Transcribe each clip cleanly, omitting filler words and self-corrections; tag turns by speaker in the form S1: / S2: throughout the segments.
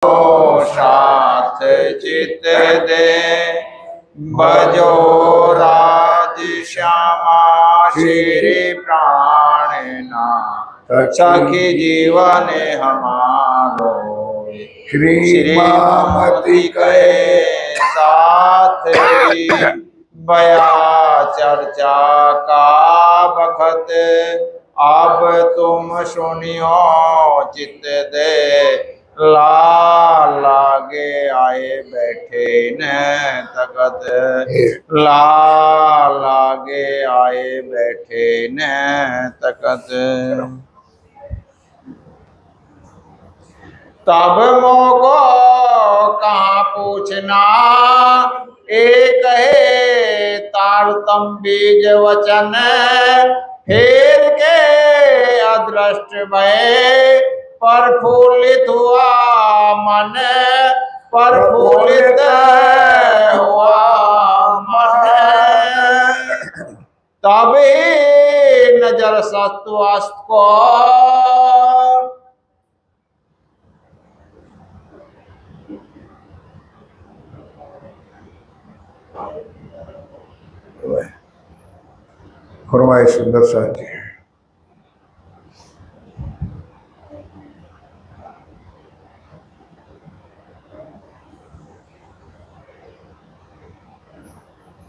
S1: साथ चित दे बजो राज श्यामा श्री प्राणना सखी जीवन हमारो श्री मामती के साथ बया चर्चा का बखत अब तुम सुनियो चित दे लागे आए बैठे न तकत लागे आए बैठे न तकत तब मोको कहाँ पूछना एक है तारतम बीज वचन फेर के अदृष्ट भय प्रफुल्लित हुआ मन प्रफुल्लित हुआ मन तभी नजर सत्वास्त को
S2: फरमाए सुंदर साहब जी।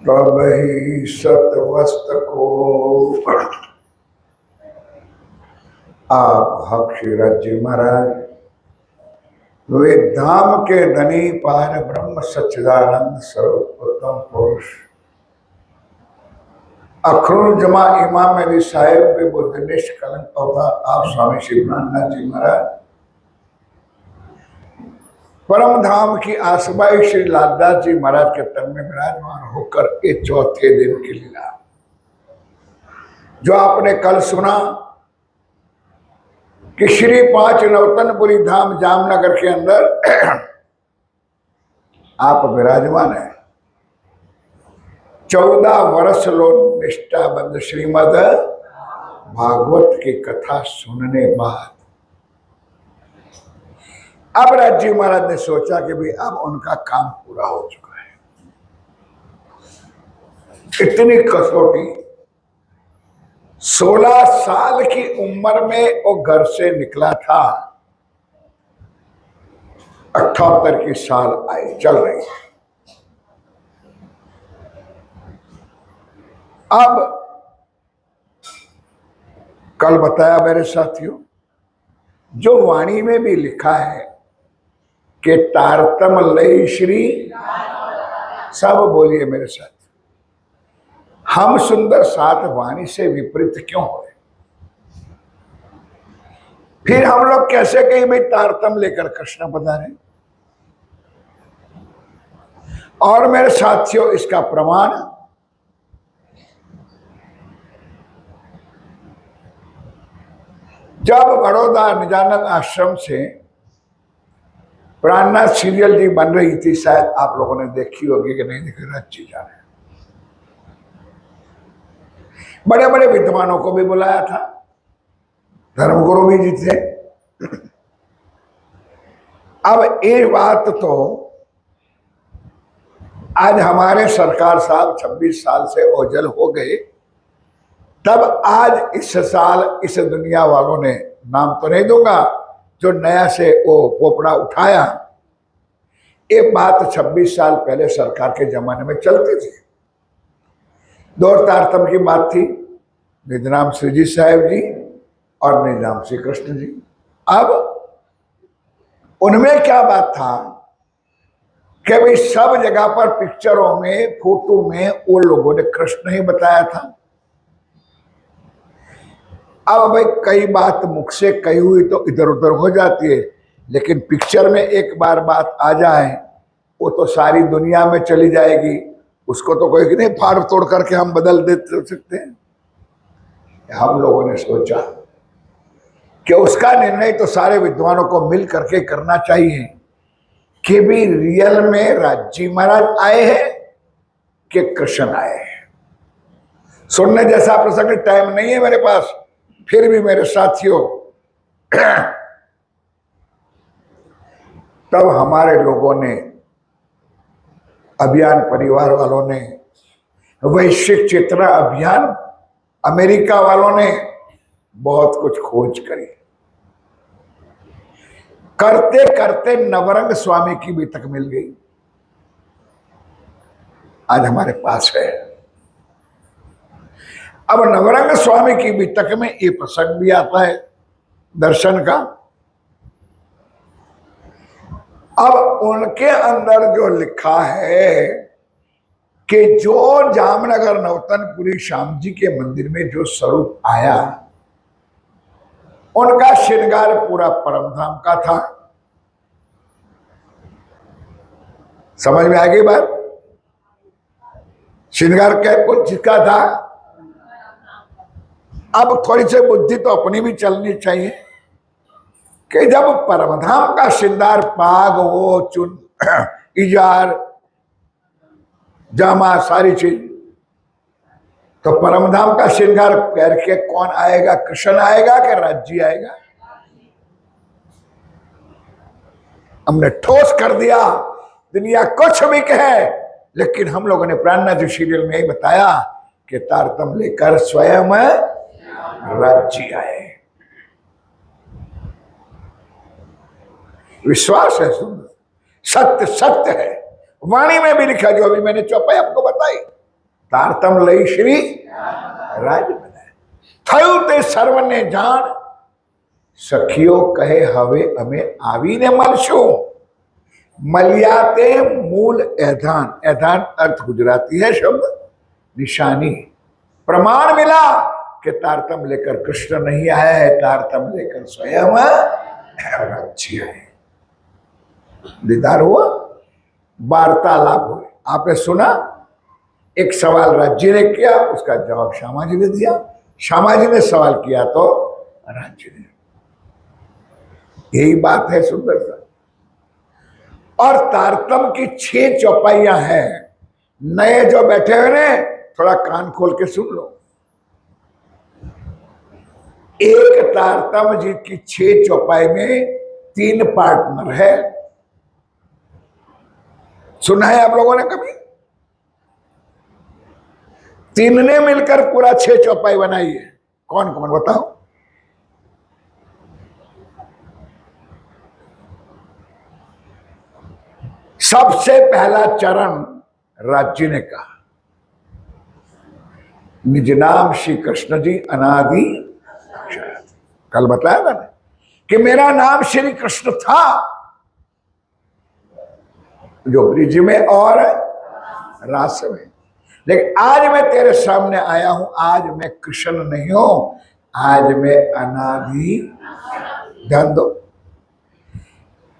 S2: तब ही सतवस्त को आप हक्षिराज जी महाराज वे धाम के धनी पार ब्रह्म सच्चिदानंद सर्वोत्तम पुरुष अखरुल जमा इमाम अली साहेब के बुद्धनिष्ठ कलंक अवतार आप स्वामी श्री प्राणनाथ जी महाराज परम धाम की आसबाई श्री लालदास जी महाराज के तन में विराजमान होकर ये चौथे दिन की लीला जो आपने कल सुना कि श्री पांच नवतनपुरी धाम जामनगर के अंदर आप विराजमान है। 14 वर्ष लोग निष्ठाबंध श्रीमद भागवत की कथा सुनने बाद अब राज्य महाराज ने सोचा कि भाई अब उनका काम पूरा हो चुका है। इतनी कसौटी 16 साल की उम्र में वो घर से निकला था, 78 की साल आई चल रही है। अब कल बताया मेरे साथियों, जो वाणी में भी लिखा है कि तारतम लय श्री सब बोलिए मेरे साथ, हम सुंदर साथ वाणी से विपरीत क्यों हो? फिर हम लोग कैसे कहीं भाई तारतम लेकर कृष्ण पधारे? और मेरे साथियों इसका प्रमाण जब बड़ौदा निजानंद आश्रम से प्राणनाथ सीरियल जी बन रही थी, शायद आप लोगों ने देखी होगी कि नहीं देखी, अच्छी जा रहे बड़े बड़े विद्वानों को भी बुलाया था, धर्मगुरु भी जी थे। अब ये बात तो आज हमारे सरकार साहब 26 साल से ओझल हो गए, तब आज इस साल इस दुनिया वालों ने, नाम तो नहीं दूंगा, जो नया से वो पोपड़ा उठाया, ये बात 26 साल पहले सरकार के जमाने में चलती थी। दौर तारतम की बात थी, निधनाम श्री जी साहेब जी और निधनाम श्री कृष्ण जी। अब उनमें क्या बात था कि भाई सब जगह पर पिक्चरों में, फोटो में वो लोगों ने कृष्ण ही बताया था। अब भाई कई बात मुख से कही हुई तो इधर उधर हो जाती है, लेकिन पिक्चर में एक बार बात आ जाए वो तो सारी दुनिया में चली जाएगी, उसको तो कोई नहीं फाड़ तोड़ करके हम बदल दे सकते हैं। हम लोगों ने सोचा कि उसका निर्णय तो सारे विद्वानों को मिल करके करना चाहिए कि भी रियल में राजी महाराज आए हैं कि कृष्ण आए हैं। सुनने जैसा प्रसंग टाइम नहीं है मेरे पास, फिर भी मेरे साथियों तब हमारे लोगों ने, अभियान परिवार वालों ने, वैश्विक चेतना अभियान अमेरिका वालों ने बहुत कुछ खोज करी। करते करते नवरंग स्वामी की भी तक मिल गई, आज हमारे पास है। अब नवरंग स्वामी की भी तक में ये प्रसंग भी आता है दर्शन का। अब उनके अंदर जो लिखा है कि जो जामनगर नवतनपुरी श्याम जी के मंदिर में जो स्वरूप आया, उनका श्रृंगार पूरा परमधाम का था। समझ में आ गई बात? श्रृंगार किसका था? अब थोड़ी सी बुद्धि तो अपनी भी चलनी चाहिए कि जब परमधाम का श्रृंगार, पाग, वो चुन, इजार, जामा, सारी चीज, तो परमधाम का श्रृंगार करके कौन आएगा? कृष्ण आएगा कि राज्य आएगा? हमने ठोस कर दिया, दुनिया कुछ भी कहे, लेकिन हम लोगों ने प्राणनाथ सीरियल में ही बताया कि तारतम लेकर स्वयं राज्य आए। विश्वास है, सुंदर सत्य सत्य है। वाणी में भी लिखा, जो अभी मैंने चौपाई आपको बताई, तारतम लई श्री राज बनाए थयु ते सर्व ने जान, सखियो कहे हवे हमें आवी ने मलशो, मलियाते मूल ऐधान। ऐधान अर्थ गुजराती है शब्द, निशानी, प्रमाण मिला कि तारतम लेकर कृष्ण नहीं आया है, तारतम लेकर स्वयं राज्य है। दीदार हुआ, वार्तालाप हुए। आपने सुना, एक सवाल राज्य ने किया, उसका जवाब श्यामा जी ने दिया, श्यामा जी ने सवाल किया तो राज्य ने। यही बात है सुंदरता। और तारतम की 6 चौपाइयां हैं। नए जो बैठे हुए ने, थोड़ा कान खोल के सुन लो। एक तारतम जी की 6 चौपाई में 3 पार्टनर है। सुना है आप लोगों ने कभी? 3 ने मिलकर पूरा 6 चौपाई बनाई है। कौन कौन बताओ? सबसे पहला चरण राज्य ने कहा, निज नाम श्री कृष्ण जी अनादि। कल बताया था ना कि मेरा नाम श्री कृष्ण था, जो ब्रिज में और रास में, लेकिन आज मैं तेरे सामने आया हूं, आज मैं कृष्ण नहीं हूं, आज मैं अनादि। ध्यान दो।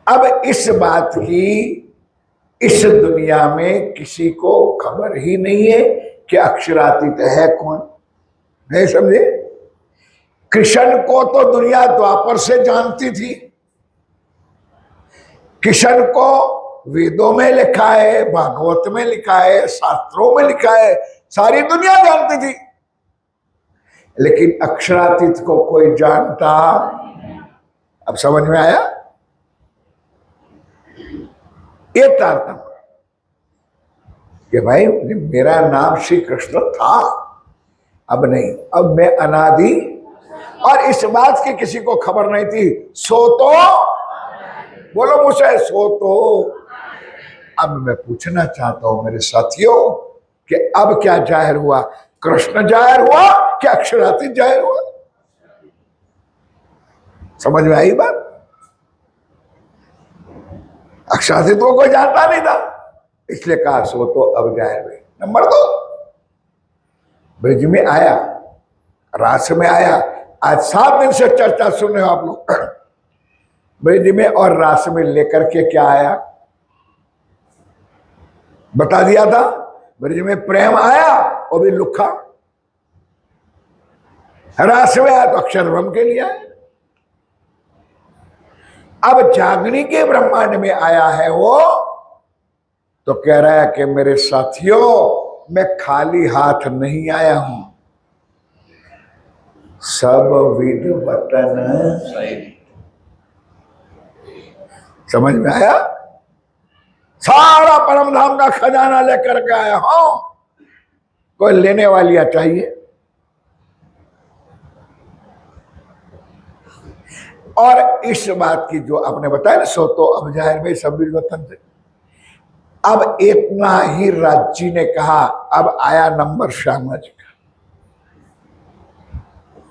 S2: अब इस बात की इस दुनिया में किसी को खबर ही नहीं है कि अक्षरातीत है कौन। नहीं समझे? कृष्ण को तो दुनिया द्वापर से जानती थी। कृष्ण को वेदों में लिखा है, भागवत में लिखा है, शास्त्रों में लिखा है, सारी दुनिया जानती थी। लेकिन अक्षरातीत को कोई जानता। अब समझ में आया? ये तारतम कि भाई मेरा नाम श्री कृष्ण था, अब नहीं, अब मैं अनादि। और इस बात की किसी को खबर नहीं थी। सो तो बोलो मुझसे, सो तो। अब मैं पूछना चाहता हूं मेरे साथियों कि अब क्या जाहिर हुआ? कृष्ण जाहिर हुआ कि अक्षरातीत जाहिर हुआ? समझ में आई बात? अक्षरातीत को कोई जानता नहीं था, इसलिए कहा सो तो अब जाहिर हुए। नंबर 2, ब्रिज में आया, रास में आया। आज 7 दिन से चर्चा सुन रहे हो आप लोग। ब्रिज में और रास में लेकर के क्या आया? बता दिया था। ब्रिज में प्रेम आया, वो भी लुखा। रास में आया तो अक्षरभ्रम के लिए आया। अब जागनी के ब्रह्मांड में आया है वो, तो कह रहा है कि मेरे साथियों, मैं खाली हाथ नहीं आया हूं, सब विध वतन समझ में आया? सारा परम धाम का खजाना लेकर के आया हूं, कोई लेने वाली चाहिए। और इस बात की जो आपने बताया ना, सो तो अब जाहिर भाई सब वतन से। अब इतना ही राज जी ने कहा, अब आया नंबर श्यामा जी का।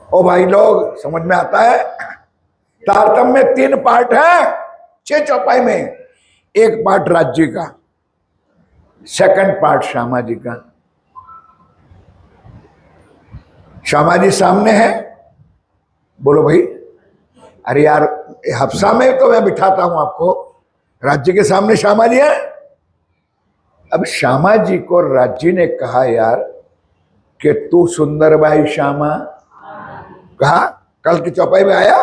S2: ओ भाई लोग, समझ में आता है? तारतम्य में 3 पार्ट है 6 चौपाई में। एक पार्ट राज्य का, सेकंड पार्ट श्यामा जी का। श्यामा जी सामने है, बोलो भाई। अरे यार, हफ्सा में तो मैं बिठाता हूं आपको, राज्य के सामने श्यामा जी है। अब श्यामा जी को राज्य ने कहा यार कि तू सुंदर बाई श्यामा, कहा कल की चौपाई में आया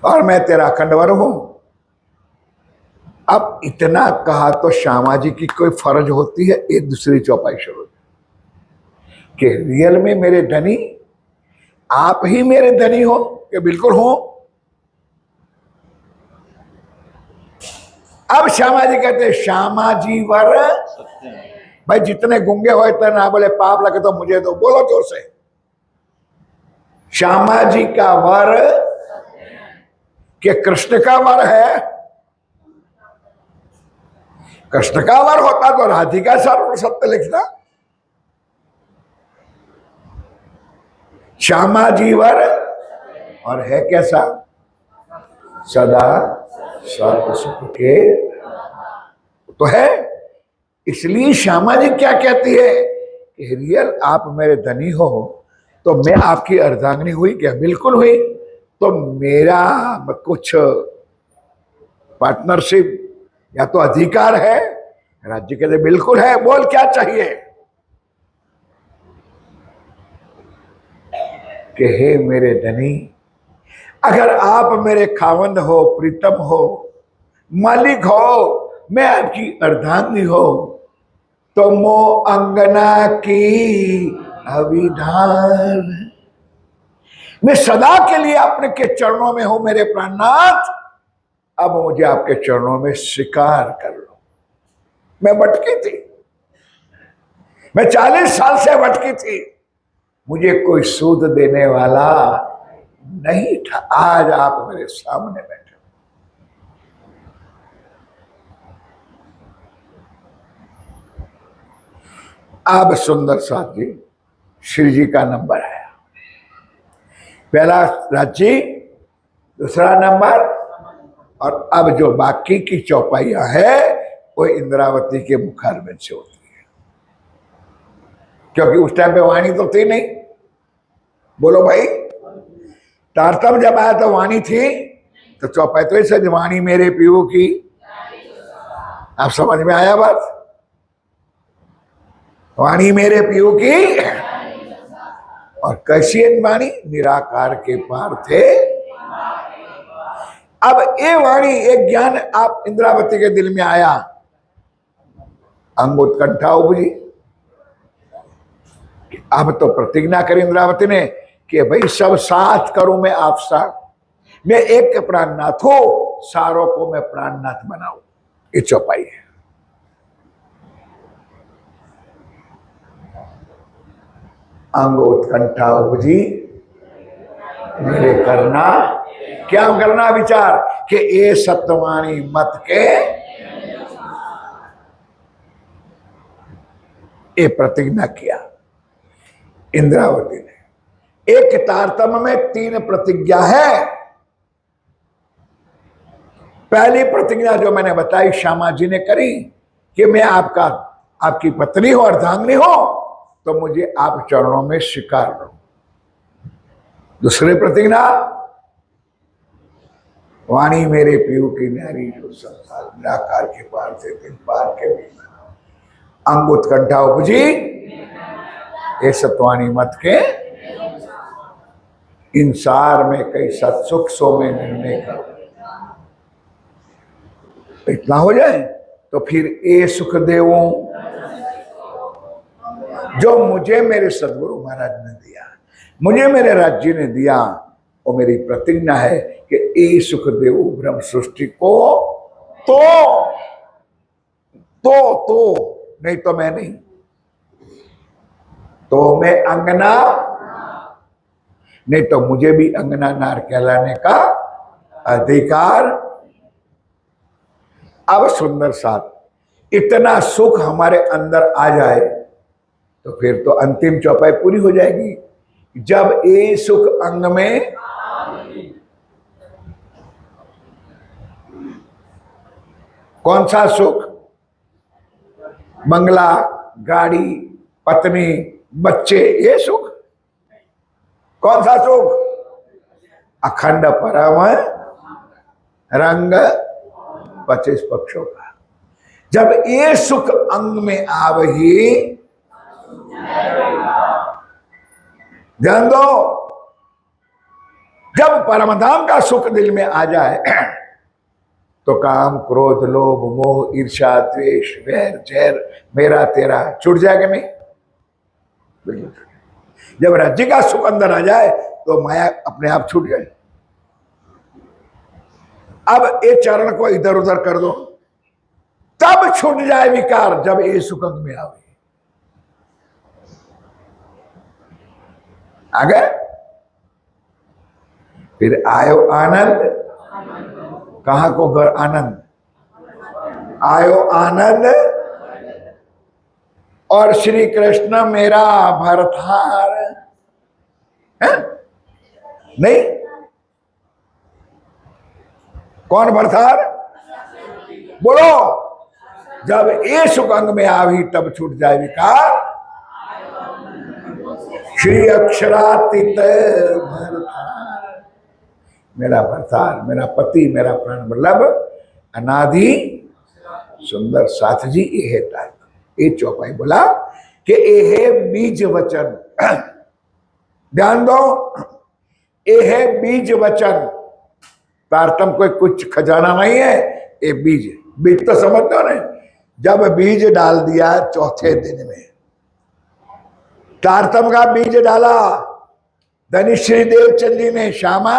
S2: और मैं तेरा अखंडवर हूं। अब इतना कहा तो श्यामा जी की कोई फर्ज होती है एक दूसरी चौपाई शुरू कि रियल में मेरे धनी आप ही मेरे धनी हो, कि बिल्कुल हो। अब श्यामा जी कहते श्यामा जी वर, भाई जितने गुंगे हो इतने ना बोले, पाप लगे तो मुझे तो बोलो जोर से। श्यामा जी का वर कि कृष्ण का वर है। कृष्ण का वर होता तो राधिका सर्व सत्य लिखता। श्यामा जी वर और है कैसा? सदा सर्व सुख के तो है। इसलिए श्यामा जी क्या कहती है कि रियल आप मेरे धनी हो तो मैं आपकी अर्धांगिनी हुई क्या? बिल्कुल हुई। तो मेरा कुछ पार्टनरशिप या तो अधिकार है? राज्य के लिए बिल्कुल है। बोल क्या चाहिए? कि हे मेरे धनी, अगर आप मेरे खावंद हो, प्रीतम हो, मालिक हो, मैं आपकी अर्धांगिनी हो, तो मो अंगना की अविधान, मैं सदा के लिए अपने के चरणों में हूं मेरे प्राणनाथ। अब मुझे आपके चरणों में स्वीकार कर लो। मैं भटकी थी, मैं 40 साल से भटकी थी, मुझे कोई सूद देने वाला नहीं था। आज आप मेरे सामने बैठे। अब सुंदर साथ जी श्री जी का नंबर है। पहला राज्य, दूसरा नंबर, और अब जो बाकी की चौपाइयां है वो इंद्रावती के मुखारबिंद से होती है, क्योंकि उस टाइम पे वाणी तो थी नहीं। बोलो भाई, तारतम जब आया तो वाणी थी, तो चौपाई तो ऐसे वाणी मेरे पीऊ की। आप समझ में आया बात? वाणी मेरे पीऊ की, और कैसी वाणी? निराकार के पार थे। अब ये वाणी, एक ज्ञान आप इंद्रावती के दिल में आया, अंग उत्कंठा उपजी। अब तो प्रतिज्ञा करी इंद्रावती ने कि भाई सब साथ करूं मैं आप साथ, मैं एक प्राणनाथ हूं, सारों को मैं प्राणनाथ बनाऊं। ये चौपाई है। अंग उत्कंठा उपजी मेरे करना, क्या करना विचार कि ए सत्यवाणी मत के, ये प्रतिज्ञा किया इंद्रावती ने। एक तारतम्य में 3 प्रतिज्ञा है। पहली प्रतिज्ञा जो मैंने बताई श्यामा जी ने करी कि मैं आपकी पत्नी हो, अर्धांगिनी हो, तो मुझे आप चरणों में स्वीकार लो। दूसरी प्रतिज्ञा, वाणी मेरे पीयू की नारी जो संसार निराकार के पार से दिन पार के भी, अंग उत्कंठा उपजी ये सत्वाणी मत के, इंसार में कई सत्सुख सो में निर्णय करो। इतना हो जाए तो फिर ए सुख देवों जो मुझे मेरे सदगुरु महाराज ने दिया, मुझे मेरे राज्य ने दिया, वो मेरी प्रतिज्ञा है कि ए सुख देव ब्रह्म सृष्टि को तो नहीं तो मैं नहीं, तो मैं अंगना नहीं तो मुझे भी अंगना नार कहलाने का अधिकार। अब सुंदर साथ इतना सुख हमारे अंदर आ जाए तो फिर तो अंतिम चौपाई पूरी हो जाएगी। जब ये सुख अंग में कौन सा सुख? बंगला, गाड़ी, पत्नी, बच्चे, ये सुख? कौन सा सुख? अखंड परम रंग 25 पक्षों का। जब ये सुख अंग में आवही, ध्यान दो, जब परमधाम का सुख दिल में आ जाए तो काम, क्रोध, लोभ, मोह, ईर्ष्या, द्वेष, वैर, जैर, मेरा तेरा छूट जाएगा नहीं? बिल्कुल। जब राज्य का सुख अंदर आ जाए तो माया अपने आप छूट जाए। अब ये चरण को इधर उधर कर दो, तब छूट जाए विकार, जब ये सुख अंग में आवे। आगे फिर आयो आनंद, कहां को घर आनंद? आयो आनंद और श्री कृष्ण मेरा भरथार है? नहीं, कौन भरथार? बोलो। जब ये सुख अंग में आवी तब छूट जाए विकार। श्री अक्षरातीत भरथार, मेरा भरथार, मेरा पति, मेरा प्राण वल्लभ अनादि सुंदर साथ जी। ये है ये चौपाई बोला कि ये है बीज वचन। ध्यान दो, ये है बीज वचन। तारतम कोई कुछ खजाना नहीं है, ये बीज। बीज तो समझते हो ना, जब बीज डाल दिया चौथे दिन में, तारतम का बीज डाला धनिश्री देवचंद जी ने, श्यामा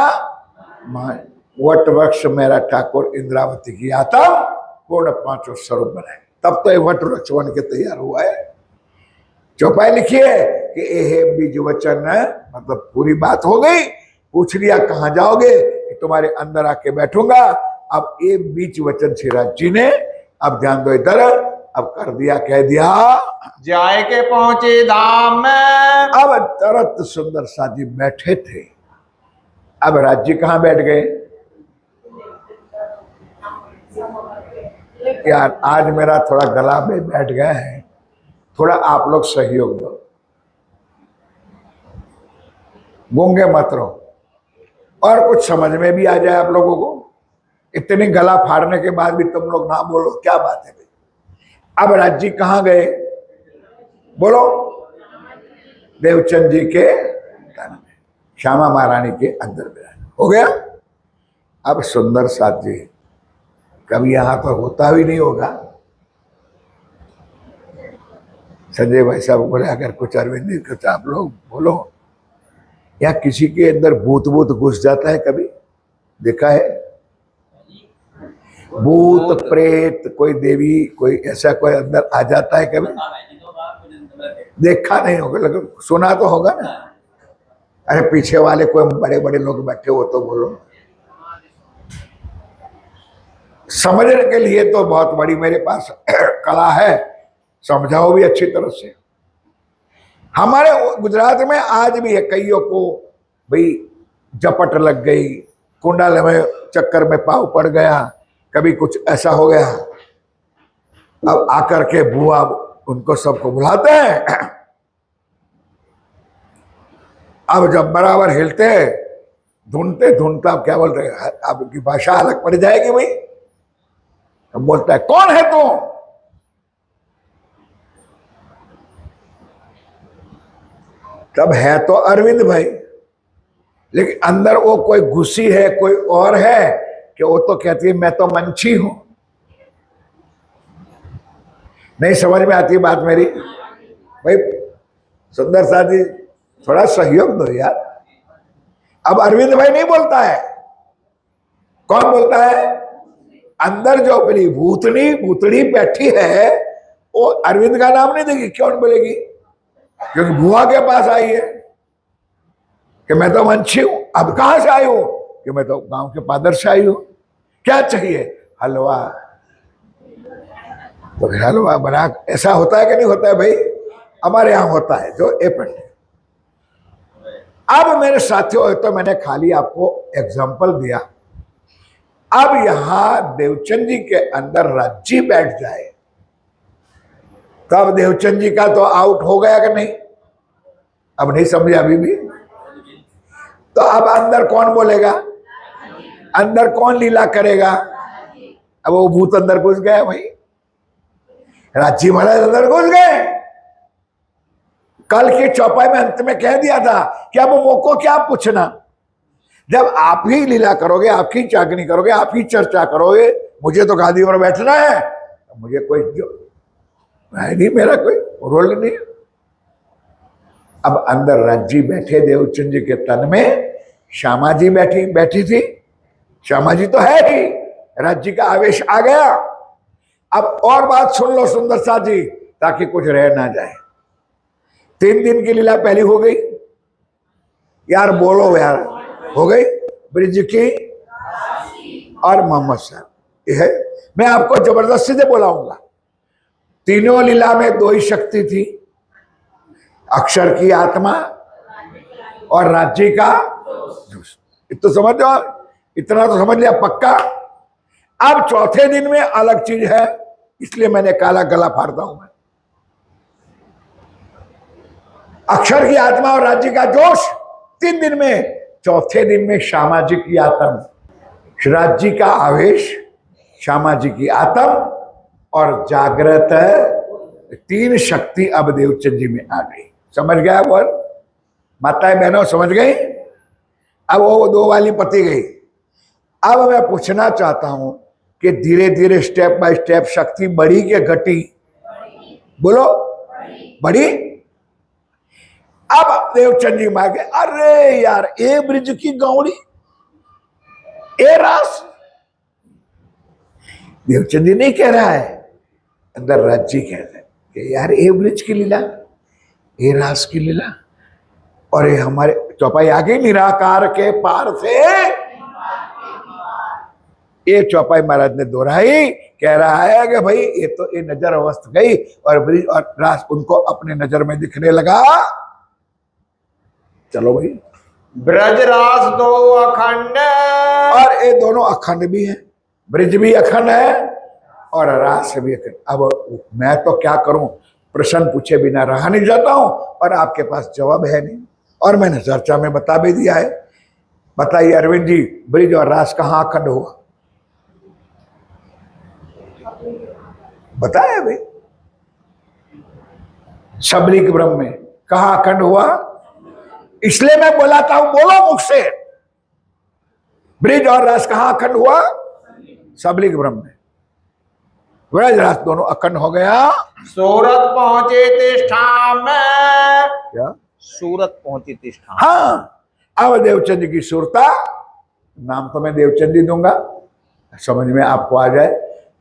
S2: वट वृक्ष मेरा ठाकुर इंद्रावती की आतम पूर्ण 5 स्वरूप बनाए, तब तो ये वट वृक्ष बन के तैयार हुआ है। चौपाई लिखिए कि ये बीज वचन, मतलब पूरी बात हो गई। पूछ लिया कहां जाओगे, कि तुम्हारे अंदर आके बैठूंगा। अब ये बीज वचन शिवराज जी ने, अब ध्यान दो इधर, अब कर दिया, कह दिया,
S1: जाए के पहुंचे धाम में।
S2: अब तरत सुंदर साथ जी बैठे थे। अब राज्य कहां बैठ गए? यार आज मेरा थोड़ा गला में बैठ गया है, थोड़ा आप लोग सहयोग दो, गूंगे मत रहो, और कुछ समझ में भी आ जाए आप लोगों को। इतनी गला फाड़ने के बाद भी तुम लोग ना बोलो, क्या बात है भाई? अब राज्य कहां गए? बोलो। देवचंद जी के तन में, श्यामा महारानी के अंदर में हो गया। अब सुंदर साथ जी, कभी यहां पर होता भी नहीं होगा। संजय भाई साहब बोले अगर कुछ अरविंद कुछ आप लोग बोलो, या किसी के अंदर भूत भूत घुस जाता है, कभी देखा है? भूत प्रेत, कोई देवी, कोई ऐसा कोई अंदर आ जाता है कभी? देखा नहीं होगा, लेकिन सुना तो होगा ना। अरे पीछे वाले कोई बड़े बड़े लोग बैठे हो तो बोलो। समझने के लिए तो बहुत बड़ी मेरे पास कला है, समझाओ भी अच्छी तरह से। हमारे गुजरात में आज भी है, कईयों को भाई झपट लग गई, कुंडल में चक्कर में पाँव पड़ गया, कभी कुछ ऐसा हो गया। अब आकर के बुआ उनको सबको बुलाते हैं। अब जब बराबर हिलते हैं, ढूंढते ढूंढते, अब क्या बोलते हैं, अब की भाषा अलग पड़ जाएगी भाई। अब बोलता है कौन है तू? तब है तो अरविंद भाई, लेकिन अंदर वो कोई घुसी है, कोई और है, कि वो तो कहती है मैं तो मंछी हूं। नहीं समझ में आती बात मेरी भाई? सुंदर साथी थोड़ा सहयोग दो यार। अब अरविंद भाई नहीं बोलता है, कौन बोलता है? अंदर जो अपनी भूतनी भूतड़ी बैठी है वो अरविंद का नाम नहीं देगी, क्यों नहीं बोलेगी? क्योंकि बुआ के पास आई है कि मैं तो वंशी हूं। अब कहां से आई हूं? कि मैं तो गांव के पादर से आई हूं। क्या चाहिए? हलवा। तो हलवा बना, ऐसा होता है कि नहीं होता है भाई? हमारे यहां होता है जो एपट। अब मेरे साथियों, तो मैंने खाली आपको एग्जांपल दिया। अब यहां देवचंद जी के अंदर राज्जी बैठ जाए तब देवचंद जी का तो आउट हो गया कि नहीं? अब नहीं समझे अभी भी? तो अब अंदर कौन बोलेगा? अंदर कौन लीला करेगा? अब वो भूत अंदर घुस गया भाई, राज्जी महाराज अंदर घुस गए। कल की चौपाई में अंत में कह दिया था कि अब वो को क्या पूछना, जब आप ही लीला करोगे, आप ही चाकनी करोगे, आप ही चर्चा करोगे, मुझे तो गादी पर बैठना है, मुझे कोई जो है नहीं, मेरा कोई रोल नहीं। अब अंदर राज्जी बैठे, देवचंद जी के तन में श्यामा जी बैठी थी। श्यामा जी तो है ही, राज्जी का आवेश आ गया। अब और बात सुन लो सुंदर सा जी, ताकि कुछ रह ना जाए। 3 दिन की लीला पहली हो गई यार, बोलो यार, हो गई ब्रिज की और मोहम्मद साहब, यह है। मैं आपको जबरदस्ती से बुलाऊंगा। तीनों लीला में 2 ही शक्ति थी, अक्षर की आत्मा और राज्य का जोश। तो समझ लो, इतना तो समझ लिया पक्का। अब चौथे दिन में अलग चीज है, इसलिए मैंने काला गला फाड़ता हूं मैं। अक्षर की आत्मा और राज्य का जोश 3 दिन में, चौथे दिन में श्यामा जी की आत्म, राज्य का आवेश, श्यामा जी की आत्म और जागृत 3 शक्ति अब देवचंद जी में आ गई। समझ गया बोल? माताएं बहनों समझ गई? अब वो 2 वाली पति गई। अब मैं पूछना चाहता हूं कि धीरे धीरे स्टेप बाय स्टेप शक्ति बढ़ी के घटी? बोलो बढ़ी। अब देवचंद जी मांगे, अरे यार ए ब्रिज की गौड़ी, ए रास। देवचंद जी नहीं कह रहा है, अंदर राज्य कह रहा है कि यार ए ब्रिज की लीला, ए रास की लीला। और ये हमारे चौपाई आगे, निराकार के पार से ये चौपाई महाराज ने दोहराई। कह रहा है कि भाई ये तो ये नजर अवस्थ गई और ब्रिज और रास उनको अपने नजर में दिखने लगा। चलो भाई,
S1: ब्रज रास 2 अखंड,
S2: और ये दोनों अखंड भी हैं, ब्रिज भी अखंड है और रास भी अखंड। अब मैं तो क्या करूं, प्रश्न पूछे बिना रहा नहीं जाता हूं और आपके पास जवाब है नहीं, और मैंने चर्चा में बता भी दिया है। बताइए अरविंद जी, ब्रिज और रास कहां अखंड हुआ? बताया भाई, शबरी के ब्रह्म में कहां अखंड हुआ? इसलिए मैं बोलाता हूं, बोलो मुख से, ब्रिज और रास कहां अखंड हुआ? सबली के ब्रह्म में। ब्रज रास दोनों अखंड हो गया।
S1: सूरत पहुंचे तिष्ठा में,
S2: क्या?
S1: सूरत पहुंची तिष्ठा।
S2: हाँ, अब देवचंद की सुरता, नाम तो मैं देवचंद ही दूंगा, समझ में आपको आ जाए।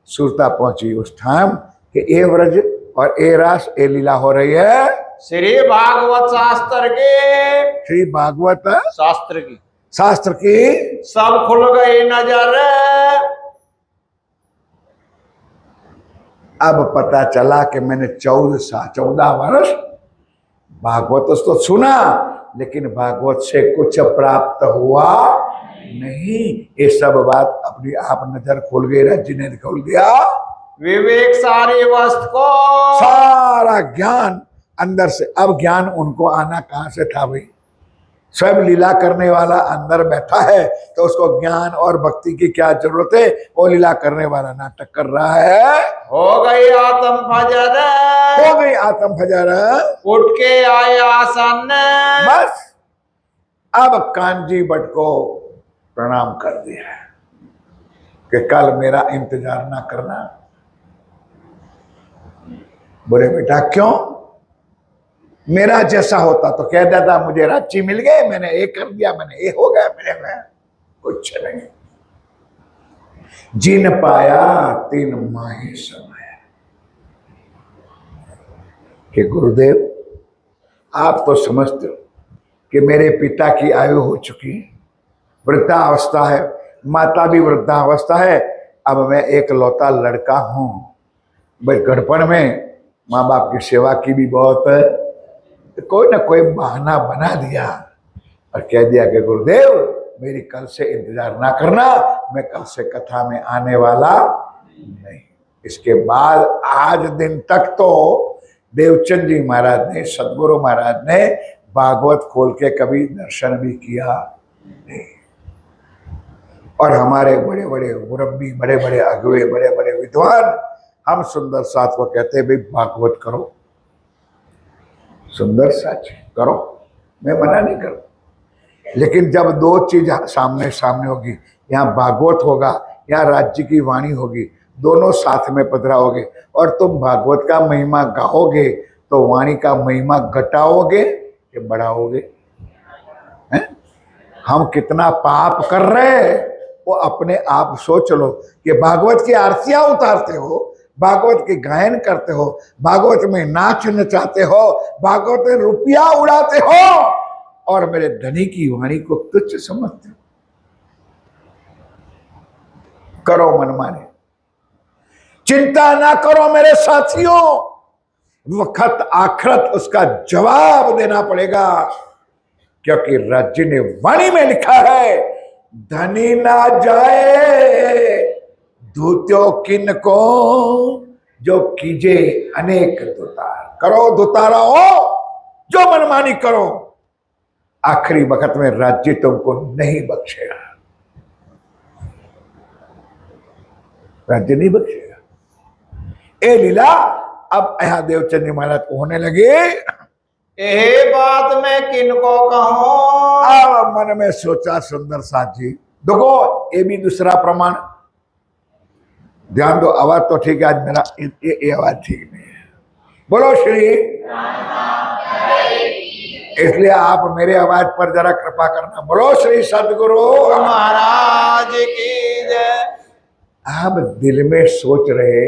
S2: सुरता पहुंची उस ठाम कि ए व्रज और ए रास ए लीला हो रही है
S1: श्री भागवत शास्त्र के,
S2: श्री भागवत शास्त्र की
S1: सब खुल गई नजर।
S2: अब पता चला कि मैंने 14 वर्ष भागवत तो सुना, लेकिन भागवत से कुछ प्राप्त हुआ नहीं। ये सब बात अपनी आप नजर खोल गई, राज्य ने खोल दिया।
S1: विवेक सारी वस्तु को,
S2: सारा ज्ञान अंदर से। अब ज्ञान उनको आना कहां से था भाई? स्वयं लीला करने वाला अंदर बैठा है तो उसको ज्ञान और भक्ति की क्या जरूरत है? वो लीला करने वाला नाटक कर रहा है।
S1: हो गई आत्म फजर,
S2: हो गई आत्म फजर,
S1: उठ के आए आसन।
S2: बस अब कांजी भट्ट को प्रणाम कर दिया कि कल मेरा इंतजार ना करना। बोले बेटा क्यों? मेरा जैसा होता तो कह देता मुझे राज्य मिल गए, मैंने ये कर दिया, मैंने ये हो गया, मेरे में कुछ नहीं। जिन पाया तीन माही समाया। कि गुरुदेव आप तो समझते हो कि मेरे पिता की आयु हो चुकी है, वृद्धावस्था है, माता भी वृद्धावस्था है, अब मैं एक लौता लड़का हूं। भाई गड़पड़ में माँ बाप की सेवा की भी बहुत है, तो कोई ना कोई बहाना बना दिया और कह दिया कि गुरुदेव मेरी कल से इंतजार ना करना, मैं कल से कथा में आने वाला नहीं। इसके बाद आज दिन तक तो देवचंद जी महाराज ने, सदगुरु महाराज ने भागवत खोल के कभी दर्शन भी किया नहीं। और हमारे बड़े बड़े मुरब्बी, बड़े बड़े अगुवे, बड़े बड़े विद्वान हम सुंदर साथ को कहते हैं भाई भागवत करो, सुंदर साथ करो, मैं मना नहीं करूं। लेकिन जब दो चीज सामने सामने होगी, यहाँ भागवत होगा, यहाँ राज्य की वाणी होगी, दोनों साथ में पधराओगे और तुम भागवत का महिमा गाओगे तो वाणी का महिमा घटाओगे कि बढ़ाओगे? हैं? हम कितना पाप कर रहे हैं वो अपने आप सोच लो। कि भागवत की आरतियां उतारते हो, भागवत के गायन करते हो, भागवत में नाच नचाते हो, भागवत में रुपया उड़ाते हो और मेरे धनी की वाणी को तुच्छ समझते हो। करो मनमाने, चिंता ना करो मेरे साथियों, वक्त आखरत उसका जवाब देना पड़ेगा। क्योंकि राज्य ने वाणी में लिखा है, धनी ना जाए धूत्यो किन को, जो कीजे अनेक दुतार। करो दुतारा हो, जो मनमानी करो, आखिरी वक्त में राज्य तुमको नहीं बख्शेगा, राज्य नहीं बख्शेगा। ए लीला अब यहाँ देवचंद जी महाराज को होने लगे,
S1: ये बात मैं किनको कहूं।
S2: अब मन में सोचा सुंदर साथ जी, देखो ये भी दूसरा प्रमाण, ध्यान दो, आवाज तो ठीक है, आज मेरा ये आवाज ठीक नहीं है। बोलो श्री, इसलिए आप मेरे आवाज पर जरा कृपा करना। बोलो श्री सदगुरु
S1: महाराज की जय।
S2: आप दिल में सोच रहे,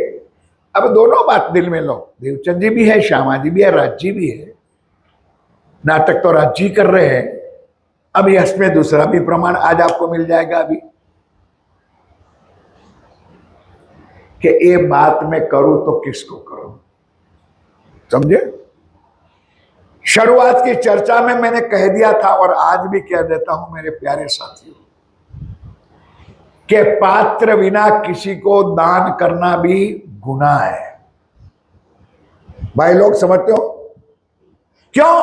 S2: अब दोनों बात दिल में लो, देवचंद जी भी है, श्यामा जी भी है, राज जी भी है, नाटक तो राज जी कर रहे हैं। अब इसमें दूसरा भी प्रमाण आज आपको मिल जाएगा अभी, कि ये बात मैं करूं तो किसको करूं, समझे? शुरुआत की चर्चा में मैंने कह दिया था और आज भी कह देता हूं मेरे प्यारे साथियों, कि पात्र बिना किसी को दान करना भी गुनाह है। भाई लोग समझते हो क्यों?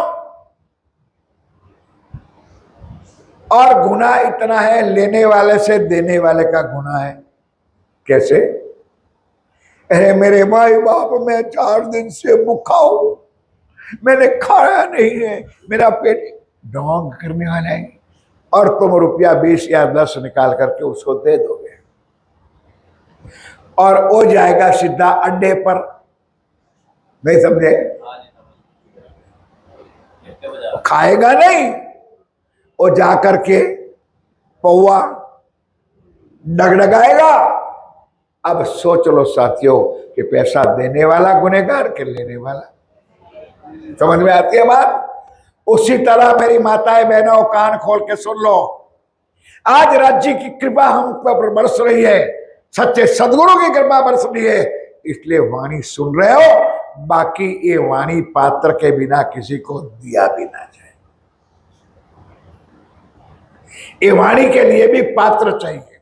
S2: और गुनाह इतना है, लेने वाले से देने वाले का गुनाह है। कैसे? अरे मेरे माई बाप, मैं 4 दिन से भूखा हूं, मैंने खाया नहीं है, मेरा पेट डोंग करने वाला है, और तुम रुपया 20 या 10 निकाल करके उसको दे दोगे और वो जाएगा सीधा अड्डे पर। नहीं समझे? खाएगा नहीं, वो जाकर के पौवा डगडगाएगा। अब सोच लो साथियों कि पैसा देने वाला गुनहगार के लेने वाला। समझ में आती है बात? उसी तरह मेरी माताएं बहनों, कान खोल के सुन लो, आज राज्य की कृपा हम पर बरस रही है, सच्चे सदगुरु की कृपा बरस रही है, इसलिए वाणी सुन रहे हो। बाकी ये वाणी पात्र के बिना किसी को दिया भी ना जाए, ये वाणी के लिए भी पात्र चाहिए।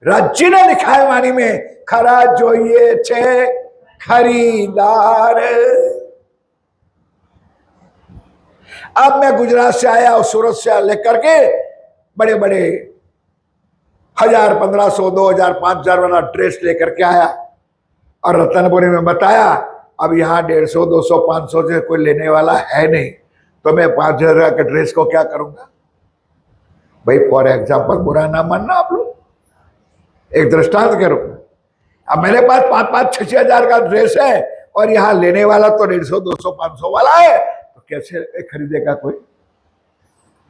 S2: राज्य ने लिखा है वाणी में, खरा जोइए छे खरीदार। अब मैं गुजरात से आया और सूरत से लेकर के बड़े बड़े 1000, 1500, 2000, 5000 वाला ड्रेस लेकर के आया और रतनपुरी में बताया, अब यहाँ 150, 200, 500 से कोई लेने वाला है नहीं, तो मैं 5000 के ड्रेस को क्या करूंगा? भाई फॉर एग्जाम्पल, बुरा ना मानना आप लोग, एक दृष्टांत के रूप में। अब मेरे पास 5-5, 6-6 हजार का ड्रेस है और यहाँ लेने वाला तो 150, 200, 500 वाला है, तो कैसे खरीदेगा कोई?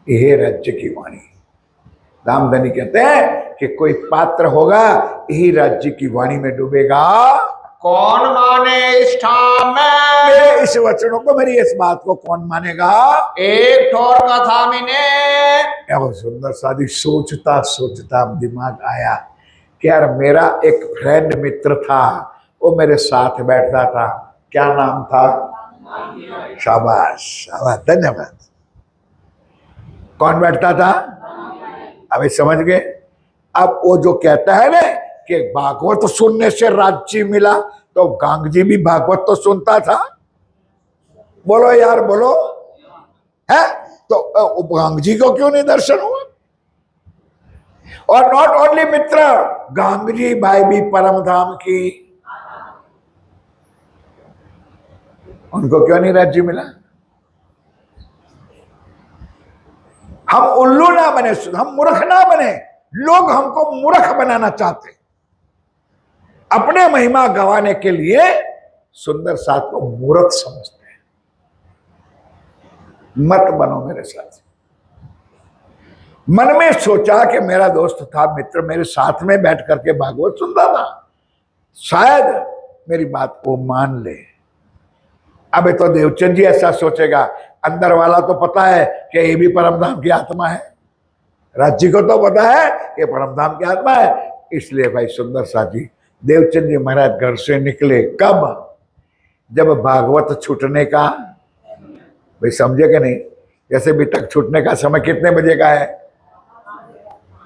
S2: यह राज्य की वाणी। रामधनी कहते हैं कि कोई पात्र होगा यही राज्य की वाणी में डूबेगा।
S1: कौन माने इस ठाम में,
S2: मेरे इस वचनों को, मेरी इस बात को कौन मानेगा।
S1: एक ठोर कथा मिने।
S2: बहुत सुंदर शादी। सोचता सोचता दिमाग आया कि यार मेरा एक फ्रेंड मित्र था, वो मेरे साथ बैठता था, क्या नाम था? शाबाश शाबाश, धन्यवाद। कौन बैठता था? अभी समझ गए। अब वो जो कहता है ना कि भागवत सुनने से राज्य मिला, तो गांधी भी भागवत तो सुनता था। बोलो यार बोलो, है तो गांधी को क्यों नहीं दर्शन हुआ? और नॉट ओनली मित्र, गांधी भाई भी परम धाम की, उनको क्यों नहीं राज्य मिला? हम उल्लू ना बने, हम मूर्ख ना बने। लोग हमको मूर्ख बनाना चाहते, अपने महिमा गंवाने के लिए सुंदर साथ को मूर्ख समझते हैं। मत बनो मेरे साथ। मन में सोचा कि मेरा दोस्त था, मित्र, मेरे साथ में बैठ करके भागवत सुनता था, शायद मेरी बात को मान ले। अबे तो देवचंद जी ऐसा सोचेगा, अंदर वाला तो पता है कि ये भी परमधाम की आत्मा है, राज्य को तो पता है कि परमधाम की आत्मा है। इसलिए भाई सुंदर सा जी, देवचंद जी महाराज घर से निकले कब? जब भागवत छूटने का, भाई समझे कि नहीं? जैसे भी तक छूटने का समय कितने बजे का है?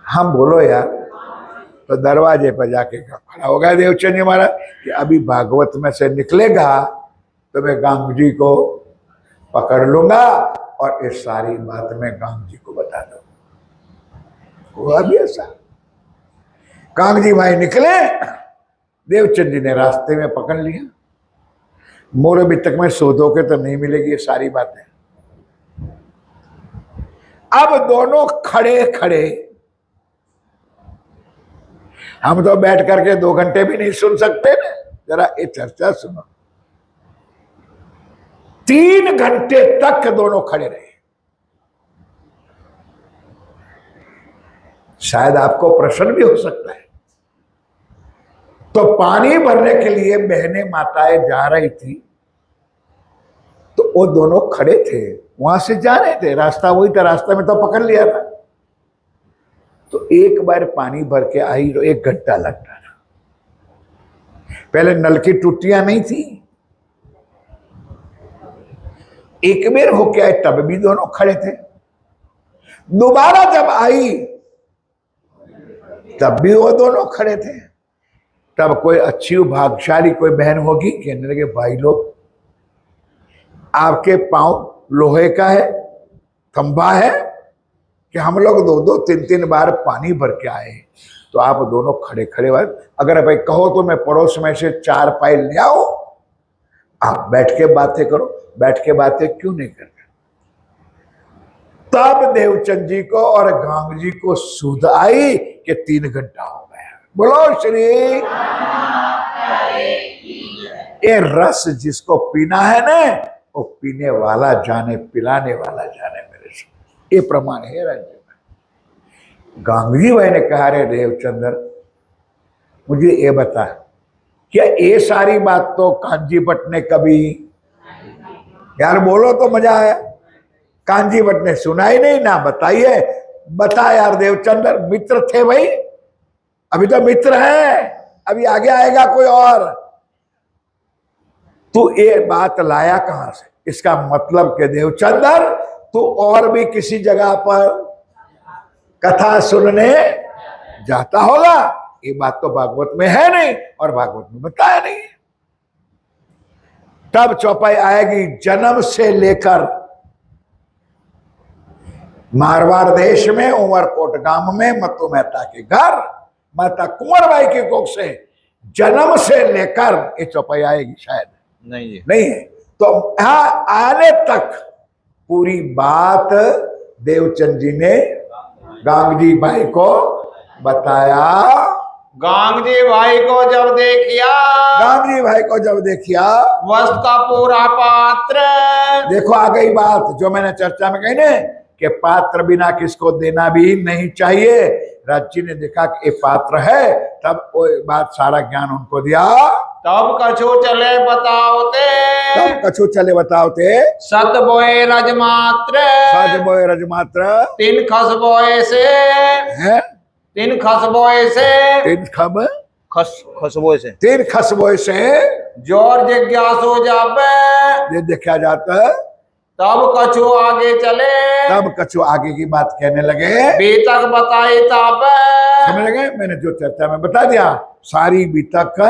S2: हम बोलो यार। तो दरवाजे पर जाके खड़ा हो गया देवचंद जी महाराज कि अभी भागवत में से निकलेगा तो मैं गांधी जी को पकड़ लूंगा और इस सारी बात में गांधी जी को बता दूंगा। हुआ भी ऐसा। गांधी भाई निकले, देवचंद जी ने रास्ते में पकड़ लिया। मोर अभी तक में शोधों के तो नहीं मिलेगी ये सारी बातें। अब दोनों खड़े खड़े, हम तो बैठ करके 2 घंटे भी नहीं सुन सकते ना, जरा ये चर्चा सुनो। 3 घंटे तक दोनों खड़े रहे। शायद आपको प्रश्न भी हो सकता है, तो पानी भरने के लिए बहनें माताएं जा रही थी, तो वो दोनों खड़े थे, वहां से जा रहे थे, रास्ता वही था, रास्ता में तो पकड़ लिया था। तो एक बार पानी भर के आई तो 1 घंटा लगता था। पहले नल की टूटियां नहीं थी, एक बेर होके आए तब भी दोनों खड़े थे। दोबारा जब आई तब भी वो दोनों खड़े थे। तब कोई अच्छी भाग्यशाली कोई बहन होगी, कहने लगे भाई लोग, आपके पांव लोहे का है, खंभा है कि हम लोग 2-2, 3-3 बार पानी भर के आए, तो आप दोनों खड़े खड़े बात, अगर भाई कहो तो मैं पड़ोस में से 4 पाई ले आओ, आप बैठ के बातें करो। बैठ के बातें क्यों नहीं करते? तब देवचंद जी को और गांधी जी को सुध आई कि 3 घंटा हो गया। बोलो श्री। ये रस जिसको पीना है ना, वो पीने वाला जाने, पिलाने वाला जाने मेरे से। ये प्रमाण है राज्य में। गांधी भाई ने कहा, रे देवचंद्र, मुझे ये बता, क्या ये सारी बात तो कांजी भट्ट ने कभी, यार बोलो तो मजा आया, कांजी भट्ट ने सुना ही नहीं ना बताइए। बता यार देवचंद्र, मित्र थे भाई, अभी तो मित्र है, अभी आगे आएगा कोई और। तू ये बात लाया कहां से? इसका मतलब कि देवचंद्र तू और भी किसी जगह पर कथा सुनने जाता होगा। ये बात तो भागवत में है नहीं और भागवत में बताया नहीं है। तब चौपाई आएगी, जन्म से लेकर मारवाड़ देश में उमरकोट गांव में मत्तू मेहता के घर माता कुंवरबाई के कोख से जन्म से लेकर, ये चौपाई आएगी शायद नहीं है। तो यहां आने तक पूरी बात देवचंद जी ने गांधी भाई को बताया।
S1: गांधी भाई को जब देखिया,
S2: गांधी भाई को जब देखिया,
S1: वस्त का पूरा पात्र।
S2: देखो आ गई बात जो मैंने चर्चा में कही ना कि पात्र बिना किसको देना भी नहीं चाहिए। राज जी ने देखा कि ये पात्र है, तब वो बात सारा ज्ञान उनको दिया।
S1: तब कछु चले बताओते,
S2: तब कछु चले बताओते,
S1: सत बोए रज मात्र,
S2: सज बोए रजमात्र,
S1: तीन खस बोए से,
S2: है
S1: तीन खस बोए से,
S2: तीन खब,
S1: खसबोए से,
S2: तीन खसबोए से
S1: जोर जिज्ञासु जापे,
S2: ये देखा जाता।
S1: तब कछु आगे चले,
S2: तब कछु आगे की बात कहने लगे।
S1: बीतक बताई तापे,
S2: समझ गए? मैंने जो चर्चा में बता दिया सारी बीतक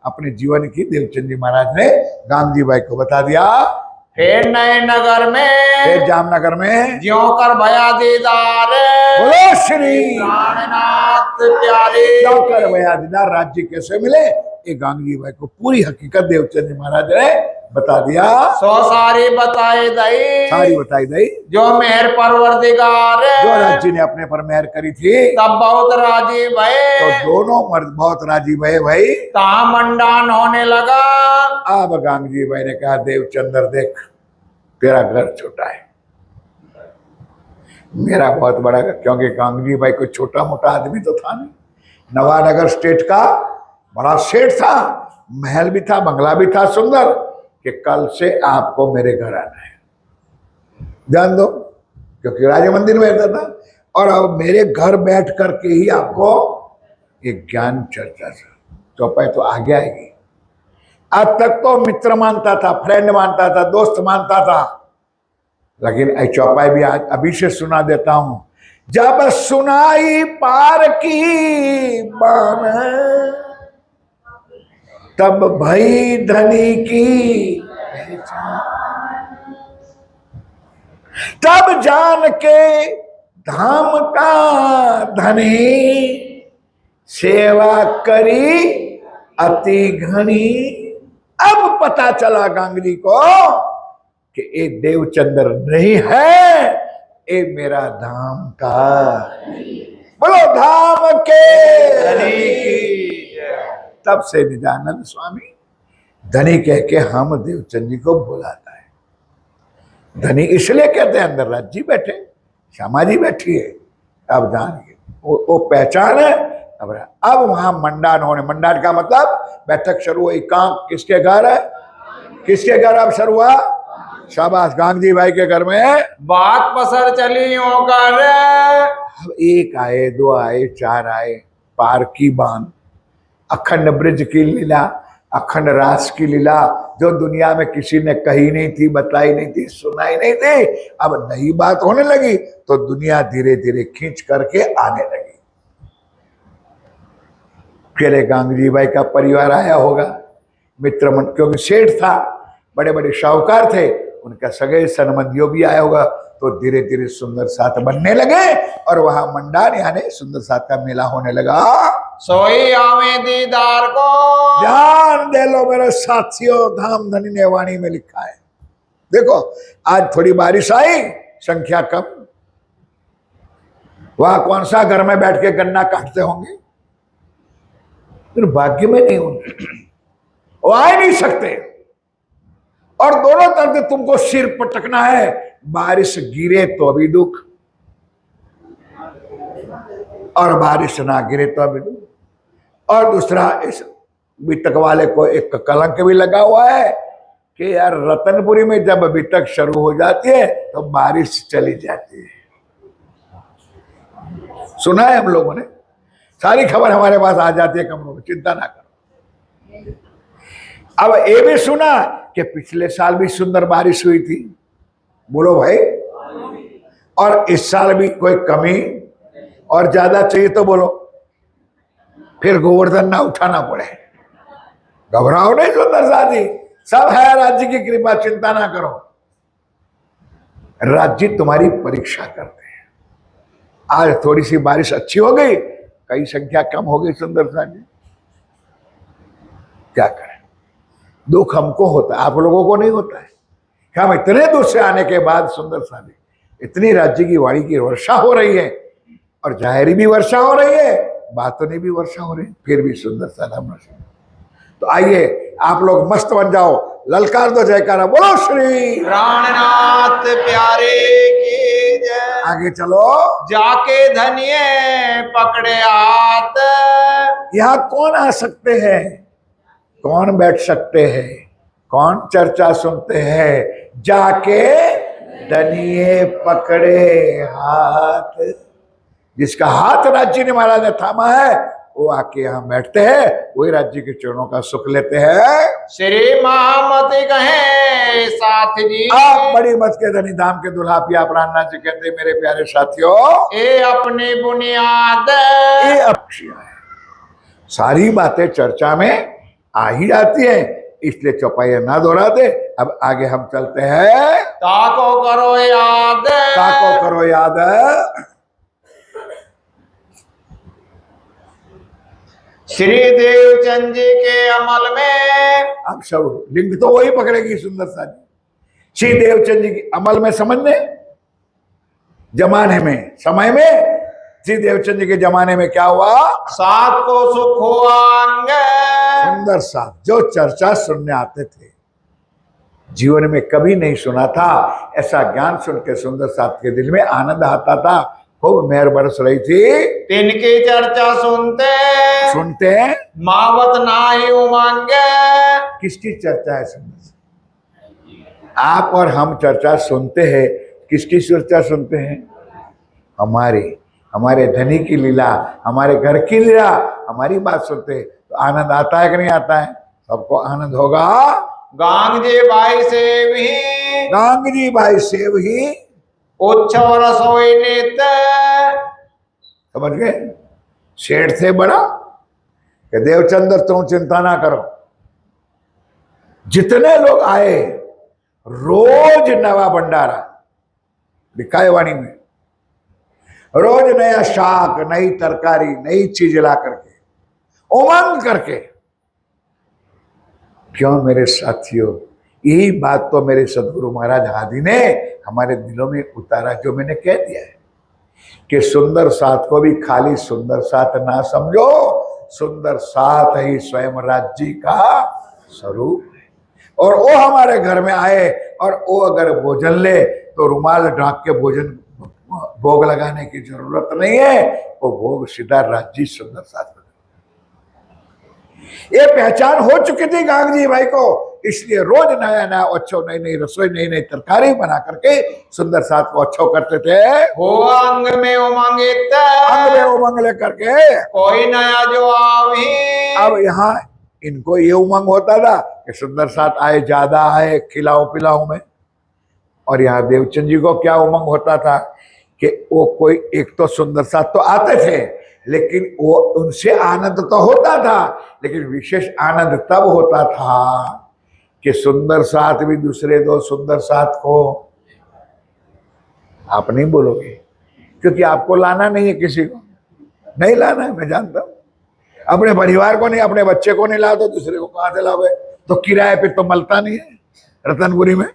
S2: अपने जीवन की देवचंद जी महाराज ने गांधी भाई को बता दिया।
S1: फिर नए नगर में,
S2: फिर जामनगर में
S1: ज्यों कर भया दीदार,
S2: बोलो श्री
S1: प्राणनाथ प्यारे,
S2: क्यों कर भया दीदार। राज्य कैसे मिले ये गांधी भाई को पूरी हकीकत देवचंद जी महाराज ने बता दिया।
S1: सो सारी बताई दई,
S2: सारी बताई गई
S1: जो मेहर परवरदिगार,
S2: जो राज्य ने अपने पर मेहर करी थी।
S1: तब बहुत राजी भये,
S2: तो दोनों मर्द बहुत राजी भये भाई।
S1: ता मंडान होने लगा।
S2: अब गांधी भाई ने कहा देवचंद्र देख तेरा घर छोटा है, मेरा बहुत बड़ा घर। क्योंकि गांधी भाई कोई छोटा मोटा आदमी तो था नहीं, नवानगर स्टेट का बड़ा सेठ था, महल भी था, बंगला भी था सुंदर, कि कल से आपको मेरे घर आना है, ध्यान दो, क्योंकि राज मंदिर में रहता था। और अब मेरे घर बैठ करके ही आपको एक ज्ञान चर्चा से चौपाई तो आगे आएगी। आज तक तो मित्र मानता था, फ्रेंड मानता था, दोस्त मानता था, लेकिन चौपाई भी आज अभी से सुना देता हूं। जब सुनाई पार की बान, तब भई धनी की पहचान, तब जान के धाम का धनी, सेवा करी अति घनी। अब पता चला गांगरी को कि ये देवचंद्र नहीं है, ये मेरा धाम का, बोलो धाम के धनी की। तब से निजानंद स्वामी धनी कह के हम देवचंद जी को बुलाता है। धनी इसलिए कहते हैं, अंदर राज जी बैठे, श्यामा जी बैठी है, अब जान के वो पहचान है। अब वहां मंडान होने, मंडान का मतलब बैठक शुरू हुई। काम किसके घर है, किसके घर अब शुरू हुआ? शाबाश, गांधी भाई के घर में
S1: बात पसर चली होकर,
S2: अब एक आए, दो आए, चार आए, पार की बान, अखंड ब्रिज की लीला, अखंड रास की लीला, जो दुनिया में किसी ने कही नहीं थी, बताई नहीं थी, सुनाई नहीं थी, अब नई बात होने लगी तो दुनिया धीरे धीरे खींच करके आने लगी। फिर गांधी भाई का परिवार आया होगा, मित्र मन, क्योंकि सेठ था, बड़े बड़े शाहूकार थे, उनका सगे संबंधियों भी आया होगा। तो धीरे धीरे सुंदर साथ बनने लगे और वहां मंडान यानी सुंदर साथ का मेला होने लगा।
S1: सोई आवे दीदार को,
S2: ध्यान दे लो मेरे साथियों, धाम धनी ने वाणी में लिखा है। देखो आज थोड़ी बारिश आई, संख्या कम, वहां कौन सा घर में बैठ के गन्ना काटते होंगे, फिर भाग्य में नहीं होंगे, वो आ ही नहीं सकते। और दोनों तरफ से तुमको सिर पटकना है, बारिश गिरे तो भी दुख और बारिश ना गिरे तो भी दुख। और दूसरा, इस बीतक वाले को एक कलंक भी लगा हुआ है कि यार रतनपुरी में जब बीतक शुरू हो जाती है तो बारिश चली जाती है। सुना है हम लोगों ने, सारी खबर हमारे पास आ जाती है कमरों में, चिंता ना करो। अब ये भी सुना कि पिछले साल भी सुंदर बारिश हुई थी, बोलो भाई, और इस साल भी कोई कमी और ज्यादा चाहिए तो बोलो, फिर गोवर्धन ना उठाना पड़े। घबराओ नहीं सुंदर साथी, सब है राज्य की कृपा, चिंता ना करो। राज्य तुम्हारी परीक्षा करते हैं। आज थोड़ी सी बारिश अच्छी हो गई, कई संख्या कम हो गई सुंदर साथी, क्या करें, दुख हमको होता है, आप लोगों को नहीं होता है। हम इतने दूर से आने के बाद सुंदर साथी इतनी राज्य की वाणी की वर्षा हो रही है, और जाहिरी भी वर्षा हो रही है, बातों ने भी वर्षा हो रही है, फिर भी सुंदर साथ हम। तो आइए आप लोग मस्त बन जाओ, ललकार दो जयकारा, बोलो श्री
S1: प्राणनाथ प्यारे की जय।
S2: आगे चलो।
S1: जाके धनिये पकड़े हाथ।
S2: यहाँ कौन आ सकते हैं, कौन बैठ सकते हैं, कौन चर्चा सुनते हैं? जाके धनिये पकड़े हाथ। जिसका हाथ राज्य ने महाराज ने थामा है वो आके यहाँ बैठते हैं, वही राज्य के चरणों का सुख लेते हैं।
S1: श्री महामति कहे साथ जी।
S2: आप बड़ी मत के धनी धाम के दुल्हा पिया प्राणनाथ जी कहते मेरे प्यारे साथियों,
S1: ये अपनी बुनियाद
S2: ये अक्षय है। सारी बातें चर्चा में आ ही जाती है, इसलिए चौपाइयां ना दोहरा दे। अब आगे हम चलते हैं।
S1: ताको करो याद।
S2: ताको करो याद।
S1: श्री देवचंद जी के अमल में।
S2: अब सब लिंग तो वही पकड़ेगी सुंदर सा जी। श्री देवचंद जी के अमल में समझने, जमाने में, समय में, श्री देवचंद जी के जमाने में क्या हुआ?
S1: साथ को सुख हुआंग।
S2: सुंदर साथ जो चर्चा सुनने आते थे, जीवन में कभी नहीं सुना था ऐसा ज्ञान सुन के सुंदर साथ के दिल में आनंद आता था, खूब मेहर बरस रही थी।
S1: तिनकी चर्चा सुनते मावत नाही उमंग।
S2: किसकी चर्चा है सुंदर साथ? आप और हम चर्चा सुनते हैं, किसकी चर्चा सुनते हैं? हमारे धनी की लीला, हमारे घर की लीला, हमारी बात सुनते हैं तो आनंद आता है कि नहीं आता है? सबको आनंद होगा।
S1: गांग जी भाई से भी,
S2: गांग जी भाई से भी
S1: उच्छव रसोई नेत।
S2: समझ गए? शेठ से बड़ा कि देवचंद्र तुम चिंता ना करो, जितने लोग आए रोज नवा भंडारा लिखा है वाणी में, रोज नया शाक, नई तरकारी, नई चीज ला करके, उमंग करके। क्यों मेरे साथियों, यही बात तो मेरे सदगुरु महाराज आदि ने हमारे दिलों में उतारा, जो मैंने कह दिया है कि सुंदर साथ को भी खाली सुंदर साथ ना समझो, सुंदर साथ ही स्वयं राज्य का स्वरूप है। और वो हमारे घर में आए और वो अगर भोजन ले तो रुमाल ढाक के भोजन भोग लगाने की जरूरत नहीं है, वो भोग सीधा राज्य सुंदर साथ। ये पहचान हो चुकी थी गांग जी भाई को, इसलिए रोज नया नया अच्छो, नई नई रसोई, नई नई तरकारी बना करके सुंदर साथ को अच्छो करते थे।
S1: हो अंग में उमंगित,
S2: अंग में उमंग ले करके
S1: कोई नया जो आवी।
S2: अब यहाँ इनको ये उमंग होता था कि सुंदर साथ आए, ज्यादा आए, खिलाओ पिलाओ में। और यहाँ देवचंद जी को क्या उमंग होता था कि वो कोई एक तो सुंदर साथ तो आते थे, लेकिन वो उनसे आनंद तो होता था, लेकिन विशेष आनंद तब होता था कि सुंदर साथ भी दूसरे दो सुंदर साथ को, आप नहीं बोलोगे क्योंकि आपको लाना नहीं है, किसी को नहीं लाना है, मैं जानता हूं। अपने परिवार को नहीं, अपने बच्चे को नहीं लाओ तो दूसरे को कहां से लाओगे? तो किराए पे तो मिलता नहीं है रतनपुरी में।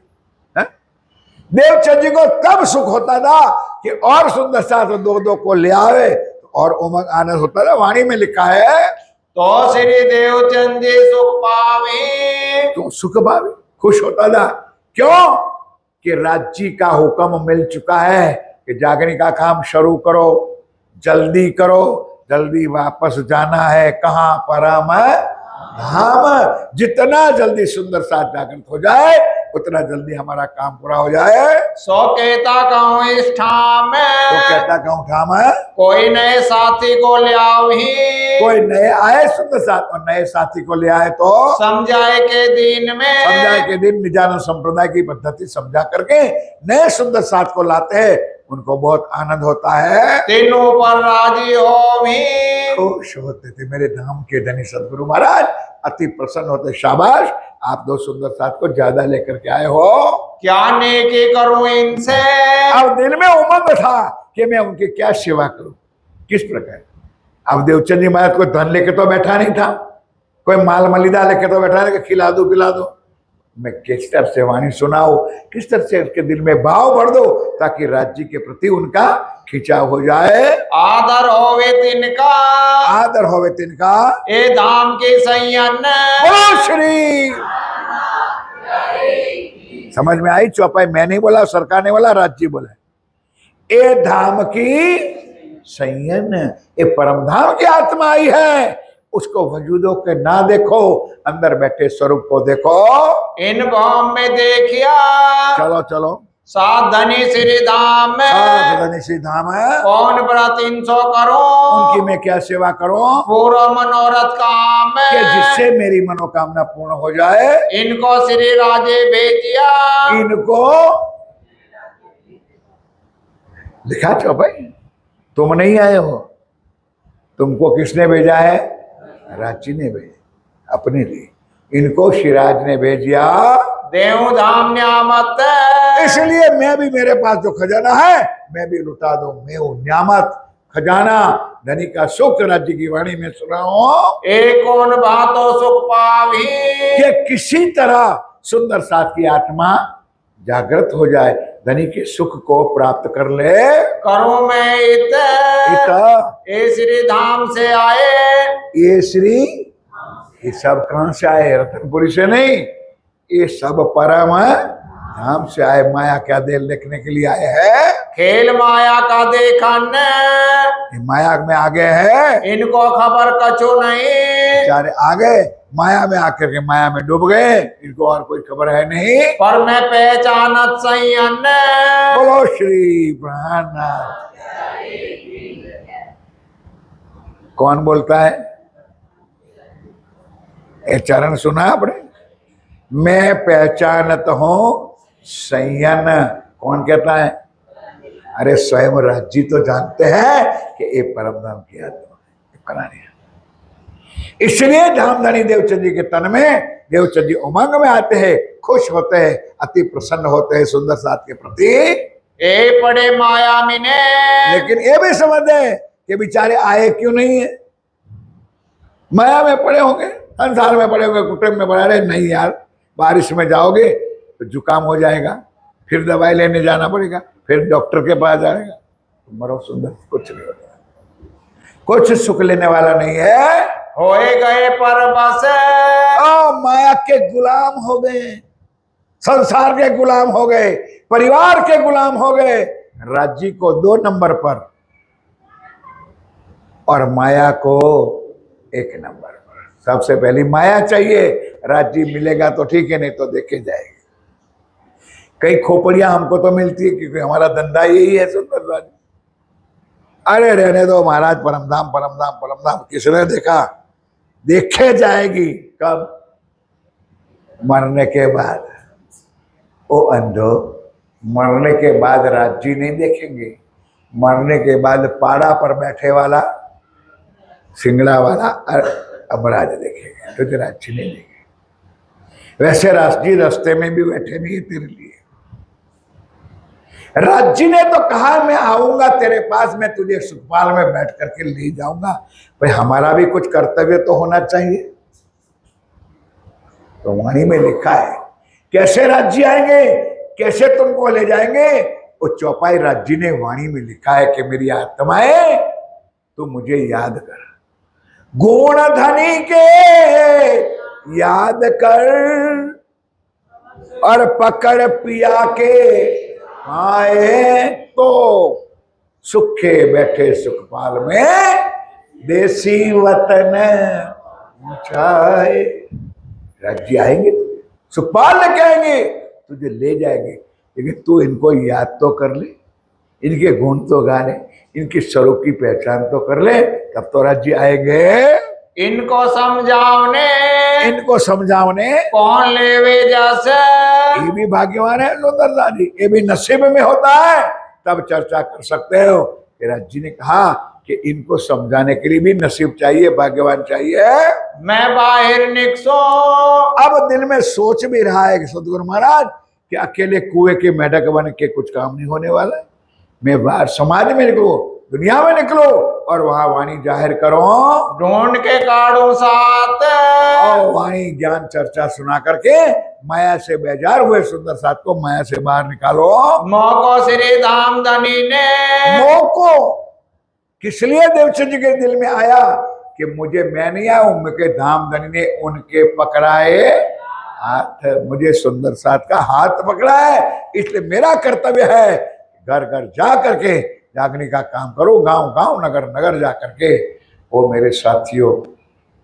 S2: देवचंद जी को तब सुख होता था कि और सुंदर साथ दो दो को ले आवे और उमंग आनंद होता था। वाणी में लिखा है
S1: तो श्री देवचंद जी सुख पावे,
S2: तो सुख पावे, खुश होता था। क्यों? कि राज्य का हुक्म मिल चुका है कि जागने का काम शुरू करो, जल्दी करो, जल्दी वापस जाना है। कहां? परम धाम। जितना जल्दी सुंदर साथ जागृत हो जाए उतना जल्दी हमारा काम पूरा हो जाए।
S1: सो कहता कहूँ इस ठाम,
S2: तो कहता कहूँ ठाम है,
S1: कोई नए साथी को ले आवी।
S2: कोई नए आए सुंदर साथ और नए साथी को ले आए तो
S1: समझाए के दिन में,
S2: समझाए के दिन निजानंद संप्रदाय की पद्धति समझा करके नए सुंदर साथ को लाते हैं, उनको बहुत आनंद होता है।
S1: तीनों पर राजी हो भी,
S2: खुश होते थे। मेरे धाम के धनी सदगुरु महाराज अति प्रसन्न होते। शाबाश, आप दो सुंदर साथ को ज्यादा लेकर के आए हो,
S1: क्या नेकी करूं इनसे।
S2: अब दिल में उमंग था कि मैं उनकी क्या सेवा करूं, किस प्रकार। अब देवचंद जी महाराज कोई धन लेके तो बैठा नहीं था, कोई माल मलिदा लेके तो बैठा नहीं कि खिला दो पिला दो। मैं किस तरह से वाणी सुनाऊं, किस तरह से उसके दिल में भाव भर दो ताकि राज्य के प्रति उनका खिंचाव हो जाए।
S1: आदर होवे तिनका,
S2: आदर होवे तिनका,
S1: ए धाम के सैयन।
S2: बोलो श्री। समझ में आई चौपाई? मैं नहीं बोला, सरकार ने बोला, राज्य बोला। ये धाम की संयन, ये परम धाम की आत्मा आई है, उसको वजूदों के ना देखो, अंदर बैठे स्वरूप को देखो।
S1: इन भौम में देखिया
S2: चलो चलो,
S1: साधनी श्री धाम में
S2: श्री धाम है,
S1: कौन व्रत 300 करो
S2: उनकी मैं क्या सेवा करूं
S1: पूरा मनोरथ काम
S2: कि जिससे मेरी मनोकामना पूर्ण हो जाए।
S1: इनको श्री राजे भेजिया
S2: इनको लिखा चौपाई, तुम नहीं आए हो, तुमको किसने भेजा है? रांची ने भेजा अपने लिए, इनको शिराज ने भेजिया
S1: देव धाम न्यामत
S2: इसलिए मैं भी, मेरे पास जो खजाना है मैं भी लुटा दूं। मैं हूं न्यामत, खजाना, धनी का सुख। राज्य की वाणी में सुना हूं
S1: एक कौन बातो सुख पावी
S2: कि किसी तरह सुंदर साथ की आत्मा जागृत हो जाए, धनी के सुख को प्राप्त कर ले।
S1: करो मैं इत ए श्री धाम से आए
S2: ये श्री, ये सब कहां से आए? रतनपुरी से नहीं, ये सब परम धाम से आए। माया क्या देर देखने के लिए आए हैं?
S1: खेल माया का देखन
S2: ये माया में आ गए हैं,
S1: इनको खबर कछु नहीं
S2: बेचारे आ गए माया में, आकर के माया में डूब गए, इनको और कोई खबर है नहीं।
S1: पर मैं पहचानत संयन
S2: बोलो श्री प्राणनाथ। कौन बोलता है? ये चरण सुना आपने? मैं पहचानत हूं संयन। कौन कहता है? अरे स्वयं राज्य तो जानते हैं कि ये परम धाम की आत्मा है। इसलिए धामधनी देवचंद जी के तन में देवचंद जी उमंग में आते हैं, खुश होते हैं, अति प्रसन्न होते हैं सुंदर साथ के प्रति।
S1: ए पड़े माया मिने
S2: लेकिन ये भी समझ है कि बेचारे आए क्यों नहीं है? माया में पड़े होंगे, संसार में पड़े होंगे, कुटुंब में पड़े रहे। नहीं यार, बारिश में जाओगे तो जुकाम हो जाएगा, फिर दवाई लेने जाना पड़ेगा, फिर डॉक्टर के पास जाएगा, तो मरो सुंदर, कुछ नहीं होगा, कुछ सुख लेने वाला नहीं है।
S1: होए गए पर बस
S2: माया के गुलाम हो गए, संसार के गुलाम हो गए, परिवार के गुलाम हो गए, राज्य को 2 नंबर पर और माया को 1 नंबर पर। सबसे पहली माया चाहिए, राज्य मिलेगा तो ठीक है, नहीं तो देखे जाएगी। कई खोपड़ियां हमको तो मिलती है क्योंकि हमारा धंधा यही है सुंदर राज। अरे रहने दो महाराज, परमधाम परमधाम परमधाम किसने देखा? देखे जाएगी कब? मरने के बाद। ओ अंधो, मरने के बाद राज्य नहीं देखेंगे, मरने के बाद पाड़ा पर बैठे वाला सिंगड़ा वाला अमराज देखेंगे, तो राज्य नहीं देखेंगे। वैसे राज्य रास्ते में भी बैठे नहीं है तेरे लिए। राज्य ने तो कहा मैं आऊंगा तेरे पास, मैं तुझे सुखपाल में बैठ करके ले जाऊंगा। भाई हमारा भी कुछ कर्तव्य तो होना चाहिए। तो वाणी में लिखा है कैसे राज्य आएंगे, कैसे तुमको ले जाएंगे। वो चौपाई राज्य ने वाणी में लिखा है कि मेरी आत्माएं तू मुझे याद कर, गुण धनी के याद कर, और पकड़ पिया के आए तो सुखे बैठे सुखपाल में, देसी वतन ऊंचाए। राज्य आएंगे, सुखपाल लेके आएंगे, तुझे ले जाएंगे, लेकिन तू इनको याद तो कर ले, इनके गुण तो गा ले, इनकी स्वरूप की पहचान तो कर ले, तब तो राज्य आएंगे।
S1: इनको समझावने,
S2: इनको समझावने
S1: कौन लेवे जैसे।
S2: ये भी भाग्यवान है सुंदरदास जी, ये भी नसीब में होता है, तब चर्चा कर सकते हो। राज्य ने कहा कि इनको समझाने के लिए भी नसीब चाहिए, भाग्यवान चाहिए।
S1: मैं बाहर निकसो,
S2: अब दिल में सोच भी रहा है कि सतगुरु महाराज कि अकेले कुएं के मेढक बन के कुछ काम नहीं होने वाला। मैं बाहर समाज में निकलो, दुनिया में निकलो और वहां वाणी जाहिर करो,
S1: ढूंढ के काढ़ो साथ,
S2: और वाणी ज्ञान चर्चा सुना करके माया से बेजार हुए सुंदर साथ को माया से बाहर निकालो।
S1: मोको श्री धामधनी ने,
S2: मोको किस लिए देवचंद जी के दिल में आया कि मुझे, मैं नहीं आया, उनके धामधनी ने उनके पकड़ाए हाथ, मुझे सुंदर साथ का हाथ पकड़ा है, इसलिए मेरा कर्तव्य है घर घर जा करके जागने का काम करो, गांव गांव नगर नगर जा करके। वो मेरे साथियों,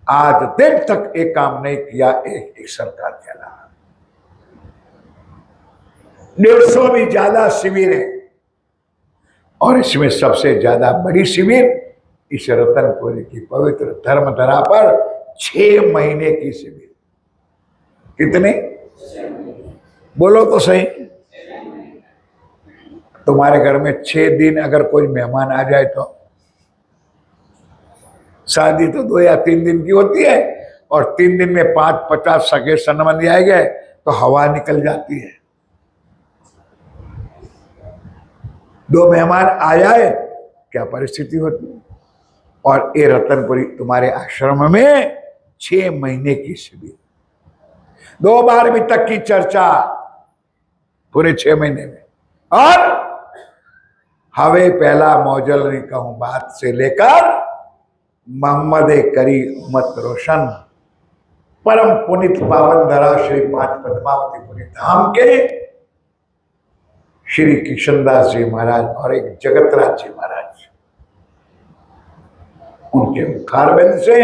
S2: आज दिन तक एक काम नहीं किया एक सरकार के अलावा। 150 भी ज्यादा शिविर है, और इसमें सबसे ज्यादा बड़ी शिविर इस रतनपुरी की पवित्र धर्मधरा पर 6 महीने की शिविर। कितने? बोलो तो सही। तुम्हारे घर में 6 दिन अगर कोई मेहमान आ जाए तो, शादी तो 2 या 3 दिन की होती है, और 3 दिन में 5-50 सगे संबंधी आ गए तो हवा निकल जाती है। 2 मेहमान आ जाए क्या परिस्थिति होती है। और ये रतनपुरी तुम्हारे आश्रम में 6 महीने की शिविर, 2 बार भी तक की चर्चा पूरे 6 महीने में। और हवे पहला मौजल नहीं कहूं बात से लेकर मोहम्मद करी उम्मत रोशन, परम पुनित पावन धरा श्री 5 पद्मावतीपुरी धाम के श्री किशनदास जी महाराज और एक जगतराज जी महाराज, उनके मुखारबिंद से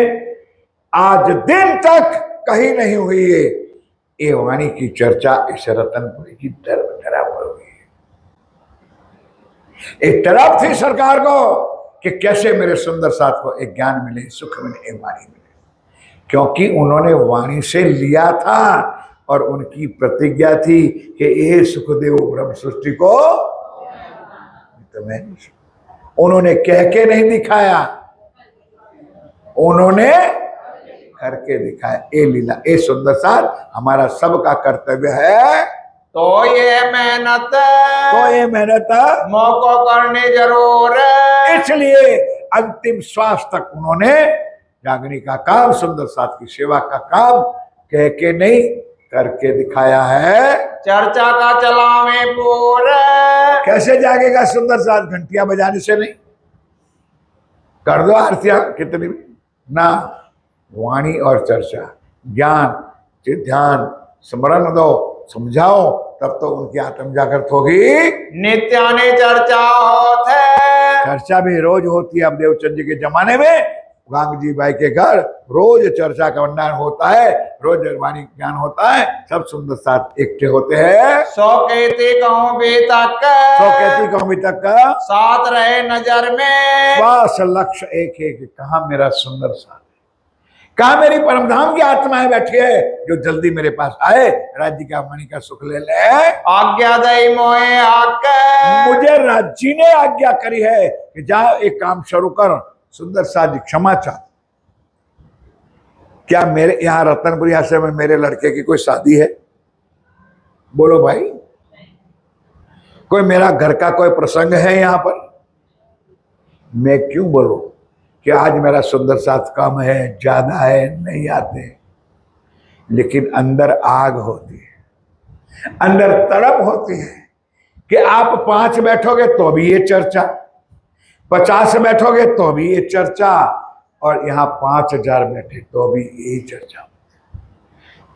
S2: आज दिन तक कहीं नहीं हुई है ये वाणी की चर्चा इस रतनपुरी की धर्मधरा पर हुई है। एक तरफ थी सरकार को कि कैसे मेरे सुंदर साथ को एक ज्ञान मिले, सुख मिले, एक वाणी मिले, क्योंकि उन्होंने वाणी से लिया था और उनकी प्रतिज्ञा थी कि ये सुखदेव ब्रह्म सृष्टि को तो मैं, उन्होंने कह के नहीं दिखाया, उन्होंने करके दिखाया। ये लीला, ये सुंदर साथ हमारा सबका कर्तव्य है।
S1: तो ये मेहनत
S2: मौको
S1: करनी जरूर,
S2: इसलिए अंतिम श्वास तक उन्होंने जागने का काम, सुंदर साथ की सेवा का काम कह के नहीं करके दिखाया है।
S1: चर्चा का चलावे पूरा,
S2: कैसे जागेगा सुंदर साथ? घंटियां बजाने से नहीं। कर दो आरतियां कितनी भी ना, वाणी और चर्चा, ज्ञान ध्यान स्मरण दो, समझाओ, तब तो उनकी आत्म जागृत होगी।
S1: नित्याने चर्चा होते,
S2: चर्चा भी रोज होती है। अब देवचंद जी के जमाने में गांगजी भाई के घर रोज चर्चा का भंडार होता है, रोज वाणी ज्ञान होता है, सब सुंदर साथ इकट्ठे होते हैं।
S1: 100 कहती कहूँ भी तक,
S2: 100 कहती कहूँ भी तक
S1: साथ रहे नजर में,
S2: श्वास लक्ष्य एक है कि कहा मेरा सुंदर साथ, कहा मेरी परमधाम की आत्माएं बैठी है जो जल्दी मेरे पास आए, राज्य का मणि का सुख ले ले।
S1: आज्ञा दई मोए आके,
S2: मुझे राज्य ने आज्ञा करी है कि जाओ एक काम शुरू कर। सुंदर साथ क्षमा चाह, क्या मेरे यहाँ रतनपुरी आश्रम में मेरे लड़के की कोई शादी है? बोलो भाई, कोई मेरा घर का कोई प्रसंग है यहाँ पर? मैं क्यों बोलूं कि आज मेरा सुंदर साथ कम है, ज्यादा है, नहीं आते, लेकिन अंदर आग होती है, अंदर तड़प होती है कि आप 5 बैठोगे तो भी ये चर्चा, 50 बैठोगे तो भी ये चर्चा, और यहाँ 5000 बैठे तो भी यही चर्चा।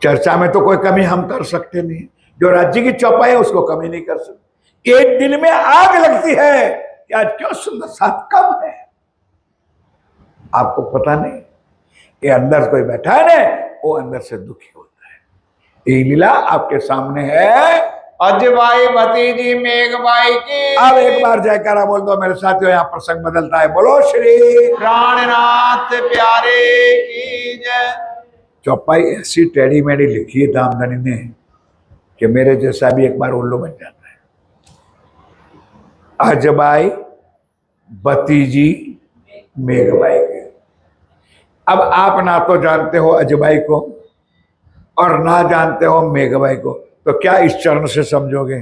S2: चर्चा में तो कोई कमी हम कर सकते नहीं, जो राज्य की चौपाई है उसको कमी नहीं कर सकते। एक दिल में आग लगती है कि आज क्यों सुंदर साथ कम है। आपको पता नहीं, ये अंदर कोई बैठा है ना, वो अंदर से दुखी होता है। ये लीला आपके सामने है।
S1: अजबाई भतीजी मेघबाई की,
S2: अब एक बार जयकारा बोल दो मेरे साथियों, यहाँ प्रसंग बदलता है। बोलो श्री
S1: प्राणनाथ प्यारे की जय।
S2: चौपाई ऐसी टेढ़ी मेढ़ी लिखी है दामदनी ने कि मेरे जैसा भी एक बार उल्लू बन जाता है। अजबाई भतीजी मेघबाई की। अब आप ना तो जानते हो अजबाई को और ना जानते हो मेघबाई को, तो क्या इस चरण से समझोगे?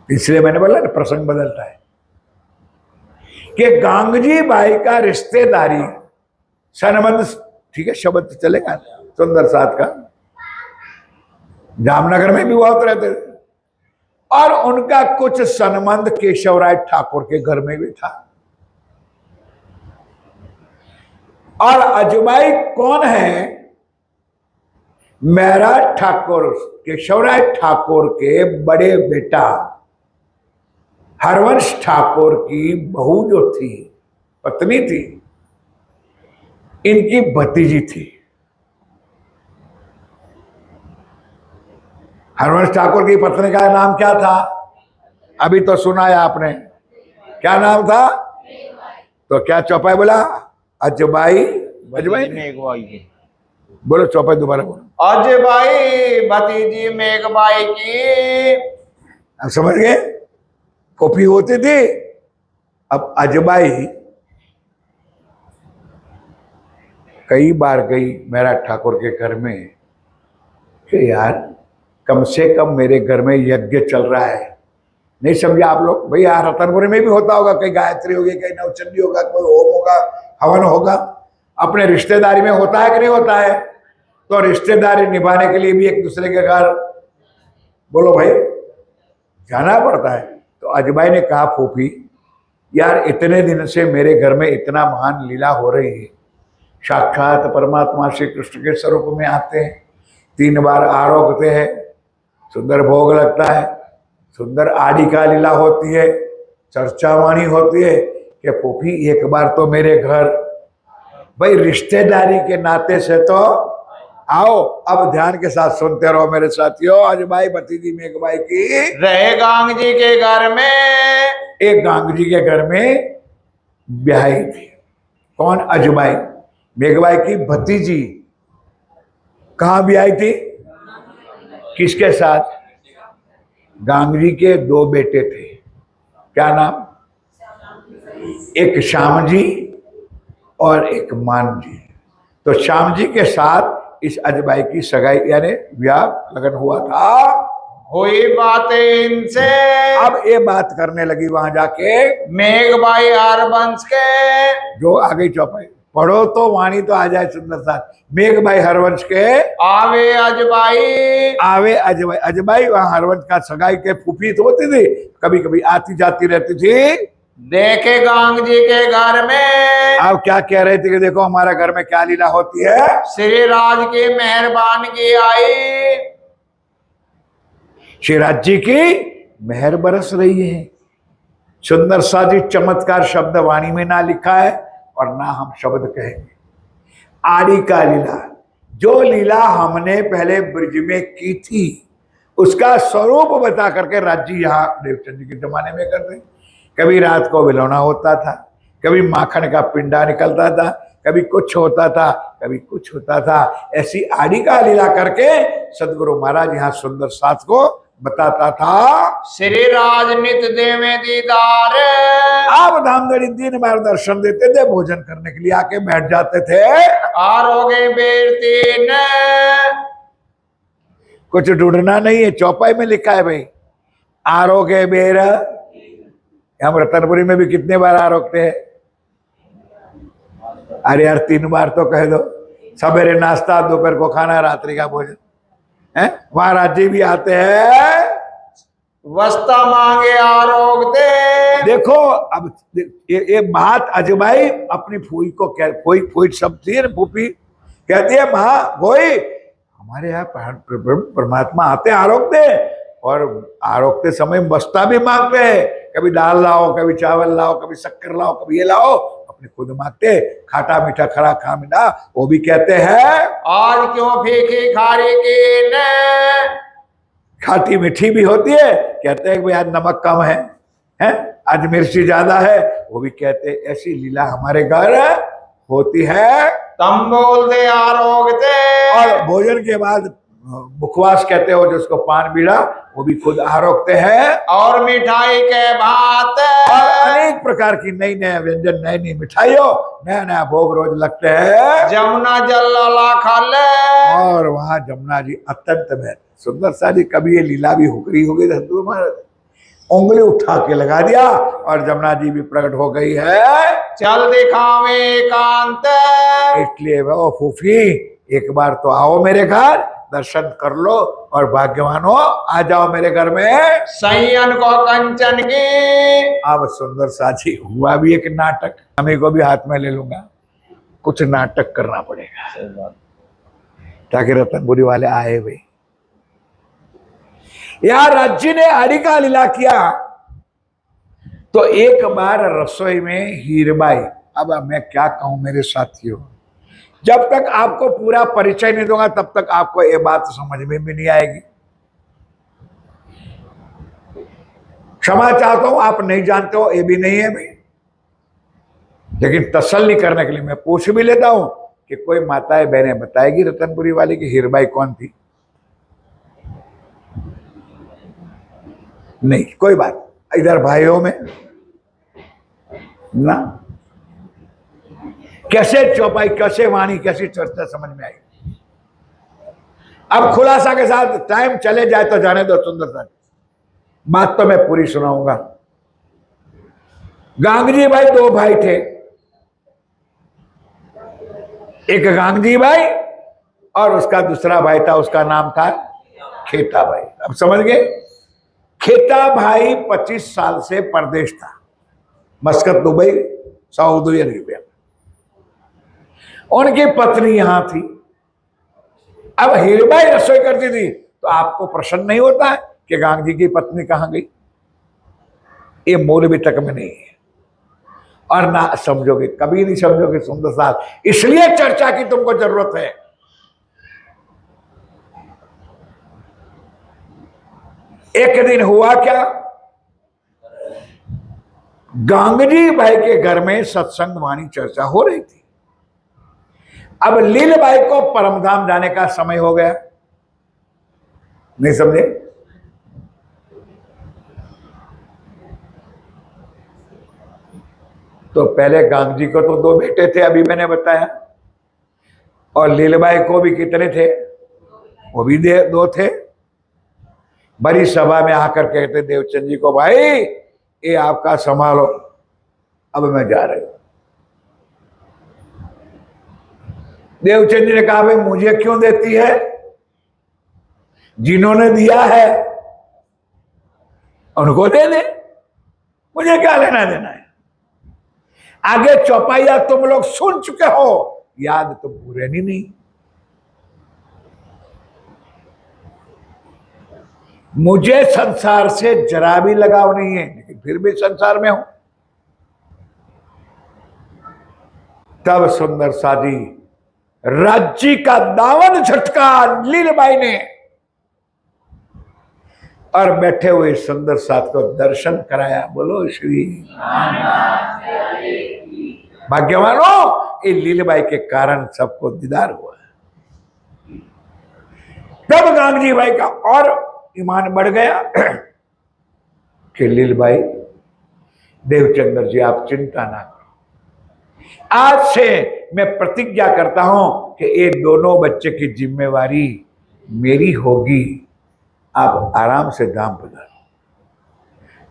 S2: इसलिए मैंने बोला ना प्रसंग बदलता है कि गांगजी बाई का रिश्तेदारी सनबंध, ठीक है शब्द चलेगा, सुंदर साथ का जामनगर में भी बहुत रहते थे, और उनका कुछ संबंध केशवराय ठाकुर के घर में भी था। और अजबाई कौन है? मेरा ठाकुर केशवराय ठाकुर के बड़े बेटा हरवंश ठाकुर की बहू जो थी, पत्नी थी, इनकी भतीजी थी। हरवंश ठाकुर की पत्नी का नाम क्या था? अभी तो सुना है आपने, क्या नाम था? तो क्या चौपाई बोला? अजबाई, अजबाई
S1: मेघबाई।
S2: बोलो, चौपाई दोबारा बोलो।
S1: अजबाई भतीजी मेघबाई की।
S2: अब समझ गए? फूफी होती थी, अब अजबाई कई बार गई मेरा ठाकुर के घर में कि यार कम से कम मेरे घर में यज्ञ चल रहा है। नहीं समझे आप लोग? भाई यार रतनपुरी में भी होता होगा, कहीं गायत्री होगी, कहीं नवचंडी होगा, कोई होम होगा, हवन होगा। अपने रिश्तेदारी में होता है कि नहीं होता है? तो रिश्तेदारी निभाने के लिए भी एक दूसरे के घर, बोलो भाई, जाना पड़ता है। तो अजबाई ने कहा फूफी यार इतने दिन से मेरे घर में इतना महान लीला हो रही है, साक्षात परमात्मा श्री कृष्ण के स्वरूप में आते हैं, 3 बार आरोगते हैं, सुंदर भोग लगता है, सुंदर आदि का लीला होती है, चर्चावाणी होती है कि फूफी एक बार तो मेरे घर। भाई रिश्तेदारी के नाते से तो आओ। अब ध्यान के साथ सुनते रहो मेरे साथियों। अजबाई भतीजी मेघबाई की
S1: रहे गांग जी के घर में,
S2: एक गांग जी के घर में ब्याही थी। कौन? अजबाई, मेघबाई की भतीजी। कहाँ ब्याही थी? किसके साथ? गांग जी के 2 बेटे थे। क्या नाम? एक श्याम जी और एक मान जी। तो श्याम जी के साथ इस अजबाई की सगाई यानी ब्याह लगन हुआ था।
S1: हुई बातें इनसे,
S2: अब ये बात करने लगी वहां जाके
S1: मेघबाई हरवंश के।
S2: जो आ गई चौपाई, पढ़ो तो वाणी तो आ जाए सुंदर सा। मेघबाई हरवंश के
S1: आवे अजबाई,
S2: आवे अजबाई। अजबाई वहां हरवंश का सगाई के फूफी तो होती थी, कभी कभी आती जाती रहती थी।
S1: देखे गांग जी के घर में,
S2: आप क्या कह रहे थे कि देखो हमारे घर में क्या लीला होती है?
S1: श्री राज की मेहरबान की आई।
S2: श्रीराज जी की मेहर बरस रही है। सुंदर सा जी चमत्कार शब्द वाणी में ना लिखा है और ना हम शब्द कहेंगे। आदि का लीला, जो लीला हमने पहले ब्रज में की थी उसका स्वरूप बता करके राज्य यहाँ देवचंद जी के जमाने में करते। कभी रात को विलौना होता था, कभी माखन का पिंडा निकलता था, कभी कुछ होता था, कभी कुछ होता था। ऐसी आदि का लीला करके सदगुरु महाराज यहाँ सुंदर साथ को बताता था।
S1: श्री राज नित देवे दीदार,
S2: आप धामधड़ी 3 बार दर्शन देते थे, भोजन करने के लिए आके बैठ जाते थे।
S1: आरोगे बेर 3,
S2: कुछ ढूंढना नहीं है, चौपाई में लिखा है भाई। आरोगे बेर, हम रतनपुरी में भी कितने बार आरोगते हैं? अरे यार 3 बार तो कह दो। सवेरे नाश्ता, दोपहर को खाना, रात्रि का भोजन है। वहां राज्य भी आते हैं,
S1: वस्ता मांगे आरोगते।
S2: देखो अब ये बात अजबाई अपनी फूई को कह, फूई शब्द थी ना, फूफी कहती है माँ भोई हमारे यहाँ परमात्मा आते आरोगते, और आरोगते समय बस्ता भी मांगते हैं। कभी दाल लाओ, कभी चावल लाओ, कभी शक्कर लाओ, कभी ये लाओ, अपने खुद मांगते। खाटा मीठा खरा खा मीठा वो भी कहते हैं।
S1: आज क्यों फीकी खारी की न,
S2: खाटी मीठी भी होती है, कहते हैं कि आज नमक कम है, आज मिर्ची ज्यादा है, वो भी कहते हैं। ऐसी लीला हमारे घर होती है।
S1: तम बोल दे आरोगते।
S2: और भोजन के बाद मुखवास कहते हो जिसको, पान बीड़ा, वो भी खुद आरोगते हैं।
S1: और मिठाई के भात,
S2: और अनेक प्रकार की नई नए व्यंजन, नई नई मिठाइयों, नया नया भोग रोज लगते हैं।
S1: जमुना जल लाला खाले,
S2: और वहां जमुना जी अत्यंत में सुंदर सा जी। कभी ये लीला भी हो गई सतगुरु महाराज, उंगली उठा के लगा दिया और जमुना जी भी प्रकट हो गई है।
S1: चल दिखावे एकांत,
S2: इसलिए वो फूफी एक बार तो आओ मेरे घर, दर्शन कर लो और भाग्यवान हो, आ जाओ मेरे घर में।
S1: सैयन को कंचन की।
S2: अब सुंदर साथी हुआ भी एक नाटक, हमें को भी हाथ में ले लूंगा, कुछ नाटक करना पड़ेगा। ताकि रतनपुरी वाले आए भाई। यार राज्य ने हरि का लीला किया तो एक बार रसोई में हीरबाई, अब मैं क्या कहूं मेरे साथियों, जब तक आपको पूरा परिचय नहीं दूंगा तब तक आपको ये बात समझ में भी नहीं आएगी। क्षमा चाहता हूं, आप नहीं जानते हो ये भी नहीं है भाई, लेकिन तसल्ली करने के लिए मैं पूछ भी लेता हूं कि कोई माताएं बहनें बताएगी रतनपुरी वाली की हीरबाई कौन थी? नहीं, कोई बात। इधर भाइयों में ना कैसे चौपाई, कैसे वाणी, कैसी चर्चा समझ में आई। अब खुलासा के साथ टाइम चले जाए तो जाने दो, सुंदर सा बात तो मैं पूरी सुनाऊंगा। गांगजी भाई दो भाई थे, एक गांगजी भाई और उसका दूसरा भाई था, उसका नाम था खेता भाई। अब समझ गए? खेता भाई 25 साल से परदेश था, मस्कत, दुबई, सऊदी अरेबिया। उनकी पत्नी यहां थी। अब हीरबाई रसोई करती थी तो आपको प्रश्न नहीं होता है कि गांधी की पत्नी कहां गई? ये मौलवी तक में नहीं है और ना समझोगे, कभी नहीं समझोगे सुंदर साहब, इसलिए चर्चा की तुमको जरूरत है। एक दिन हुआ क्या, गांगजी भाई के घर में सत्संग वाणी चर्चा हो रही थी। अब लील बाई को परमधाम जाने का समय हो गया, नहीं समझे? तो पहले गांगजी को तो 2 बेटे थे, अभी मैंने बताया, और लीलबाई को भी कितने थे? वो भी 2 थे। बड़ी सभा में आकर कहते देवचंद जी को, भाई ये आपका संभालो, अब मैं जा रही हूं। देवचंद जी ने कहा, भाई मुझे क्यों देती है, जिन्होंने दिया है उनको दे दे, मुझे क्या लेना देना है। आगे चौपाइया तुम लोग सुन चुके हो, याद तो पूरे नहीं। मुझे संसार से जरा भी लगाव नहीं है, लेकिन फिर भी संसार में हूं। तब सुंदर सादी राज्य का दावन झटका लीलबाई ने, और बैठे हुए सुंदर साथ को दर्शन कराया। बोलो श्री भाग्यवानों, ये लीलबाई के कारण सबको दीदार हुआ। तब गांधी भाई का और ईमान बढ़ गया कि लीलबाई, देवचंद्र जी आप चिंता ना करो, आज से मैं प्रतिज्ञा करता हूं कि ये दोनों बच्चे की जिम्मेवारी मेरी होगी, आप आराम से धाम पधारो।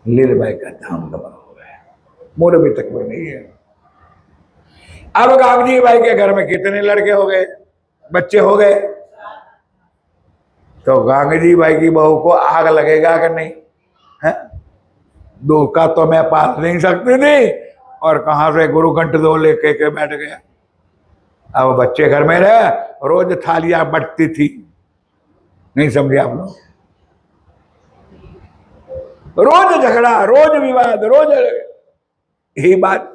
S2: लीलबाई का धाम दमन हो गया, मोड़ अभी तक में नहीं है। अब गांधी भाई के घर में कितने लड़के हो गए, बच्चे हो गए? तो गांधी भाई की बहू को आग लगेगा कि नहीं है? 2 का तो मैं पाल नहीं सकती थी, और कहां से गुरु घंट 2 लेके के बैठ गया। अब बच्चे घर में रहे, रोज थालियां बटती थी, नहीं समझे आप लोग? रोज झगड़ा, रोज विवाद, रोज यही बात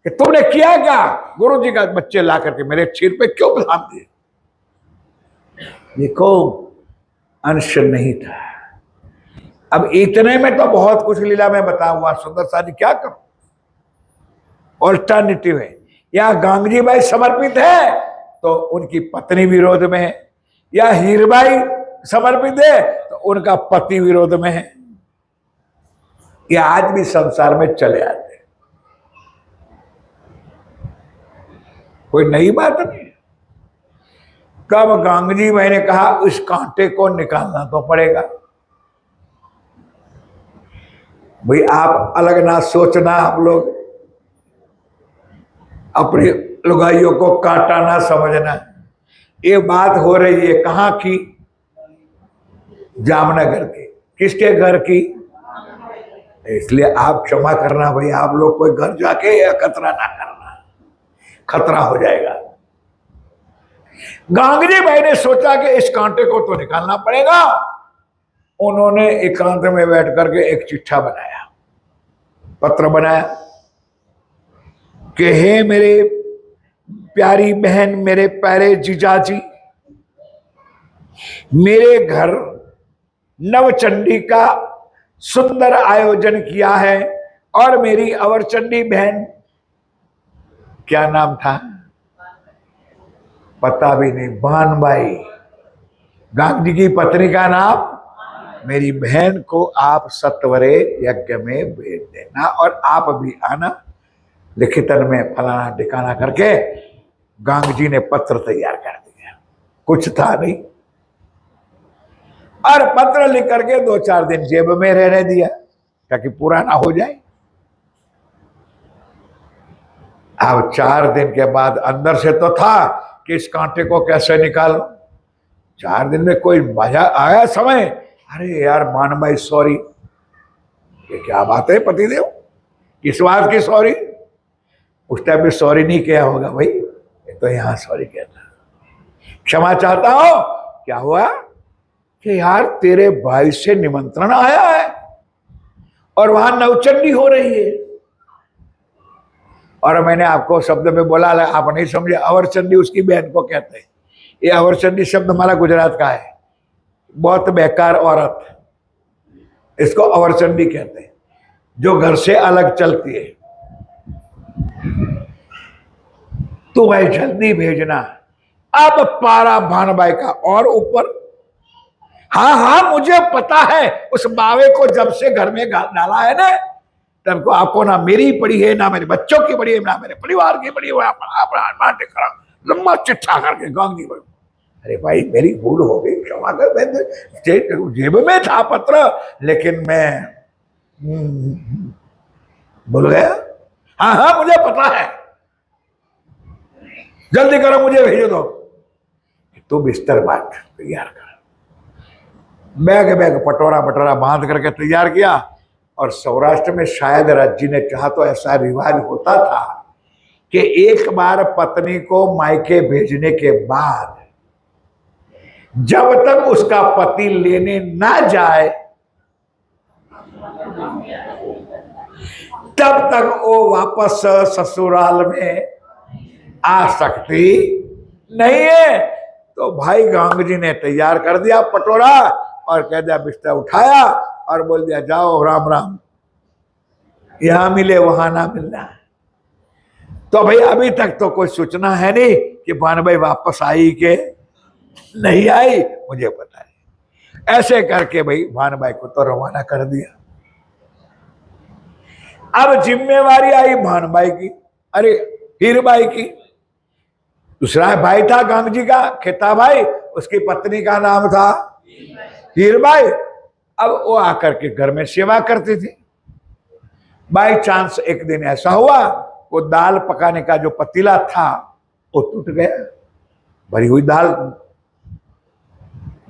S2: कि तुमने किया क्या, गुरु जी का बच्चे ला करके मेरे सिर पे क्यों बधाम दिए? देखो अंश नहीं था। अब इतने में तो बहुत कुछ लीला में बता हुआ, सुंदर सादी क्या करूं? ऑल्टरनेटिव है, या गांगजी भाई समर्पित है तो उनकी पत्नी विरोध में है, या हीरबाई समर्पित है तो उनका पति विरोध में है। ये आज भी संसार में चले आते, कोई नई बात नहीं। कब गांगजी भाई ने कहा उस कांटे को निकालना तो पड़ेगा। भाई आप अलग ना सोचना, आप लोग अपनी लुगाइयों को काटा ना समझना। ये बात हो रही है कहां की? जामनगर की। किसके घर की? इसलिए आप क्षमा करना भाई, आप लोग कोई घर जाके खतरा ना करना, खतरा हो जाएगा। गांगजी भाई ने सोचा कि इस कांटे को तो निकालना पड़ेगा। उन्होंने एकांत में बैठ करके एक चिट्ठा बनाया, पत्र बनाया कि हे मेरे प्यारी बहन, मेरे प्यारे जीजाजी, मेरे घर नवचंडी का सुंदर आयोजन किया है और मेरी अवरचंडी बहन, क्या नाम था पता भी नहीं, भानबाई, गांधी की पत्नी का नाम, मेरी बहन को आप सत्वरे यज्ञ में भेज देना और आप भी आना, लिखितन में फलाना ठिकाना करके गांधी जी ने पत्र तैयार कर दिया। कुछ था नहीं और पत्र लिख करके 2-4 दिन जेब में रहने दिया ताकि पूरा ना हो जाए। अब 4 दिन के बाद अंदर से तो था कि इस कांटे को कैसे निकालो। 4 दिन में कोई मजा आया समय, अरे यार भानबाई सॉरी, ये क्या बात है पतिदेव, किस बात की सॉरी? उस टाइम में सॉरी नहीं किया होगा भाई, ये तो यहाँ सॉरी कहता, क्षमा चाहता हो। क्या हुआ कि यार तेरे भाई से निमंत्रण आया है और वहां नवचंडी हो रही है, और मैंने आपको शब्द में बोला, आप नहीं समझे, अवरचंडी उसकी बहन को कहते हैं। ये अवरचंडी शब्द हमारा गुजरात का है, बहुत बेकार औरत, इसको अवरचंडी कहते हैं, जो घर से अलग चलती है। तो भाई जल्दी भेजना। अब पारा भानबाई का और ऊपर, हाँ हाँ मुझे पता है, उस बावे को जब से घर में डाला है ना, तब को आपको ना मेरी पड़ी है, ना मेरे बच्चों की पड़ी है, ना मेरे परिवार की पड़ी है। लंबा चिट्ठा करके गांधी भाई, अरे भाई मेरी भूल हो गई, क्षमा कर, मैं जेब में था पत्र, लेकिन मैं भूल गया। हाँ हाँ मुझे पता है, जल्दी करो मुझे भेज दो। तो बिस्तर बांट तैयार कर, बैग बैग पटोरा बटोरा बांध करके तैयार किया। और सौराष्ट्र में शायद राज्य ने चाहा तो ऐसा रिवाज होता था कि एक बार पत्नी को मायके भेजने के बाद जब तक उसका पति लेने ना जाए तब तक वो वापस ससुराल में आ सकती नहीं है। तो भाई गांधी ने तैयार कर दिया पटोरा और कह दिया, बिस्तर उठाया और बोल दिया, जाओ राम राम, यहां मिले वहां ना मिलना। तो भाई अभी तक तो कोई सूचना है नहीं कि भानबाई वापस आई के नहीं आई, मुझे पता है। ऐसे करके भाई भानबाई को तो रवाना कर दिया। अब जिम्मेवारी आई भानबाई की, अरे हीरबाई की। दूसरा भाई था गांधी का, खेता भाई, उसकी पत्नी का नाम था हीरबाई। अब वो आकर के घर में सेवा करती थी। बाई चांस एक दिन ऐसा हुआ, वो दाल पकाने का जो पतीला था वो टूट गया, भरी हुई दाल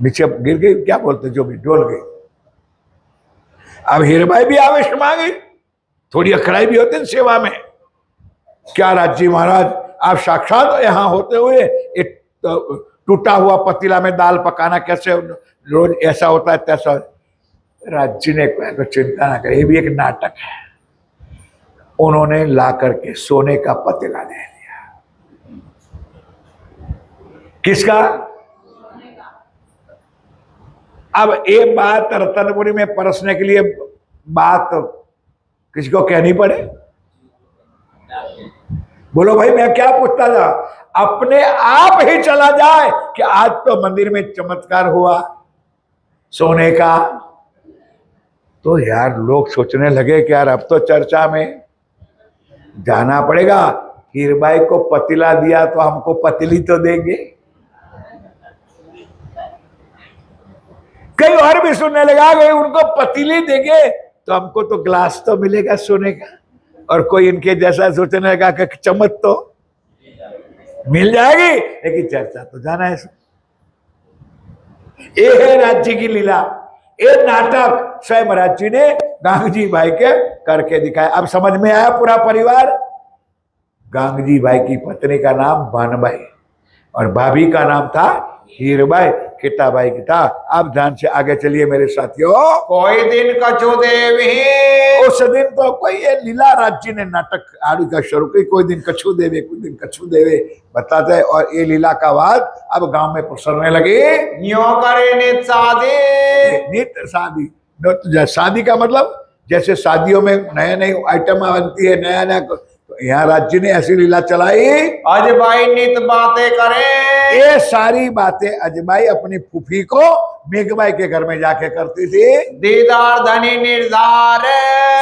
S2: नीचे गिर गई, क्या बोलते जो भी, डोल गई। अब हीरबाई भी आवेश में आ गई, थोड़ी अखड़ाई भी होती है सेवा में, क्या राजी महाराज आप साक्षात यहाँ होते हुए एक टूटा हुआ पतीला में दाल पकाना कैसे, रोज ऐसा होता है तैसा। राज्य ने कहा तो चिंता ना करे, ये भी एक नाटक है। उन्होंने ला करके सोने का पतीला दे दिया। किसका? अब एक बात रतनपुरी में परसने के लिए बात किसी को कहनी पड़े, बोलो भाई मैं क्या पूछता था, अपने आप ही चला जाए कि आज तो मंदिर में चमत्कार हुआ सोने का। तो यार लोग सोचने लगे कि यार अब तो चर्चा में जाना पड़ेगा, हीरबाई को पतीला दिया तो हमको पतीली तो देंगे। कई और भी सुनने लगा गए उनको पतीली देंगे तो हमको तो ग्लास तो मिलेगा सोने का, और कोई इनके जैसा सोचने लगा कि चम्मच तो मिल जाएगी, लेकिन चर्चा तो जाना है। ये है राज्य की लीला, ये नाटक स्वयं राज्य ने गांधी भाई के करके दिखाया। अब समझ में आया पूरा परिवार। गांधी भाई की पत्नी का नाम भानबाई, और भाभी का नाम था हीरबाई, किताबाई की था। आप ध्यान से आगे चलिए मेरे साथियों।
S1: कोई दिन कछु देवी,
S2: उस दिन तो कोई ये लीला राज्य ने नाटक आदि का शुरू की, कोई दिन कछु देवे कोई दिन कछु देवे बताते हैं। और ये लीला का बाद अब गांव में प्रसरने लगी।
S1: न्यो करे नित शादी,
S2: नित शादी, शादी का मतलब जैसे शादियों में नए नए आइटम बनती है, नया नया, तो यहाँ राज्य ने ऐसी लीला चलाई।
S1: अजबाई नित बातें करे,
S2: ये सारी बातें अजबाई अपनी फूफी को मेघबाई के घर में जाके करती थी।
S1: दीदार धनी निर्धार,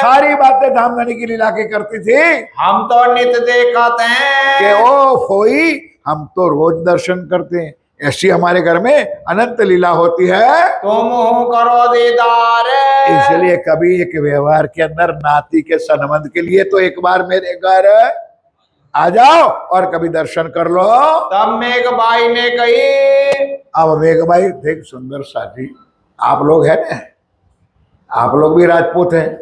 S2: सारी बातें धामधनी की लीला के करती थी।
S1: हम तो नित देखते हैं
S2: कि ओ फोई, हम तो रोज दर्शन करते हैं, ऐसी हमारे घर में अनंत लीला होती है।
S1: तुम हो करो दीदार,
S2: इसलिए कभी एक व्यवहार के अंदर नाती के संबंध के लिए तो एक बार मेरे घर आ जाओ और कभी दर्शन कर लो।
S1: तब मेघबाई ने कही,
S2: अब मेघबाई देख सुंदर साथी, आप लोग हैं ना, आप लोग भी राजपूत हैं,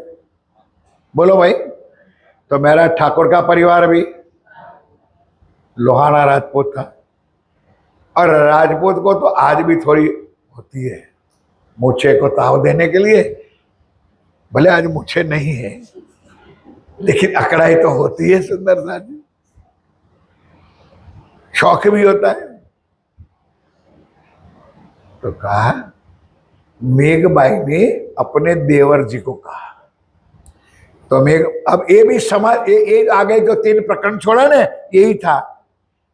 S2: बोलो भाई। तो मेरा ठाकुर का परिवार भी लोहाना राजपूत था, और राजपूत को तो आज भी थोड़ी होती है मूछे को ताव देने के लिए। भले आज मूछे नहीं है, लेकिन अकड़ाई तो होती है सुंदर साथी, शौक भी होता है। तो कहा, मेघबाई ने अपने देवर जी को कहा, तो मेघ, अब ये भी समाज ये आगे जो 3 प्रकरण छोड़ा ना, यही था।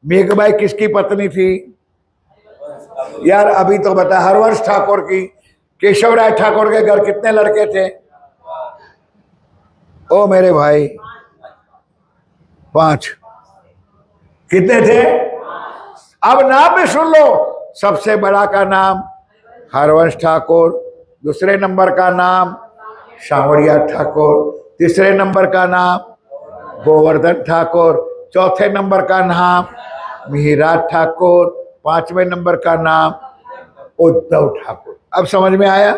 S2: मेघबाई किसकी पत्नी थी यार? अभी तो बता, हरवंश ठाकुर की। केशवराय ठाकुर के घर कितने लड़के थे? ओ मेरे भाई, 5। कितने थे? अब नाम भी सुन लो। सबसे बड़ा का नाम हरवंश ठाकुर, दूसरे नंबर का नाम सांवरिया ठाकुर, तीसरे नंबर का नाम गोवर्धन ठाकुर, चौथे नंबर का नाम मिहिराज ठाकुर, 5वें नंबर का नाम उद्धव ठाकुर। अब समझ में आया?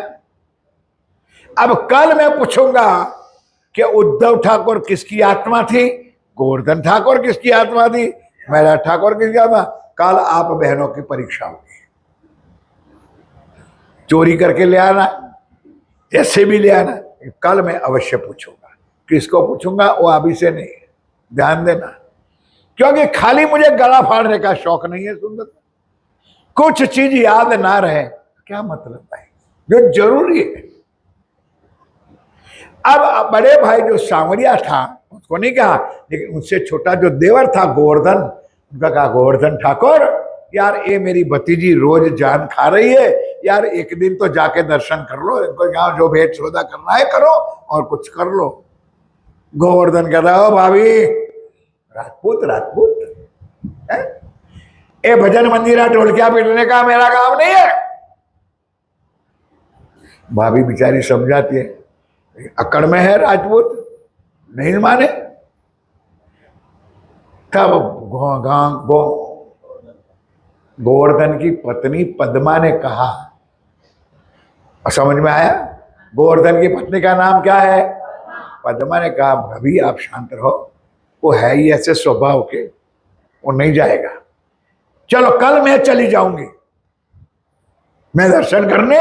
S2: अब कल मैं पूछूंगा कि उद्धव ठाकुर किसकी आत्मा थी, गोवर्धन ठाकुर किसकी आत्मा थी, मेरा ठाकुर किसकी आत्मा। कल आप बहनों की परीक्षा होगी, चोरी करके ले आना, ऐसे भी ले आना। कल मैं अवश्य पूछूंगा। किसको पूछूंगा वो अभी से नहीं, ध्यान देना, क्योंकि खाली मुझे गला फाड़ने का शौक नहीं है। सुंदर, कुछ चीज याद ना रहे क्या मतलब है, जो जरूरी है। अब बड़े भाई जो सांवरिया था उसको नहीं कहा, लेकिन उससे छोटा जो देवर था गोवर्धन, उनका कहा, गोवर्धन ठाकुर यार, ये मेरी भतीजी रोज जान खा रही है यार, एक दिन तो जाके दर्शन कर लो, इनको यहाँ जो भेंट सौदा करना है करो और कुछ कर लो। गोवर्धन कहता है, ओ भाभी, राजपूत राजपूत है, ए भजन मंदिरा ढोलकिया पीटने का मेरा काम नहीं है। भाभी बेचारी समझाती है, अकड़ में है राजपूत, नहीं माने। तब गोवर्धन की पत्नी पद्मा ने कहा, समझ में आया? गोवर्धन की पत्नी का नाम क्या है? पद्मा ने कहा, भाभी आप शांत रहो, वो है ही ऐसे स्वभाव के, वो नहीं जाएगा। चलो कल मैं चली जाऊंगी, मैं दर्शन करने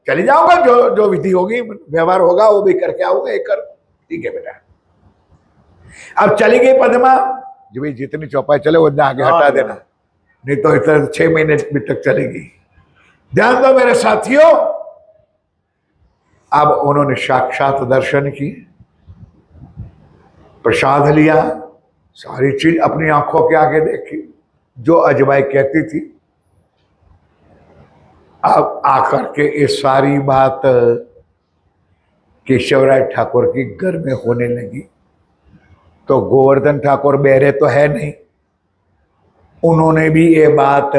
S2: चली जाऊंगा, जो जो विधि होगी व्यवहार होगा वो भी करके आऊंगा। एक कर, ठीक है बेटा। अब चली गई पद्मा, जो भी जितनी चौपाई चले वो आगे हटा देना, नहीं तो इतना 6 महीने तक चलेगी। ध्यान दो मेरे साथियों। अब उन्होंने साक्षात दर्शन की, प्रसाद लिया, सारी चीज अपनी आंखों के आगे देखी, जो अजबाई कहती थी। अब आकर के ये सारी बात केशवराय ठाकुर के घर में होने लगी। तो गोवर्धन ठाकुर बहरे तो है नहीं, उन्होंने भी ये बात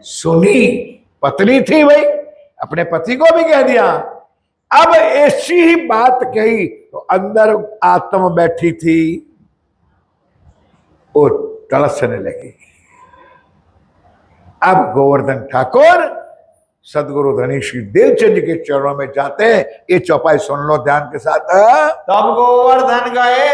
S2: सुनी। पत्नी थी भाई, अपने पति को भी कह दिया। अब ऐसी ही बात कही तो अंदर आत्मा बैठी थी, वो तड़सने लगी। अब गोवर्धन ठाकुर सदगुरु धनी श्री देवचंद जी के चरणों में जाते हैं। ये चौपाई सुन लो ध्यान के साथ।
S1: तब गोवर्धन गए,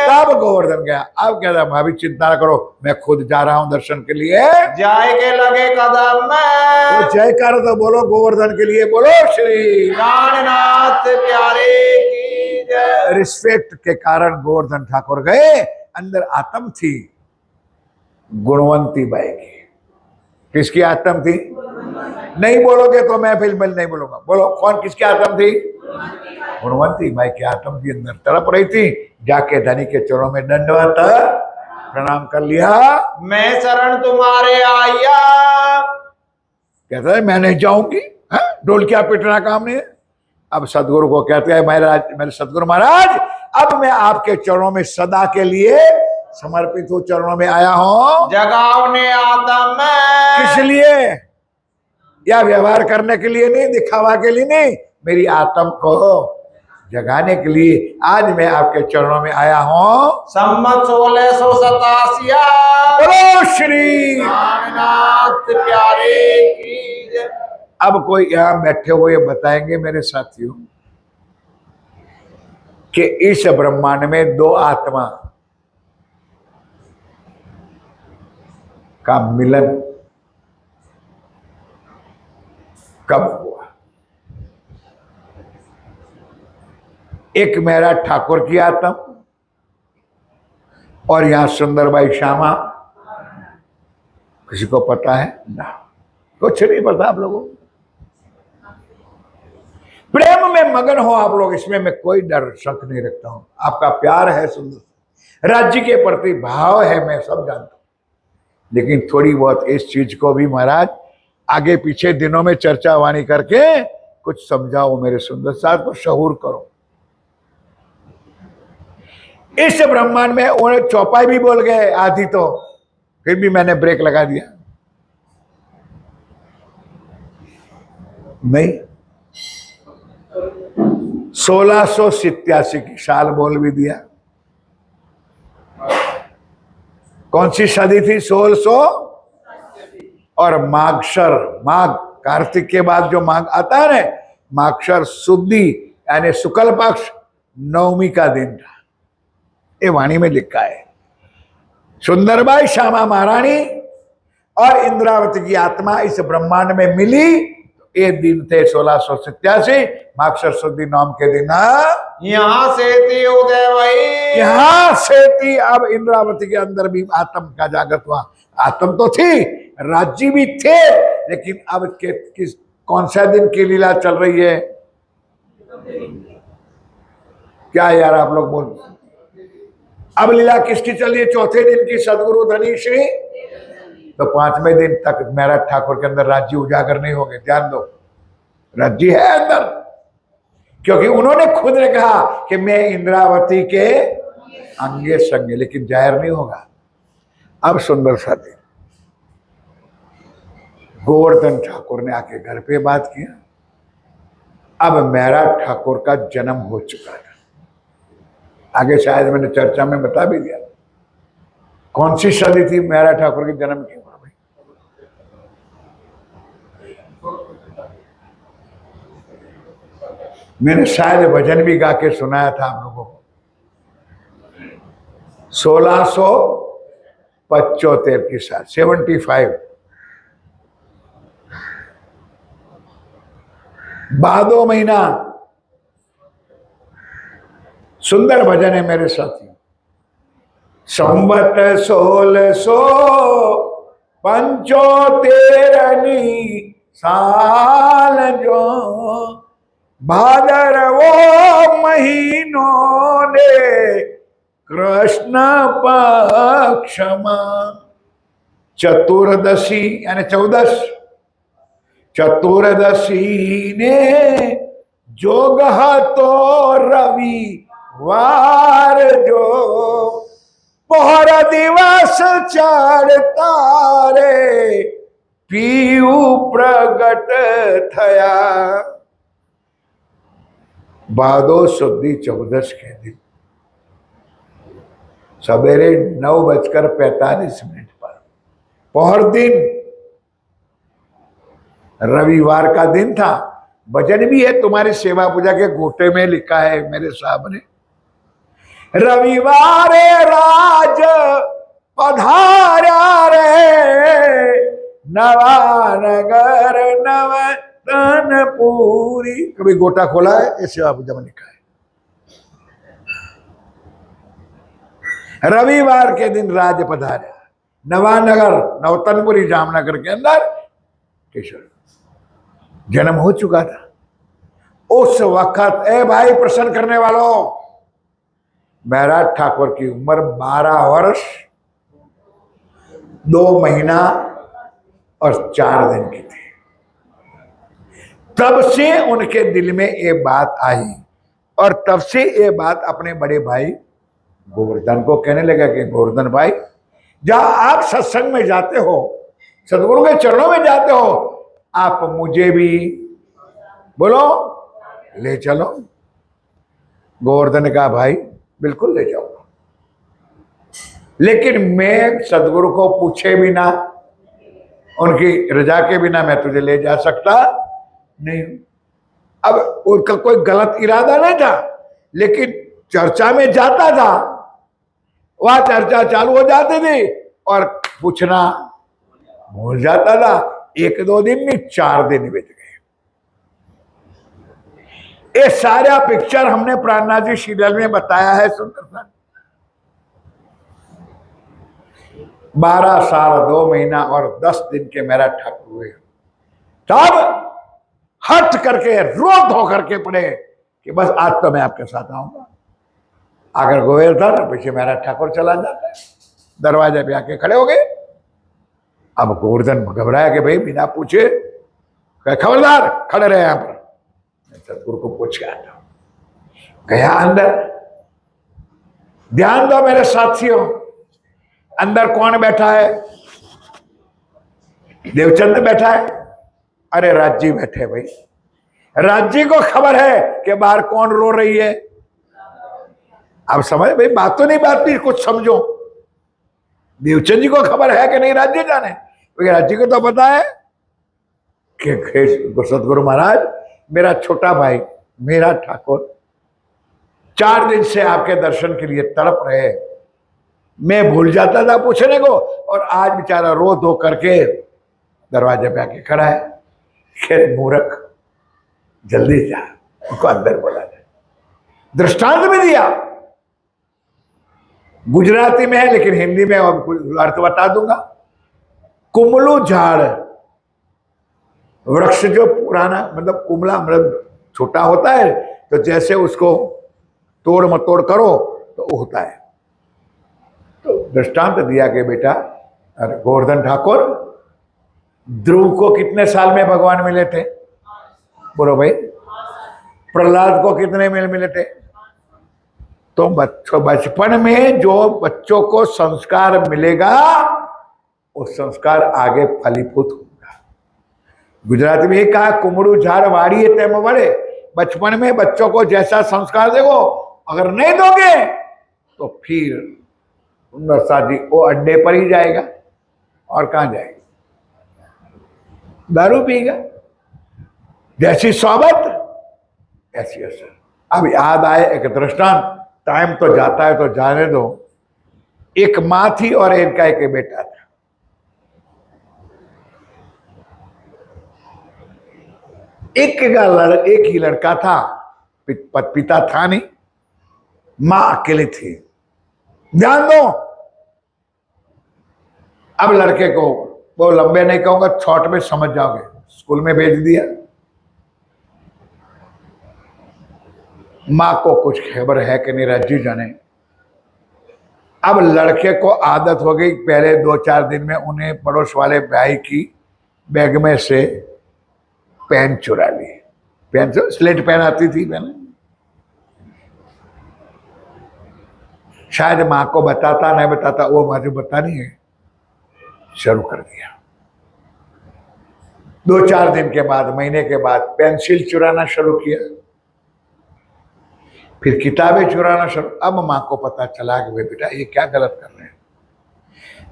S2: तब गोवर्धन गया। अब क्या था, भाभी चिंता न करो, मैं खुद जा रहा हूं दर्शन के लिए।
S1: जाए के लगे कदम में,
S2: तो जयकार तो बोलो गोवर्धन के लिए, बोलो श्री
S1: प्राणनाथ प्यारे की जय।
S2: रिस्पेक्ट के कारण गोवर्धन ठाकुर गए। अंदर आत्म थी गुणवंती बाई की। किसकी आत्म थी? नहीं बोलोगे तो मैं फिर नहीं बोलूंगा। बोलो कौन, किसकी आत्म थी? गुणवंती बाई की आत्म थी, अंदर तड़प रही थी। जाके धनी के चरणों में दंडवत प्रणाम कर लिया।
S1: मैं शरण तुम्हारे आया,
S2: कहता है मैं नहीं जाऊंगी, ढोल क्या पिटना काम नहीं है। अब सदगुरु को कहते हैं मेरे सदगुरु महाराज, अब मैं आपके चरणों में सदा के लिए समर्पित हूँ, चरणों में आया हूं।
S1: जगावने आदम में,
S2: किस लिए? या व्यवहार करने के लिए नहीं, दिखावा के लिए नहीं, मेरी आत्म को जगाने के लिए आज मैं आपके चरणों में आया हूं।
S1: सम्मत 1687,
S2: बोलो श्री
S1: प्राणनाथ प्यारे की जय।
S2: अब कोई यहां बैठे हुए बताएंगे मेरे साथियों कि इस ब्रह्मांड में दो आत्मा का मिलन कब हुआ? एक मेरा ठाकुर की आत्मा और यहां सुंदरबाई श्यामा। किसी को पता है? ना, कुछ नहीं पता आप लोगों को। प्रेम में मगन हो आप लोग, इसमें मैं कोई डर शक नहीं रखता हूं। आपका प्यार है सुंदर, राज्य के प्रति भाव है, मैं सब जानता हूं। लेकिन थोड़ी बहुत इस चीज को भी महाराज आगे पीछे दिनों में चर्चा वाणी करके कुछ समझाओ मेरे सुंदर साथ को, शहूर करो। इस ब्रह्मांड में उन्हें चौपाई भी बोल गए आधी, तो फिर भी मैंने ब्रेक लगा दिया। नहीं, 1687 की साल बोल भी दिया। कौन सी सदी थी? 1600। और माघशर, माघ कार्तिक के बाद जो माघ आता है ना, माघशर शुद्धि यानी शुक्ल पक्ष नवमी का दिन था। ये वाणी में लिखा है। सुंदरबाई श्यामा महारानी और इंद्रावती की आत्मा इस ब्रह्मांड में मिली, ये दिन थे 1687 माघशर शुद्धि नाम के दिन।
S1: यहाँ से थी उदय भाई,
S2: यहां से थी। अब इंद्रावती के अंदर भी आत्म का जागृत हुआ। आत्म तो थी, राज्य भी थे, लेकिन अब कौन सा दिन की लीला चल रही है? क्या यार आप लोग बोल, अब लीला किसकी चल रही है? चौथे दिन की सदगुरु धनी श्री। तो 5वें दिन तक मेरा ठाकुर के अंदर राज्य उजागर नहीं हो गए। ध्यान दो, राज्य है अंदर, क्योंकि उन्होंने खुद ने कहा कि मैं इंद्रावती के अंगे संगे, लेकिन जाहिर नहीं होगा। अब सुंदर सा दिन, गोवर्धन ठाकुर ने आके घर पे बात किया। अब मेरा ठाकुर का जन्म हो चुका था। आगे शायद मैंने चर्चा में बता भी दिया कौन सी सदी थी मेरा ठाकुर के जन्म की। मैंने शायद भजन भी गा के सुनाया था आप लोगों को। 1675 की साल, 75 भादो महीना। सुंदर भजन है मेरे साथी। संवत 1675 साल जो भादरवो महीनों ने कृष्ण पक्षमा चतुर्दशी यानी 14 चतुर्दशी ने जोग तो रवि वार जो पहर दिवस चढ़ता रे पीयू प्रगट थया। भादो शुद्धि 14 के दिन सवेरे 9:45 पर पहर दिन रविवार का दिन था, भजन भी है तुम्हारी सेवा पूजा के गोटे में लिखा है मेरे साहब ने, रविवार राज पधारा रे, नवानगर नवतनपुरी। कभी गोटा खोला है? ये सेवा पूजा में लिखा है। रविवार के दिन राज पधारा, नवानगर नवतनपुरी जामनगर के अंदर केशव जन्म हो चुका था। उस वक्त ए भाई प्रसन्न करने वालों, महराज ठाकुर की उम्र 12 वर्ष 2 महीना और 4 दिन की थी। तब से उनके दिल में ये बात आई और तब से ये बात अपने बड़े भाई गोवर्धन को कहने लगा कि गोवर्धन भाई, जहां आप सत्संग में जाते हो, सदगुरु के चरणों में जाते हो, आप मुझे भी बोलो ले चलो। गोवर्धन ने कहा भाई बिल्कुल ले जाओ, लेकिन मैं सदगुरु को पूछे बिना, उनकी रजा के बिना मैं तुझे ले जा सकता नहीं। अब उनका कोई गलत इरादा नहीं था, लेकिन चर्चा में जाता था, वह चर्चा चालू हो जाती थी और पूछना भूल जाता था। 1-2 दिन नहीं 4 दिन बीत गए। ये सारा पिक्चर हमने प्राणनाथ जी सीरियल में बताया है सुंदर सा। 12 साल 2 महीना और 10 दिन के मेरा ठाकुर हुए, तब हट करके रोत होकर के पड़े कि बस आज तो मैं आपके साथ आऊंगा। अगर गोयल था तो पीछे मेरा ठाकुर चला जाता है। दरवाजे पे आके खड़े हो गए। अब गोवर्धन घबराया कि भाई बिना पूछे, खबरदार खड़े रहे यहां पर। सतगुरु को पूछ के आता, गया अंदर। ध्यान दो मेरे साथियों, अंदर कौन बैठा है? देवचंद बैठा है। अरे राजी बैठे भाई। राजी को खबर है कि बाहर कौन रो रही है। अब समझ भाई, बात तो नहीं बात भी कुछ समझो। देवचंद जी को खबर है कि नहीं राज्य जाने? क्योंकि राज्य को तो पता है कि सतगुरु महाराज मेरा छोटा भाई मेरा ठाकुर 4 दिन से आपके दर्शन के लिए तड़प रहे। मैं भूल जाता था पूछने को, और आज बेचारा रो धो करके दरवाजे पे आके खड़ा है। खैर मूर्ख, जल्दी जा, उनको अंदर बोला जाए। दृष्टांत भी दिया, गुजराती में है लेकिन हिंदी में अर्थ बता दूंगा। कुमलू झाड़, वृक्ष जो पुराना मतलब कुमला मतलब छोटा होता है, तो जैसे उसको तोड़ मतोड़ करो तो होता है। तो दृष्टांत दिया कि बेटा, अरे गोवर्धन ठाकुर, ध्रुव को कितने साल में भगवान मिले थे? बोलो भाई। प्रहलाद को कितने में मिले थे? तो बचपन में जो बच्चों को संस्कार मिलेगा, वो संस्कार आगे फलीभूत होगा। गुजराती में कहा, कुमड़ू झाड़ वाड़ी तेम बड़े। बचपन में बच्चों को जैसा संस्कार देखो, अगर नहीं दोगे तो फिर जी वो अड्डे पर ही जाएगा। और कहां जाएगा? दारू पीएगा। जैसी सोबत ऐसी असर। अब याद आए एक दृष्टांत, टाइम तो जाता है तो जाने दो। एक मां थी और इनका एक बेटा था। एक ही लड़का था, पिता था नहीं, मां अकेली थी। ध्यान दो। अब लड़के को, वो लंबे नहीं कहूंगा, छोट में समझ जाओगे, स्कूल में भेज दिया। मां को कुछ खबर है कि नहीं राज्य जाने। अब लड़के को आदत हो गई, पहले 2-4 दिन में उन्हें पड़ोस वाले भाई की बैग में से पेन चुरा ली। पेन से स्लेट पेन आती थी पहले, शायद मां को बताता नहीं बताता, वो मुझे बता नहीं है, शुरू कर दिया। 2-4 दिन के बाद, महीने के बाद पेंसिल चुराना शुरू किया, फिर किताबें चुराना शुरू। अब मां को पता चला कि बेटा ये क्या गलत कर रहे हैं।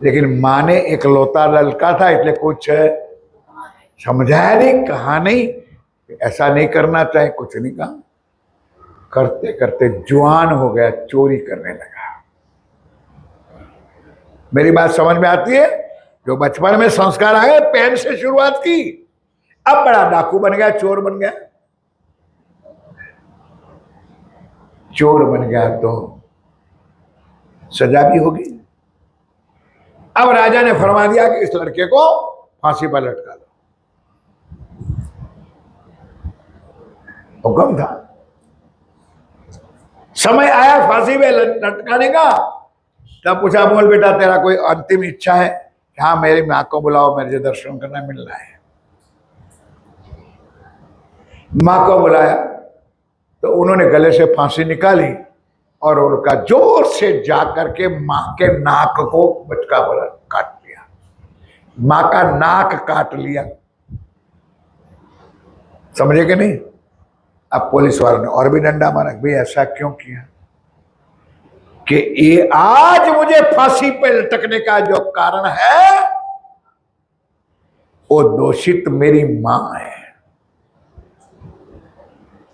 S2: लेकिन मां ने एक लौता लड़का था, इसलिए कुछ समझाया नहीं, कहा नहीं, ऐसा नहीं करना चाहिए, कुछ नहीं कहा। करते करते जुआन हो गया, चोरी करने लगा। मेरी बात समझ में आती है? जो बचपन में संस्कार आए, पेन से शुरुआत की, अब बड़ा डाकू बन गया, चोर बन गया। चोर बन गया तो सजा भी होगी। अब राजा ने फरमा दिया कि इस लड़के को फांसी पर लटका दो। हुक्म था, समय आया फांसी पे लटकाने का। तब पूछा, बोल बेटा तेरा कोई अंतिम इच्छा है? हाँ, मेरी माँ को बुलाओ, मेरे दर्शन करना मिलना है। माँ को बुलाया तो उन्होंने गले से फांसी निकाली और उनका जोर से जाकर के माँ के नाक को बचका बड़ा काट लिया। माँ का नाक काट लिया। समझे कि नहीं? अब पुलिस वालों ने और भी डंडा मारा, भाई ऐसा क्यों किया? कि ये आज मुझे फांसी पे लटकने का जो कारण है, वो दोषित मेरी मां है।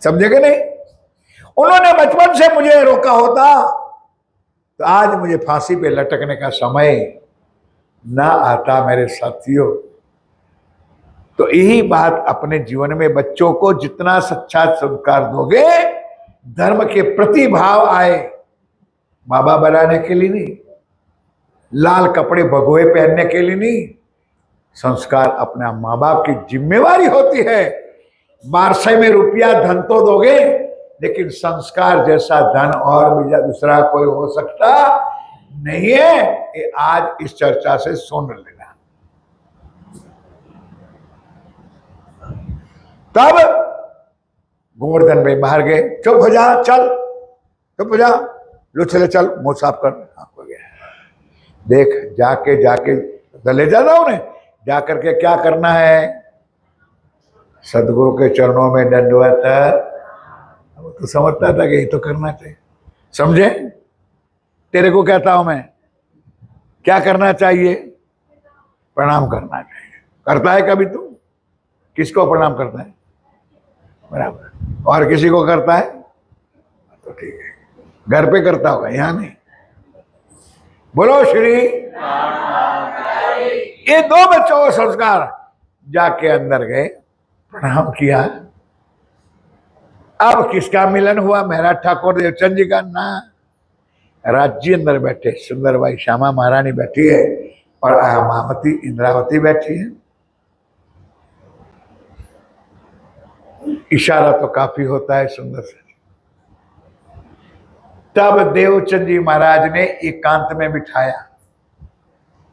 S2: समझे कि नहीं? उन्होंने बचपन से मुझे रोका होता तो आज मुझे फांसी पे लटकने का समय ना आता मेरे साथियों। तो यही बात अपने जीवन में बच्चों को जितना सच्चा संस्कार दोगे, धर्म के प्रति भाव आए, बाबा बनाने के लिए नहीं, लाल कपड़े भगोए पहनने के लिए नहीं। संस्कार अपना माँ बाप की जिम्मेवारी होती है। बारसे में रुपया धन तो दोगे, लेकिन संस्कार जैसा धन और भी दूसरा कोई हो सकता नहीं है। ये आज इस चर्चा से सुन लेना। तब गोवर्धन भाई बाहर गए, चुप हो जा, चल चुप हो जा, लो चले चल, मुंह साफ कर। हो गया, देख जाके जाके ले जाना उन्हें, जाकर के क्या करना है? सदगुरु के चरणों में दंडवत। तो समझता था कि ये तो करना चाहिए। समझे? तेरे को कहता हूं मैं, क्या करना चाहिए? प्रणाम करना चाहिए। करता है कभी तू? किसको प्रणाम करता है? बराबर। और किसी को करता है तो ठीक है, घर पे करता होगा, यहां नहीं। बोलो श्री। ये दो बच्चों को संस्कार, जाके अंदर गए, प्रणाम किया। अब किसका मिलन हुआ? महाराज ठाकुर देवचंद जी का। ना, राज्य अंदर बैठे सुंदरबाई श्यामा महारानी बैठी है और मामती इंद्रावती बैठी है। इशारा तो काफी होता है सुंदर से। तब देवचंद जी महाराज ने एकांत में बिठाया।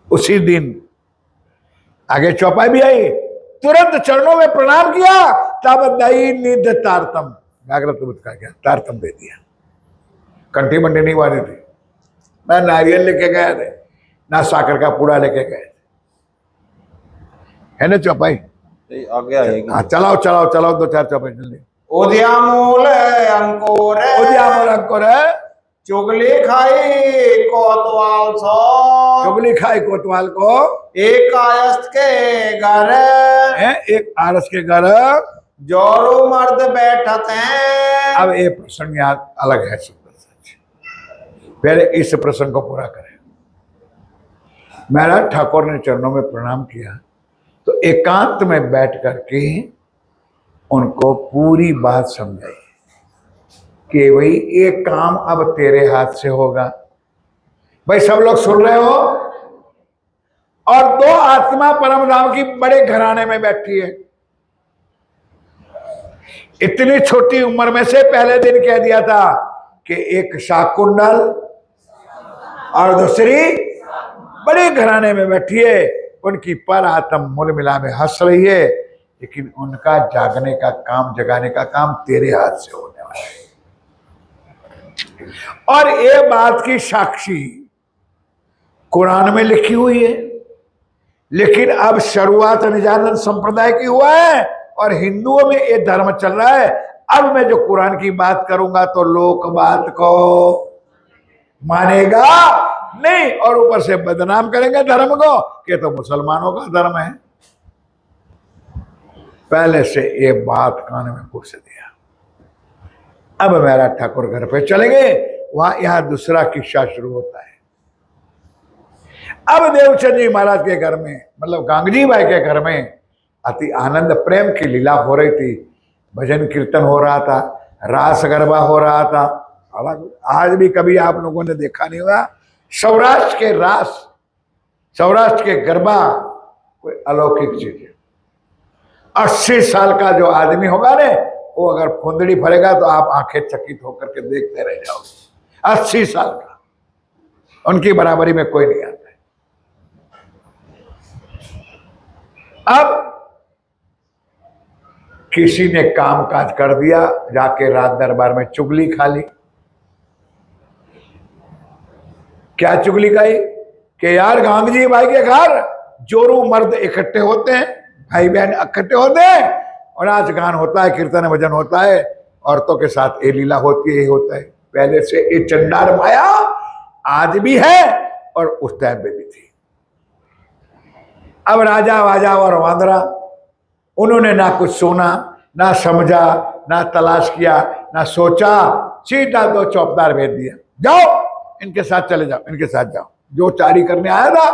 S2: उसी दिन आगे चौपाई भी आई, तुरंत चरणों में प्रणाम किया। तब दई निध तारतम, जागृत बुद्ध का क्या तारतम दे दिया। कंठी मंडी नहीं बांधी थी, ना नारियल लेके गए थे, ना साकर का पूड़ा लेके गए थे। है ना चौपाई?
S3: आगे आएगी।
S2: हाँ, चलाओ चलाओ चलाओ, दो चार चौपाई जल्दी।
S1: उद्यामूल अंकुर,
S2: उद्यामूल अंकुर,
S1: चुगली खाई कोतवाल सो,
S2: चुगली खाई कोतवाल को,
S1: एक कायस्थ के घर
S2: है एक आरस के घर,
S1: जोरू मर्द बैठत हैं।
S2: अब ये प्रसंग याद अलग है सुंदर सच। पहले इस प्रसंग को पूरा करें। महाराज ठाकुर ने चरणों में प्रणाम किया तो एकांत में बैठ करके उनको पूरी बात समझाई कि भाई ये काम अब तेरे हाथ से होगा। भाई सब लोग सुन रहे हो? और दो आत्मा परम धाम की बड़े घराने में बैठी है। इतनी छोटी उम्र में से पहले दिन कह दिया था कि एक शाकुंडल और दूसरी बड़े घराने में बैठी है। उनकी पर आत्म मूल मिला में हंस रही है, लेकिन उनका जागने का काम, जगाने का काम तेरे हाथ से होने वाला है। और ये बात की साक्षी कुरान में लिखी हुई है, लेकिन अब शुरुआत निजानंद संप्रदाय की हुआ है और हिंदुओं में ये धर्म चल रहा है। अब मैं जो कुरान की बात करूंगा तो लोक बात को मानेगा नहीं, और ऊपर से बदनाम करेंगे धर्म को कि तो मुसलमानों का धर्म है। पहले से ये बात कान में घुस दिया। अब मेरा ठाकुर घर पे चलेंगे, वहां यहां दूसरा किस्सा शुरू होता है। अब देवचंद जी महाराज के घर में, मतलब गांगजी भाई के घर में अति आनंद प्रेम की लीला हो रही थी। भजन कीर्तन हो रहा था, रास गरबा हो रहा था। आज भी कभी आप लोगों ने देखा नहीं होगा, सौराष्ट्र के रास, सौराष्ट्र के गरबा कोई अलौकिक चीज है। 80 साल का जो आदमी होगा ने, वो अगर फुंदड़ी भरेगा तो आप आंखें चकित होकर के देखते रह जाओगे। 80 साल का, उनकी बराबरी में कोई नहीं आता है। अब किसी ने काम काज कर दिया, जाके राज दरबार में चुगली खा ली। क्या चुगली खाई कि यार गांधी भाई के घर जोरू मर्द इकट्ठे होते हैं, भाई बहन इकट्ठे होते हैं, और नाच गान होता है, कीर्तन भजन होता है, औरतों के साथ ये लीला होती है, ये होता है। पहले से ये चंडाल माया आज भी है और उस टाइम पे भी थी। अब राजा वाजा और वांदरा, उन्होंने ना कुछ सुना, ना समझा, ना तलाश किया, ना सोचा, सीधा दो चौकीदार भेज दिया, जाओ इनके साथ चले जाओ, इनके साथ जाओ। जो चारी करने आया था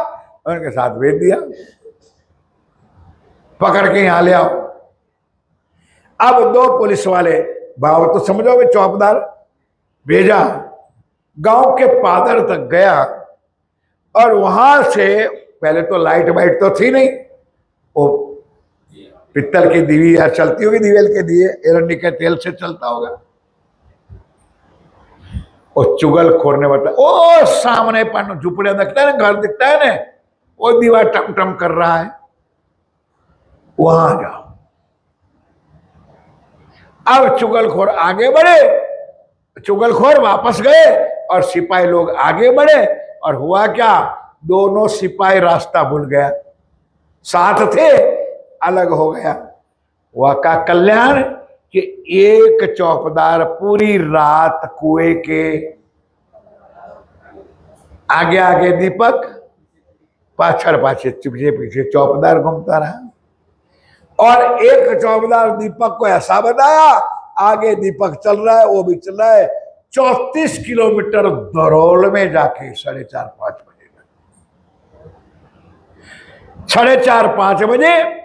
S2: उनके साथ भेज दिया, पकड़ के यहां ले आओ। अब 2 पुलिस वाले, बाबा तो समझोगे, चौकीदार भेजा, गांव के पादर तक गया, और वहां से पहले तो लाइट वाइट तो थी नहीं, वो पित्तल की दीवी या चलती होगी, दीवेल के दिए एरंडी के तेल से चलता होगा। और चुगल खोरने बता, ओ सामने पर झुपड़े दिखता है ना, घर दिखता है ना, वो दीवार टम टम कर रहा है, वहां जाओ। अब चुगलखोर आगे बढ़े, चुगलखोर वापस गए, और सिपाही लोग आगे बढ़े, और हुआ क्या, दोनों सिपाही रास्ता भूल गया, साथ थे अलग हो गया। वह का कल्याण कि एक चौकीदार पूरी रात कुएं के आगे आगे दीपक, पाछड़ पाछे पीछे पीछे चौकीदार घूमता रहा, और एक चौकीदार दीपक को ऐसा बताया, आगे दीपक चल रहा है, वो भी चल रहा है, 34 किलोमीटर दरोल में जाके 4:30-5 बजे, 4:30-5 बजे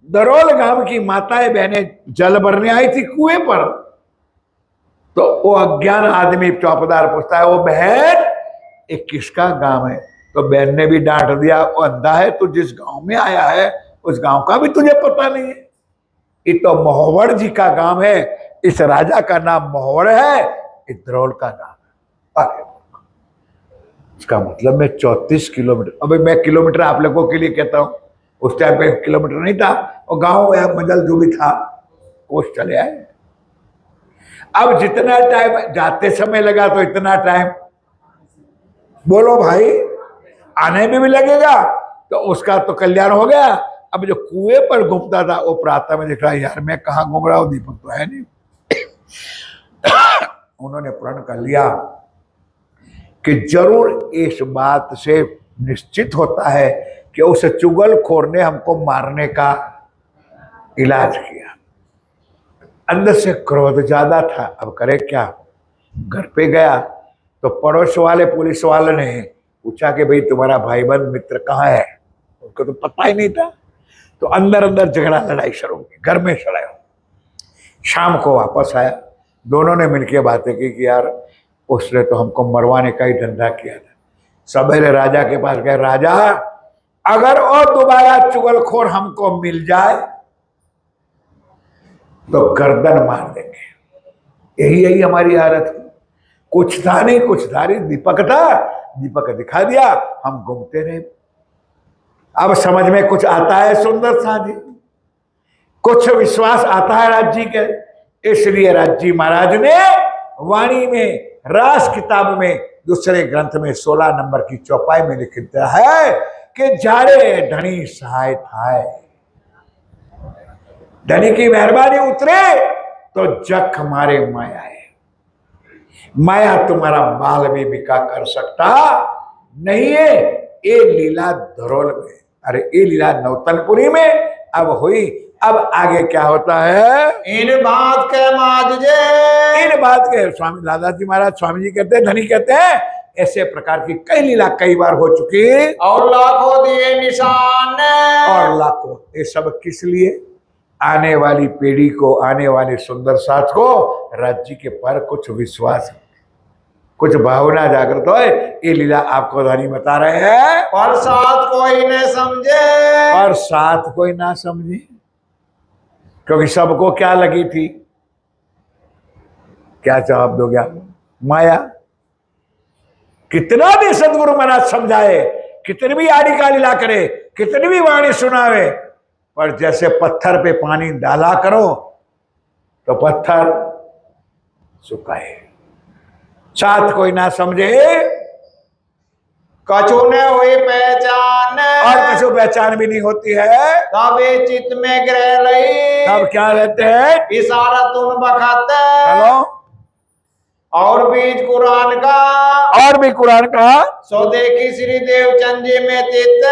S2: दरोल गांव की माताएं बहनें जल भरने आई थी कुएं पर। तो वो अज्ञान आदमी चौकीदार पूछता है, वो बहन ये किसका गांव है? तो बहन ने भी डांट दिया, वो अंधा है, तू जिस गांव में आया है उस गांव का भी तुझे पता नहीं है? ये तो मोहवड़ जी का गांव है, इस राजा का नाम मोहवड़ है, इस दरोल का नाम है। अरे इसका मतलब मैं 34 किलोमीटर, अभी मैं किलोमीटर आप लोगों के लिए कहता हूं, उस टाइम पे किलोमीटर नहीं था, और गांव या मंडल जो भी था कोस चले आए। अब जितना टाइम जाते समय लगा तो इतना टाइम बोलो भाई आने में भी लगेगा, तो उसका तो कल्याण हो गया। अब जो कुएं पर घूमता था वो प्रातः में दिख रहा है, यार मैं कहाँ घूम रहा हूं, दीपक तो है नहीं। उन्होंने प्रण कर लिया कि जरूर इस बात से निश्चित होता है कि उस चुगलखोर ने हमको मारने का इलाज किया। अंदर से क्रोध ज्यादा था, अब करे क्या। घर पे गया तो पड़ोस वाले पुलिस वाले ने पूछा कि भाई तुम्हारा भाईबंद मित्र कहाँ है? उनको तो पता ही नहीं था। तो अंदर अंदर झगड़ा लड़ाई शुरू हो गई, घर में लड़ाई। शाम को वापस आया, दोनों ने मिलकर बातें की कि यार उसने तो हमको मरवाने का ही धंधा किया था। सवेरे राजा के पास गए, राजा अगर और दोबारा चुगलखोर हमको मिल जाए तो गर्दन मार देंगे। यही हमारी हालत है। कुछ था नहीं, कुछ था नहीं, दीपक था, दीपक दिखा दिया, हम घूमते रहे। अब समझ में कुछ आता है सुंदर साथ जी, कुछ विश्वास आता है राज जी के। इसलिए राज जी महाराज ने वाणी में, रास किताब में, दूसरे ग्रंथ में 16 नंबर की चौपाई में लिख दिया है कि जारे धनी सहाय थाय। धनी की मेहरबानी उतरे तो जख मारे माया है। माया तुम्हारा बाल भी बिका कर सकता नहीं है। ये लीला धरोल में, अरे ये लीला नौतनपुरी में अब हुई, अब आगे क्या होता है?
S1: इन बात के माजजे
S2: इन बात के स्वामी दादाजी महाराज स्वामी जी कहते हैं, धनी कहते हैं, ऐसे प्रकार की कई लीला कई बार हो चुकी
S1: और लाखों दिए निशान
S2: और लाखों। ये सब किस लिए? आने वाली पीढ़ी को, आने वाले सुंदर साथ को राज्य के पर कुछ विश्वास, कुछ भावना जागृत हो। ये लीला आपको धनी बता रहे हैं।
S1: पर साथ कोई न समझे,
S2: और साथ कोई ना समझे, क्योंकि सबको क्या लगी थी? क्या जवाब दोगे आप? माया। कितना भी सदगुरु महाराज समझाए, कितनी भी आड़ी का लीला करे, कितनी भी वाणी सुनावे, पर जैसे पत्थर पे पानी डाला करो तो पत्थर सुखाए। साथ कोई ना समझे,
S1: कछु न हुई पहचान
S2: और कछु पहचान भी नहीं होती है,
S1: तब ये चित्त में ग्रह लई,
S2: तब क्या रहते हैं?
S1: इशारा तुम बखत
S2: हेलो,
S1: और बीज कुरान का,
S2: और भी कुरान का।
S1: सो देखी श्री देवचंद जी में चित्त।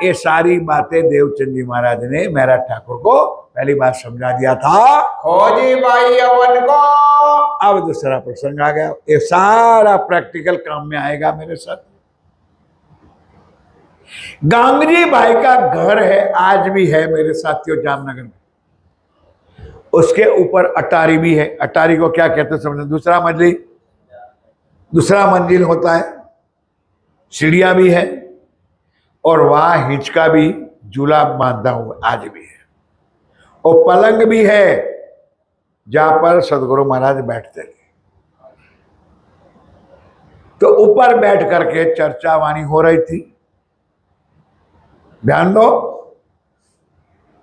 S2: ये सारी बातें देवचंद जी महाराज ने महाराज ठाकुर को पहली बार समझा दिया था।
S1: खोजी भाई अवन को,
S2: अब दूसरा प्रसंग आ गया। ये सारा प्रैक्टिकल काम में आएगा मेरे साथ। गांगजी भाई का घर है, आज भी है मेरे साथियों, जामनगर में। उसके ऊपर अटारी भी है। अटारी को क्या कहते हैं समझे? दूसरा मंजिल होता है, सीढ़ियां भी है, और वहां हिंचका भी झूला बांधा हुआ आज भी है, और पलंग भी है जहां पर सदगुरु महाराज बैठते थे। तो ऊपर बैठ करके चर्चा वाणी हो रही थी, ध्यान दो।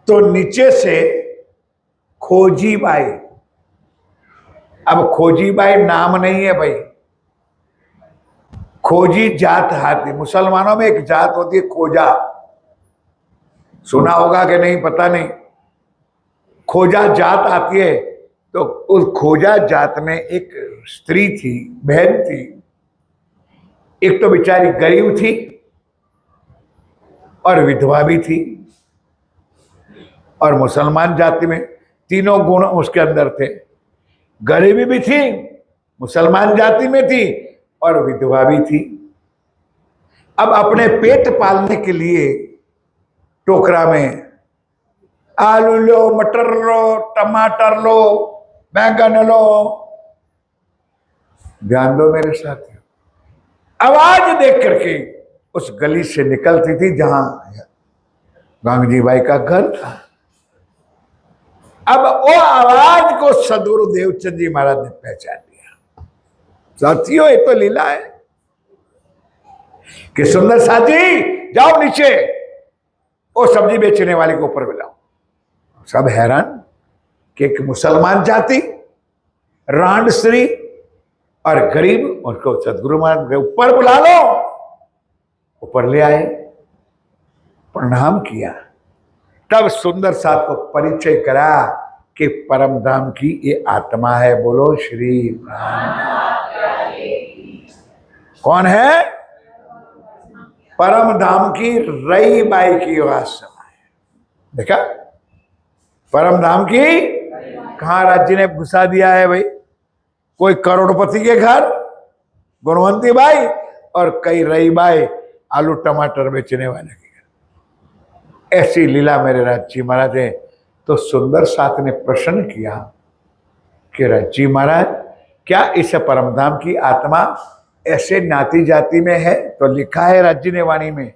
S2: तो नीचे से खोजी बाई, अब खोजी बाई नाम नहीं है भाई, खोजी जात हाथी। मुसलमानों में एक जात होती है खोजा, सुना होगा कि नहीं पता नहीं। खोजा जात आती है, तो उस खोजा जात में एक स्त्री थी, बहन थी। एक तो बेचारी गरीब थी और विधवा भी थी, और मुसलमान जाति में तीनों गुण उसके अंदर थे। गरीबी भी थी, मुसलमान जाति में थी, और विधवा भी थी। अब अपने पेट पालने के लिए टोकरा में आलू लो, मटर लो, टमाटर लो, बैंगन लो। ध्यान दो मेरे साथ। आवाज देख करके उस गली से निकलती थी जहां गांगजी भाई का घर था। अब वो आवाज को सदगुरु देवचंद जी महाराज ने पहचान लिया। साथियों, ये तो लीला है कि सुंदर साथी जाओ नीचे, वो सब्जी बेचने वाले को ऊपर बुलाओ। सब हैरान कि एक मुसलमान जाति, रांड स्त्री और गरीब, उसको सदगुरु महाराज के ऊपर बुला लो। ऊपर ले आए, प्रणाम किया। तब सुंदर साथ को परिचय करा कि परम धाम की ये आत्मा है। बोलो श्री कौन है? परम धाम की रई बाई की आत्मा है। देखा, परम धाम की कहाँ राज्य ने घुसा दिया है भाई? कोई करोड़पति के घर गुणवंती बाई, और कई रई बाई आलू टमाटर बेचने वाले के घर। ऐसी लीला मेरे राज्य महाराज है। तो सुंदर साथ ने प्रश्न किया कि राज्य महाराज, क्या इस परमधाम की आत्मा ऐसे नाती जाति में है? तो लिखा है राज्य ने वाणी में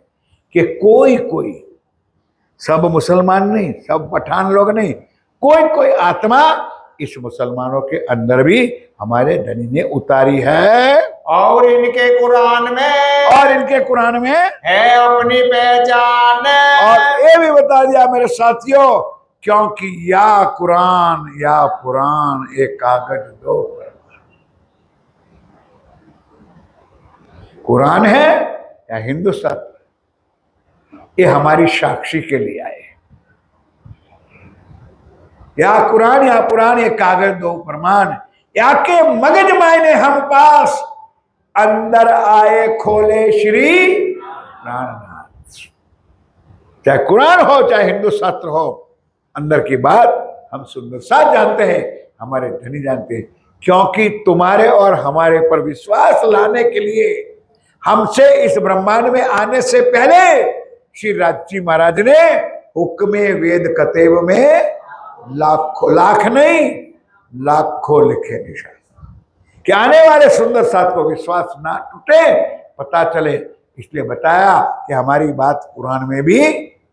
S2: कि कोई कोई, सब मुसलमान नहीं, सब पठान लोग नहीं, कोई कोई आत्मा इस मुसलमानों के अंदर भी हमारे धनी ने उतारी है।
S1: और इनके कुरान में है अपनी पहचान।
S2: और ये भी बता दिया मेरे साथियों, क्योंकि या पुराण एक कागज दो। कुरान है या हिंदुस्तान, ये हमारी साक्षी के लिए आए। या कुरान या पुराण ये कागज दो प्रमाण, या के मगज मायने हम पास, अंदर आए खोले श्री प्राणनाथ। चाहे कुरान हो चाहे हिंदू शास्त्र हो, अंदर की बात हम सुंदर साथ जानते हैं, हमारे धनी जानते हैं, क्योंकि तुम्हारे और हमारे पर विश्वास लाने के लिए हमसे इस ब्रह्मांड में आने से पहले श्री राजजी महाराज ने हुक्मे वेद कतेब में लाखों, लाख नहीं लाखों लिखे निशान कि आने वाले सुंदर साथ को विश्वास ना टूटे, पता चले, इसलिए बताया कि हमारी बात कुरान में भी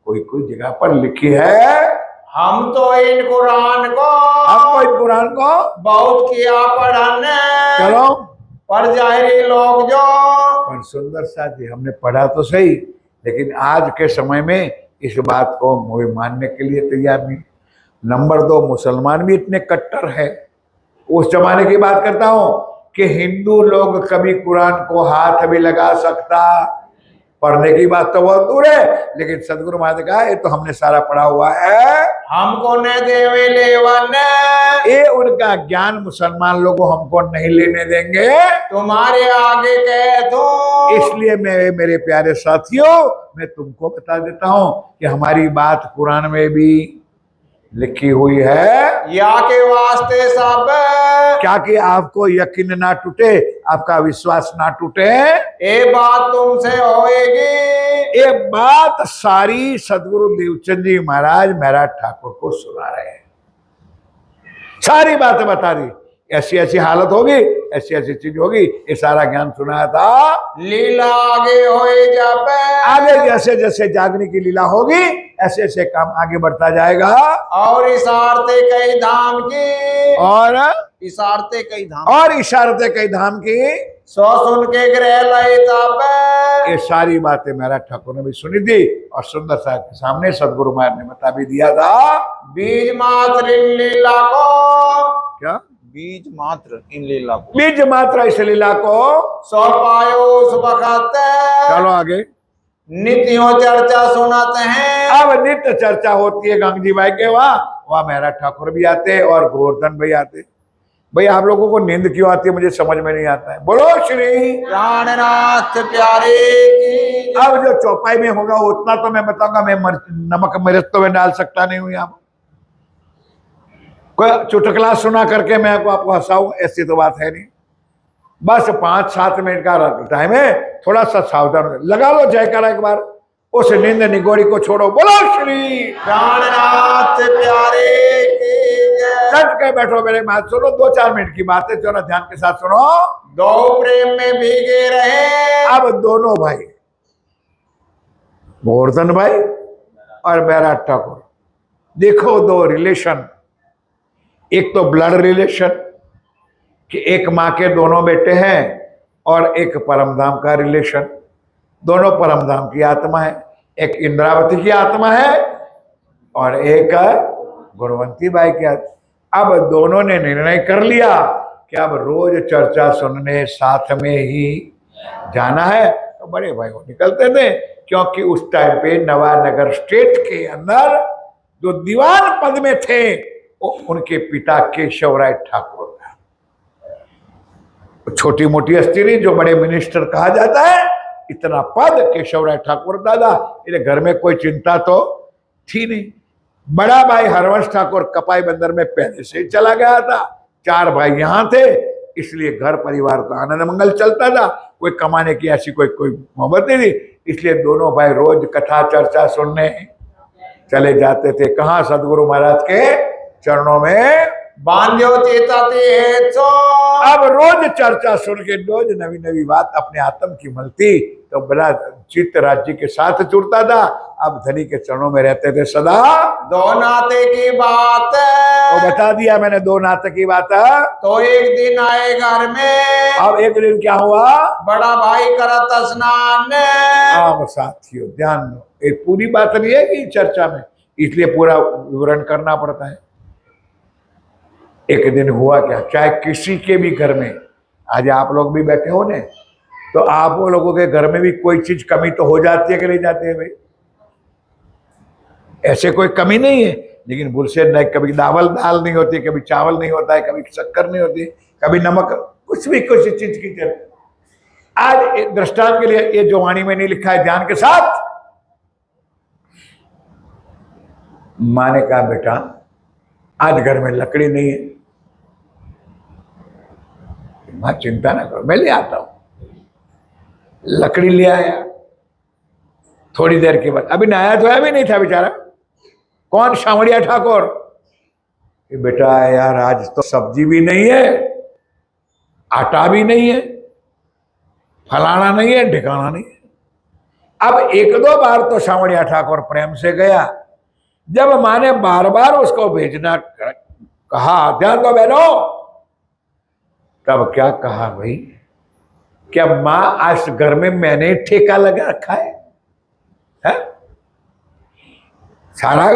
S2: कोई कोई जगह पर लिखी है।
S1: हम तो इन कुरान को बहुत किया पढ़न,
S2: चलो
S1: पर जाहिरी लोग जो,
S2: पर सुंदर साथ जी हमने पढ़ा तो सही, लेकिन आज के समय में इस बात को कोई मानने के लिए तैयार नहीं। नंबर 2, मुसलमान भी इतने कट्टर है। उस जमाने की बात करता हूं कि हिंदू लोग कभी कुरान को हाथ भी लगा सकता, पढ़ने की बात तो बहुत दूर है, लेकिन सदगुरु महाराज ने कहा ये तो हमने सारा पढ़ा हुआ है,
S1: हमको न देवे लेवन,
S2: ये उनका ज्ञान मुसलमान लोगों हमको नहीं लेने देंगे,
S1: तुम्हारे आगे कह दो।
S2: इसलिए मेरे प्यारे साथियों मैं तुमको बता देता हूं कि हमारी बात कुरान में भी लिखी हुई है,
S1: या के वास्ते सब,
S2: क्या कि आपको यकीन ना टूटे, आपका विश्वास ना टूटे।
S1: ये बात तुमसे होएगी,
S2: ये बात सारी सदगुरु देवचंद जी महाराज महाराज ठाकुर को सुना रहे हैं, सारी बातें बता दी, ऐसी ऐसी हालत होगी, ऐसी ऐसी चीज होगी, ये सारा ज्ञान सुनाया था।
S1: लीला आगे होए जाबे,
S2: आगे जैसे जैसे जागने की लीला होगी ऐसे ऐसे काम आगे बढ़ता जाएगा,
S1: और इशारते कई धाम की,
S2: और
S1: इशारते कई धाम,
S2: और इशारते कई धाम की,
S1: सो सुन के ग्रह लय ताबे।
S2: ये सारी बातें मेरा ठाकुर ने भी सुनी थी और सुंदर साहब के सामने सदगुरु महाराज ने बता भी दिया था।
S1: बीज मात्र इन लीला को,
S2: क्या
S1: बीज मात्र इन लीला को,
S2: बीज मात्र इस लीला को
S1: सो पायो उस वक्त,
S2: चलो आगे,
S1: नित्यों चर्चा सुनाते हैं।
S2: अब नित्य चर्चा होती है गंगजी भाई के वहाँ मेरा ठाकुर भी आते हैं और गोवर्धन भाई आते। भाई आप लोगों को नींद क्यों आती है मुझे समझ में नहीं आता है, बोलो श्री
S1: प्राणनाथ प्यारे की।
S2: अब जो चौपाई में होगा उतना तो मैं बताऊंगा, मैं नमक मिर्च तो मैं डाल सकता नहीं हूं यहाँ, कोई चुटकला सुना करके मैं आपको हंसाऊं ऐसी तो बात है नहीं। बस 5-7 मिनट का टाइम है, थोड़ा सा सावधान लगा लो जयकारा एक बार, उस नींद निगोड़ी को छोड़ो, बोलो श्री
S1: प्राणनाथ प्यारे की जय।
S2: डट के बैठो मेरे बात सुनो, 2-4 मिनट की बात है, चलो ध्यान के साथ सुनो।
S1: दो प्रेम में भीगे रहे,
S2: अब दोनों भाई गोवर्धन भाई और मेरा ठाकुर, देखो दो रिलेशन, एक तो ब्लड रिलेशन कि एक माँ के दोनों बेटे हैं, और एक परमधाम का रिलेशन, दोनों परमधाम की आत्मा है, एक इंद्रावती की आत्मा है और एक गुणवंती बाई की आत्मा। अब दोनों ने निर्णय कर लिया कि अब रोज चर्चा सुनने साथ में ही जाना है, तो बड़े भाई वो निकलते थे, क्योंकि उस टाइम पे नवानगर स्टेट के अंदर जो दीवान पद में थे वो उनके पिता केशवराय ठाकुर, छोटी मोटी हस्ती नहीं, जो बड़े मिनिस्टर कहा जाता है, इतना पद केशवराय ठाकुर दादा, मेरे घर में कोई चिंता तो थी नहीं। बड़ा भाई हरवंश ठाकुर कपाई बंदर में पहले से ही चला गया था, 4 भाई यहाँ थे, इसलिए घर परिवार का आनंद मंगल चलता था, कोई कमाने की ऐसी कोई मोहब्बत नहीं थी, इसलिए दोनों भाई रोज कथा चर्चा सुनने चले जाते थे। कहाँ? सदगुरु महाराज के चरणों में
S1: बांध्यो चेताते है सो।
S2: अब रोज चर्चा सुन के रोज नवी नवी बात अपने आत्म की मिलती, तो बड़ा चित्त राज्य के साथ जुड़ता था। अब धनी के चरणों में रहते थे सदा।
S1: 2 नाते की बात
S2: तो बता दिया मैंने 2 नाते की बात।
S1: तो एक दिन आए घर में,
S2: अब एक दिन क्या हुआ,
S1: बड़ा भाई करत स्नान।
S2: अब साथियों ध्यान दो, एक पूरी बात नहीं है कि चर्चा में, इसलिए पूरा विवरण करना पड़ता है। एक दिन हुआ क्या, चाहे किसी के भी घर में, आज आप लोग भी बैठे हो ने, तो आप वो लोगों के घर में भी कोई चीज कमी तो हो जाती है कि नहीं जाती है भाई, ऐसे कोई कमी नहीं है, लेकिन भूल से नहीं, कभी दाल नहीं होती, कभी चावल नहीं होता है, कभी शक्कर नहीं होती, कभी नमक, कुछ भी कुछ चीज की जरूरत। आज दृष्टांत के लिए, ये जो वाणी में नहीं लिखा है, ध्यान के साथ, माँ ने कहा बेटा आज घर में लकड़ी नहीं है। माँ चिंता ना करो मैं ले आता हूं। लकड़ी ले आया। थोड़ी देर के बाद अभी नहाया धोया भी नहीं था बेचारा। कौन? सांवरिया ठाकुर। कि बेटा यार आज तो सब्जी भी नहीं है, आटा भी नहीं है, फलाना नहीं है, ठिकाना नहीं है। अब एक दो बार तो सांवरिया ठाकुर प्रेम से गया। जब माँ ने बार बार उसको भेजना कहा, ध्यान दो बहनों, तब क्या कहा भाई? क्या माँ आज घर में मैंने ठेका लगा रखा है? सारा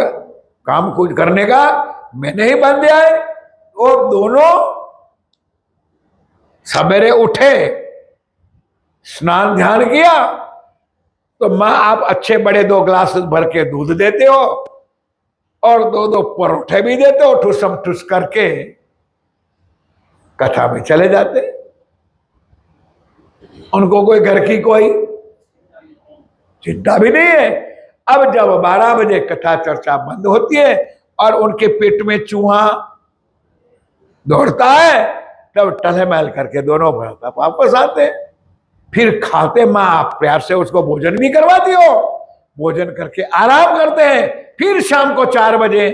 S2: काम कुछ करने का मैंने ही बन दिया है। वो दोनों सवेरे उठे, स्नान ध्यान किया, तो माँ आप अच्छे बड़े 2 गिलास भर के दूध देते हो और 2-2 परोठे भी देते हो, ठुसम ठुस करके कथा में चले जाते। उनको कोई घर की कोई चिंता भी नहीं है। अब जब 12 बजे कथा चर्चा बंद होती है और उनके पेट में चूहा दौड़ता है, तब टहल करके दोनों वापस आते। फिर खाते, माँ आप प्यार से उसको भोजन भी करवाती हो, भोजन करके आराम करते हैं। फिर शाम को 4 बजे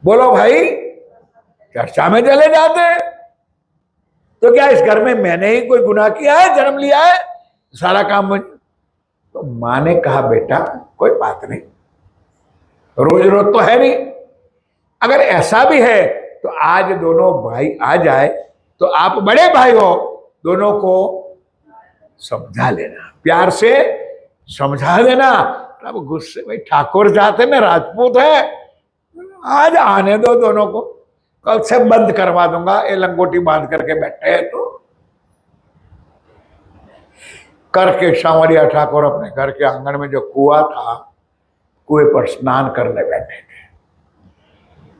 S2: बोलो भाई चर्चा में चले जाते हैं। तो क्या इस घर में मैंने ही कोई गुनाह किया है, जन्म लिया है, सारा काम मुझे? तो माँ ने कहा बेटा कोई बात नहीं, रोज रोज तो है नहीं, अगर ऐसा भी है तो आज दोनों भाई आ जाए तो आप बड़े भाई हो, दोनों को समझा लेना, प्यार से समझा देना। तब गुस्से में ठाकुर जाते ना, राजपूत है, आज आने दो दोनों को, कल से बंद करवा दूंगा, ये लंगोटी बांध करके बैठे हैं। तो करके सांवरिया ठाकुर अपने घर के आंगन में जो कुआं था, कुएं पर स्नान करने बैठे थे।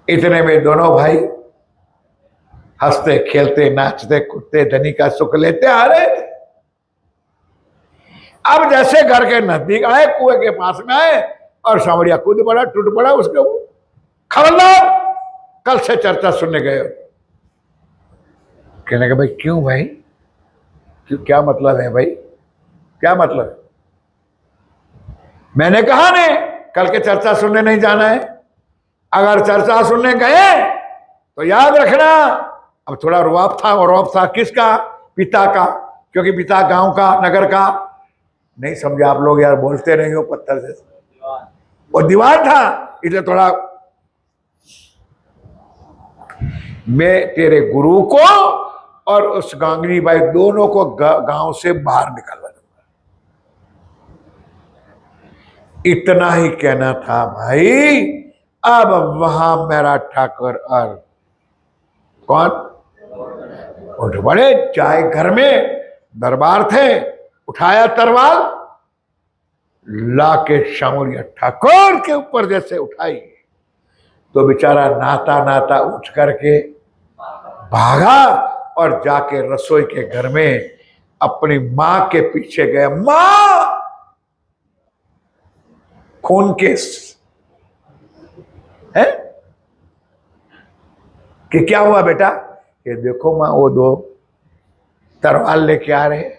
S2: इतने में दोनों भाई हंसते खेलते नाचते कूदते धनी का सुख लेते आ रहे थे। अब जैसे घर के नजदीक आए, कुएं के पास में आए और सांवरिया कूद पड़ा, टूट पड़ा उसके ऊपर। खबरदार, कल से चर्चा सुनने गए हो। कहने का भाई क्यों भाई, क्यों, क्या मतलब है भाई, क्या मतलब है? मैंने कहा ने कल के चर्चा सुनने नहीं जाना है। अगर चर्चा सुनने गए तो याद रखना, अब थोड़ा रुआब था, और रुआब था किसका? पिता का, क्योंकि पिता गांव का, नगर का। नहीं समझे आप लोग यार, बोलते नहीं हो पत्थर से। वो दीवार था, इसलिए थोड़ा मैं तेरे गुरु को और उस गांगनी बाई दोनों को गांव से बाहर निकलवा दूंगा। इतना ही कहना था भाई। अब वहां मेरा ठाकुर और कौन उठ बड़े, चाय घर में दरबार थे, उठाया तरवाल, लाके सांवरिया ठाकुर के ऊपर जैसे उठाई तो बेचारा नाता नाता उठ करके भागा और जाके रसोई के घर में अपनी मां के पीछे गया। मां, खून केस है कि क्या हुआ बेटा? कि देखो मां, वो 2 तरवाल लेके आ रहे हैं।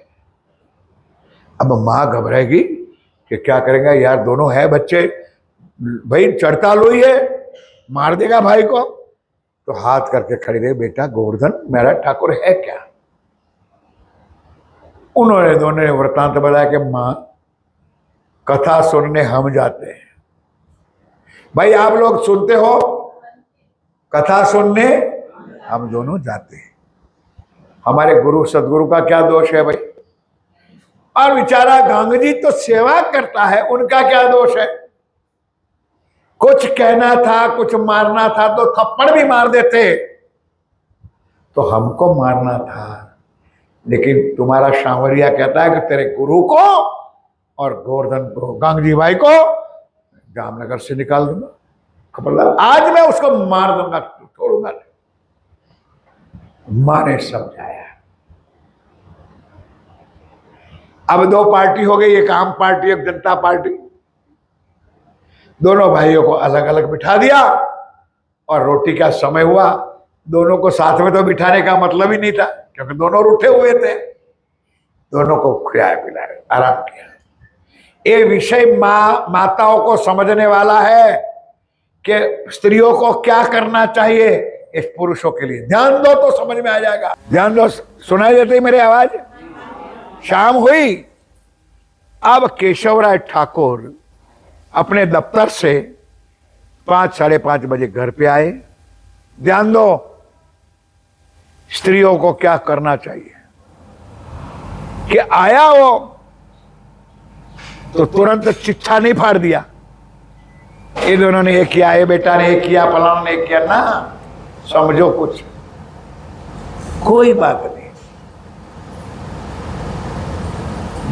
S2: अब मां घबराएगी कि क्या करेंगे यार, दोनों है बच्चे, भाई चढ़ता लोई है, मार देगा भाई को। तो हाथ करके खड़ी रही, बेटा गोवर्धन मेरा ठाकुर है क्या? उन्होंने दोनों ने वृतांत बताया कि मां कथा सुनने हम जाते हैं। भाई आप लोग सुनते हो, कथा सुनने हम दोनों जाते हैं। हमारे गुरु सदगुरु का क्या दोष है भाई? और बेचारा गांग जी तो सेवा करता है, उनका क्या दोष है? कुछ कहना था, कुछ मारना था तो थप्पड़ भी मार देते, तो हमको मारना था। लेकिन तुम्हारा सांवरिया कहता है कि तेरे गुरु को और गोवर्धन को, गांग जी भाई को जामनगर से निकाल दूंगा, खबरदार, आज मैं उसको मार दूंगा, छोड़ूंगा नहीं। मां ने समझाया। अब 2 पार्टी हो गई, एक आम पार्टी, एक जनता पार्टी। दोनों भाइयों को अलग अलग बिठा दिया और रोटी का समय हुआ। दोनों को साथ में तो बिठाने का मतलब ही नहीं था, क्योंकि दोनों रूठे हुए थे। दोनों को खिलाया पिलाया, आराम किया। ये विषय माताओं को समझने वाला है कि स्त्रियों को क्या करना चाहिए। इस पुरुषों के लिए ध्यान दो तो समझ में आ जाएगा। ध्यान दो, सुनाई देती मेरी आवाज? शाम हुई। अब केशवराय ठाकुर अपने दफ्तर से 5 साढ़े 5 बजे घर पे आए। ध्यान दो, स्त्रियों को क्या करना चाहिए कि आया वो तो तुरंत चिट्ठा नहीं फाड़ दिया, ये दोनों ने ये किया, ये बेटा ने ये किया, फलाना ने ये किया ना। समझो कुछ, कोई बात नहीं।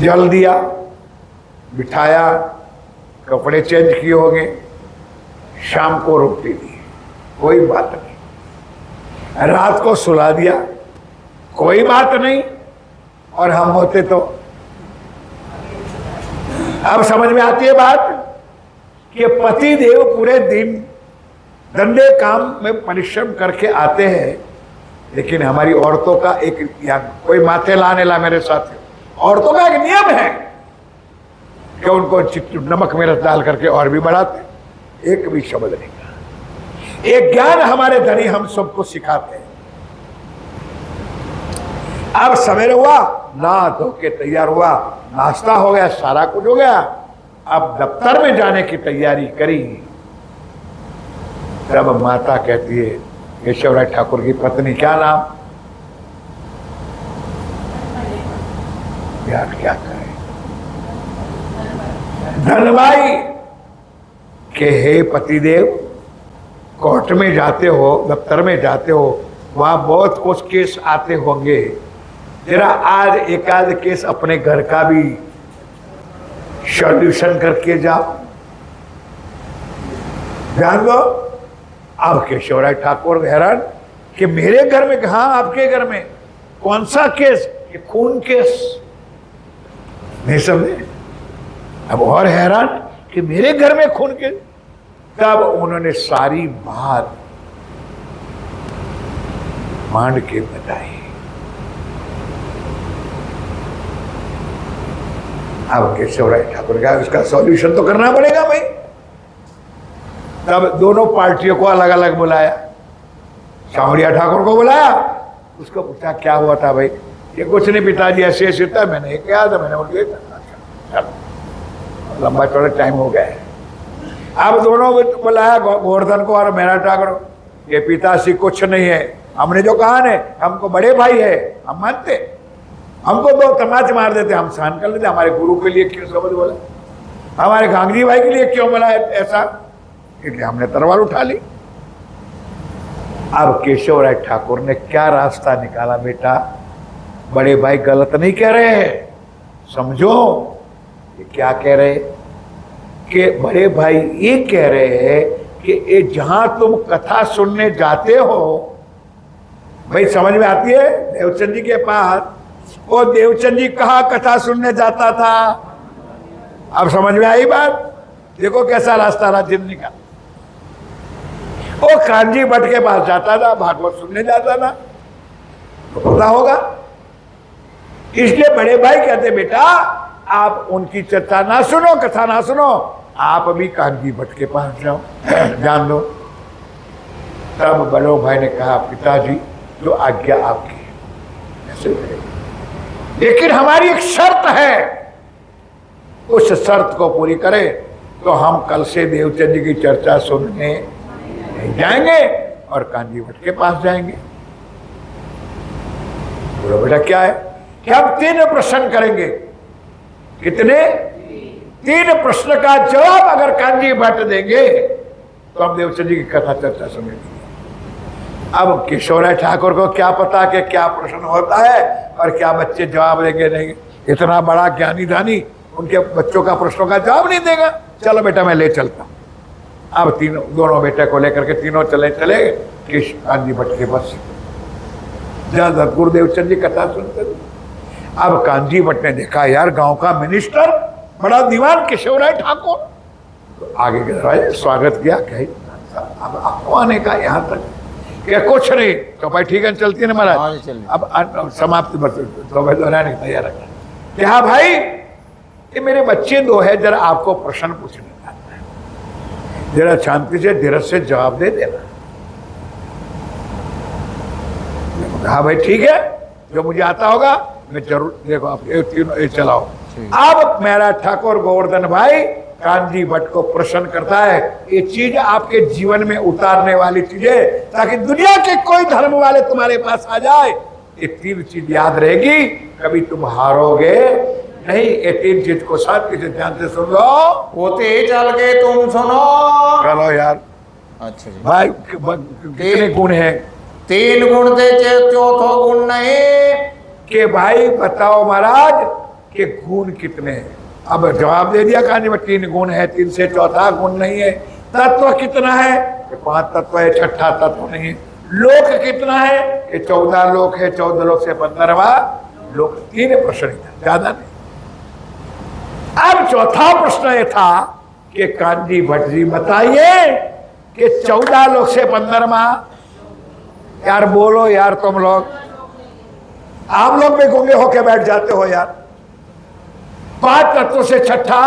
S2: जल दिया, बिठाया, कपड़े चेंज किए होंगे, शाम को रोटी दी, कोई बात नहीं। रात को सुला दिया, कोई बात नहीं। और हम होते तो अब समझ में आती है बात कि पति देव पूरे दिन धंधे काम में परिश्रम करके आते हैं, लेकिन हमारी औरतों का एक, या कोई माथे लाने ला मेरे साथ, औरतों का एक नियम है कि उनको नमक मिर्च डाल करके और भी बढ़ाते। एक भी शब्द नहीं कहा। एक ज्ञान हमारे धनी हम सबको सिखाते हैं। अब सवेरे हुआ, नहा धो के तैयार हुआ, नाश्ता हो गया, सारा कुछ हो गया। अब दफ्तर में जाने की तैयारी करी। तब माता कहती है, केशवराय ठाकुर की पत्नी, क्या नाम? यार क्या करें, धनबाई के हे पतिदेव, कोर्ट में जाते हो, दफ्तर में जाते हो, वहां बहुत कुछ केस आते होंगे, जरा आज एक आध केस अपने घर का भी सॉल्यूशन करके जाओ। ध्यान दो। अब केशवराय ठाकुर हैरान कि मेरे घर में? कहा आपके घर में? कौन सा केस? ये खून केस। नहीं समझे? अब और हैरान कि मेरे घर में खून केस। तब उन्होंने सारी बात मांड के बताई। अब केशवराय ठाकुर का उसका सॉल्यूशन तो करना पड़ेगा भाई। तब दोनों पार्टियों को अलग अलग बुलाया। सांवरिया ठाकुर को बुलाया, उसको पूछा क्या हुआ था भाई? ये कुछ नहीं पिताजी, ऐसे ऐसे था, मैंने क्या था, मैंने बोल दिया, लंबा चौड़ा टाइम हो गया है। अब दोनों बुलाया, गोवर्धन को और मेरा ठाकुर। ये पिताश्री कुछ नहीं है, हमने जो कहा ना, हमको बड़े भाई है, हम मानते, हमको 2 तमाच मार देते, हम सहन कर लेते। हमारे गुरु के लिए क्यों शब्द बोला, हमारे गांधी भाई के लिए क्यों बोला ऐसा, इसलिए हमने तलवार उठा ली। अब केशवराय ठाकुर ने क्या रास्ता निकाला, बेटा बड़े भाई गलत नहीं कह रहे हैं, समझो ये क्या कह रहे कि बड़े भाई ये कह रहे हैं कि ये जहां तुम कथा सुनने जाते हो, भाई समझ में आती है, देवचंद जी के पास, वो देवचंद जी कहाँ कथा सुनने जाता था? अब समझ में आई बात? देखो कैसा रास्ता रहा जिंदगी का। वो कांजी भट्ट के पास जाता था, भागवत सुनने जाता था, तो पता होगा। इसलिए बड़े भाई कहते, बेटा आप उनकी चर्चा ना सुनो, कथा ना सुनो, आप अभी कांजी भट्ट के पास जाओ, जान लो। तब बड़े भाई ने कहा, पिताजी जो आज्ञा आपकी ऐसे करेंगे, लेकिन हमारी एक शर्त है, उस शर्त को पूरी करें तो हम कल से देवचंद जी की चर्चा सुनने नहीं जाएंगे और कांजी भट्ट के पास जाएंगे। बोलो बेटा क्या है कि हम 3 प्रश्न करेंगे। कितने? 3 प्रश्न का जवाब अगर कांजी भट्ट देंगे तो हम देवचंद जी की कथा चर्चा सुनेंगे। अब केशवराय ठाकुर को क्या पता कि क्या प्रश्न होता है और क्या बच्चे जवाब देंगे नहीं। इतना बड़ा ज्ञानी दानी उनके बच्चों का प्रश्नों का जवाब नहीं देगा। चलो बेटा मैं ले चलता हूँ। अब दोनों बेटे को लेकर के तीनों चले कांजी भट्ट के बस ज्यादा गुरुदेव चंद जी कथा सुनते थे। अब कांजी भट्ट ने देखा, यार गांव का मिनिस्टर, बड़ा दीवान केशवराय ठाकुर, तो आगे के दरवाजे स्वागत किया, कही अब आपको आने का यहाँ तक क्या कुछ नहीं। तो भाई ठीक है चलती है ना
S1: हाँ जी,
S2: महाराज,
S1: चलिए।
S2: अब समाप्ति तो भाई दोहराने का तैयार रखना कि हाँ भाई ये मेरे बच्चे दो है, जरा आपको प्रश्न पूछने चाहता है, जरा शांति से धीरज से जवाब दे देना। हाँ भाई ठीक है, जो मुझे आता होगा मैं जरूर, देखो आप ये तीनों ये चलाओ। अब मेरा ठाकुर गोवर्धन भाई कांजी भट्ट को प्रश्न करता है, ये चीज आपके जीवन में उतारने वाली चीजें, ताकि दुनिया के कोई धर्म वाले तुम्हारे पास आ जाए, ये तीन चीज याद रहेगी, कभी तुम हारोगे नहीं। ये तीन चीज को साथ किसी ध्यान से सुन लो।
S1: होते चल के तुम सुनो।
S2: चलो यार
S1: अच्छा जी।
S2: भाई कितने गुण है?
S1: 3 गुण थे, चौथो गुण नहीं।
S2: कि भाई बताओ महाराज के गुण कितने हैं? अब जवाब दे दिया कहानी में 3 गुण है, 3 से चौथा गुण नहीं है। तत्व कितना है? 5 तत्व है, छठा तत्व नहीं है। लोक कितना है? ये 14 लोक है, 14 लोक से 15वां लोक। 3 प्रश्न था, ज्यादा नहीं। अब चौथा प्रश्न ये था कि कांजी भट्ट जी बताइए कि 14 लोक से 15वां, यार बोलो यार तुम लोग, आप लोग भी गूंगे होके बैठ जाते हो यार। 5 तत्व से छठा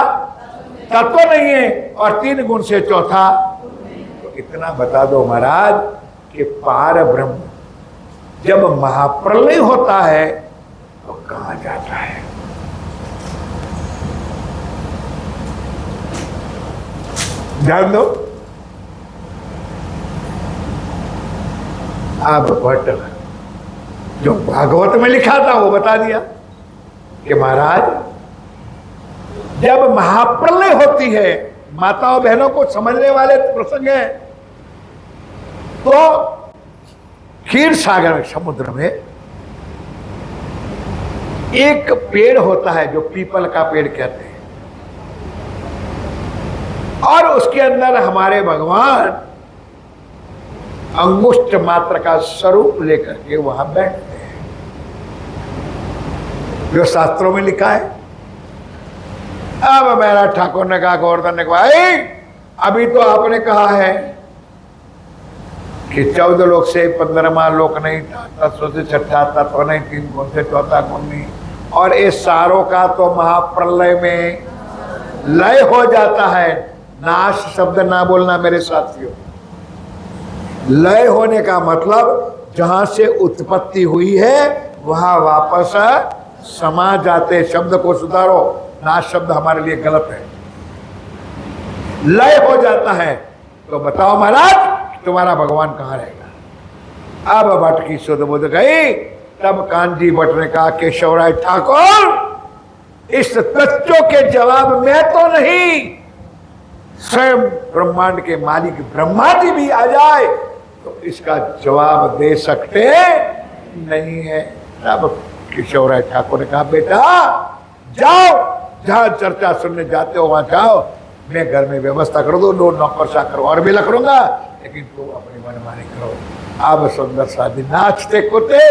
S2: तत्व नहीं है और 3 गुण से चौथा। तो इतना बता दो महाराज कि पार ब्रह्म जब महाप्रलय होता है तो कहां जाता है? ध्यान दो। अब भट्ट जो भागवत में लिखा था वो बता दिया कि महाराज जब महाप्रलय होती है, माताओं बहनों को समझने वाले प्रसंग है, तो क्षीर सागर समुद्र में एक पेड़ होता है जो पीपल का पेड़ कहते हैं, और उसके अंदर हमारे भगवान अंगुष्ठ मात्र का स्वरूप लेकर के वहां बैठते हैं, जो शास्त्रों में लिखा है। अब मेरा ठाकुर ने कहा, गोवर्धन ने कहा, भाई अभी तो आपने कहा है कि 14 लोक से 15वां लोक नहीं, तत्व से छठा तत्व नहीं, 3 गुण से चौथा गुण नहीं, और इस सारों का तो महाप्रलय में लय हो जाता है। नाश शब्द ना बोलना मेरे साथियों। लय होने का मतलब जहां से उत्पत्ति हुई है वहां वापस समा जाते। शब्द को सुधारो, नाश शब्द हमारे लिए गलत है। लय हो जाता है। तो बताओ महाराज तुम्हारा भगवान कहाँ रहेगा? अब भट्ट की सुध बुध गई। तब कांजी भट्ट ने कहा, केशवराय ठाकुर इस तथ्यों के जवाब में तो नहीं, स्वयं ब्रह्मांड के मालिक ब्रह्मा जी भी आ जाए तो इसका जवाब दे सकते नहीं है। तब केशवराय ठाकुर ने कहा, बेटा जाओ, जहां चर्चा सुनने जाते हो वहां जाओ, मैं घर में व्यवस्था कर दो, 2 नौकर चाकर और भी रख लूंगा, लेकिन तुम अपनी मनमानी करो। अब सुंदर शादी नाचते कूदते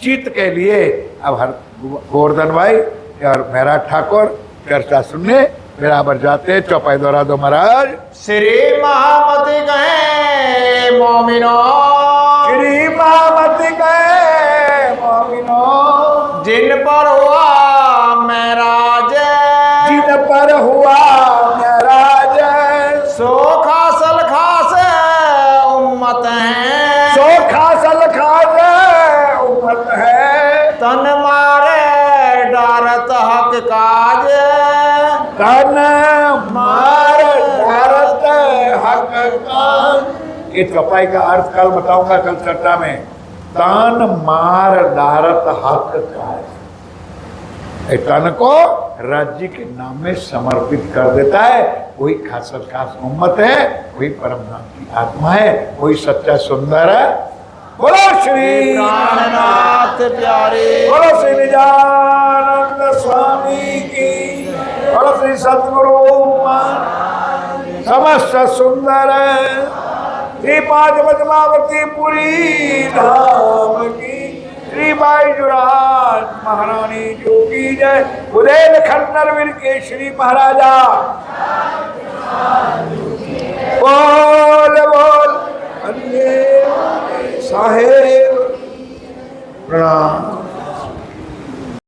S2: जीत के लिए अब हर गोवर्धन भाई और मेरा ठाकुर चर्चा सुनने बराबर जाते। चौपाई दोहरा दो महाराज।
S1: श्री महामति गए मोमिनो,
S2: श्री महामति गए मोमिनो,
S1: जिन पर हुआ मेराज,
S2: जिन पर हुआ मेराज,
S1: सो खासल खास उम्मत है,
S2: सो खासल खास उम्मत है,
S1: तन मारे डारत हक काज,
S2: तन मार भारत हक काज। ये चौपाई का अर्थ कल बताऊंगा, कल चर्चा में। तन मार डारत हक काज, तन को राज्य के नाम में समर्पित कर देता है। वही खास खास उम्मत है, वही परम धाम की आत्मा है, वही सच्चा सुंदर है। बोलो श्री
S1: प्राणनाथ प्यारे,
S2: बोलो श्री निजानंद स्वामी की, बोलो श्री सद्गुरु समस्त सुंदर श्री 5 पद्मावती पुरी धाम की, श्री बाईजुराज महारानी जो की जय। उदय खंडर वीर के श्री महाराजा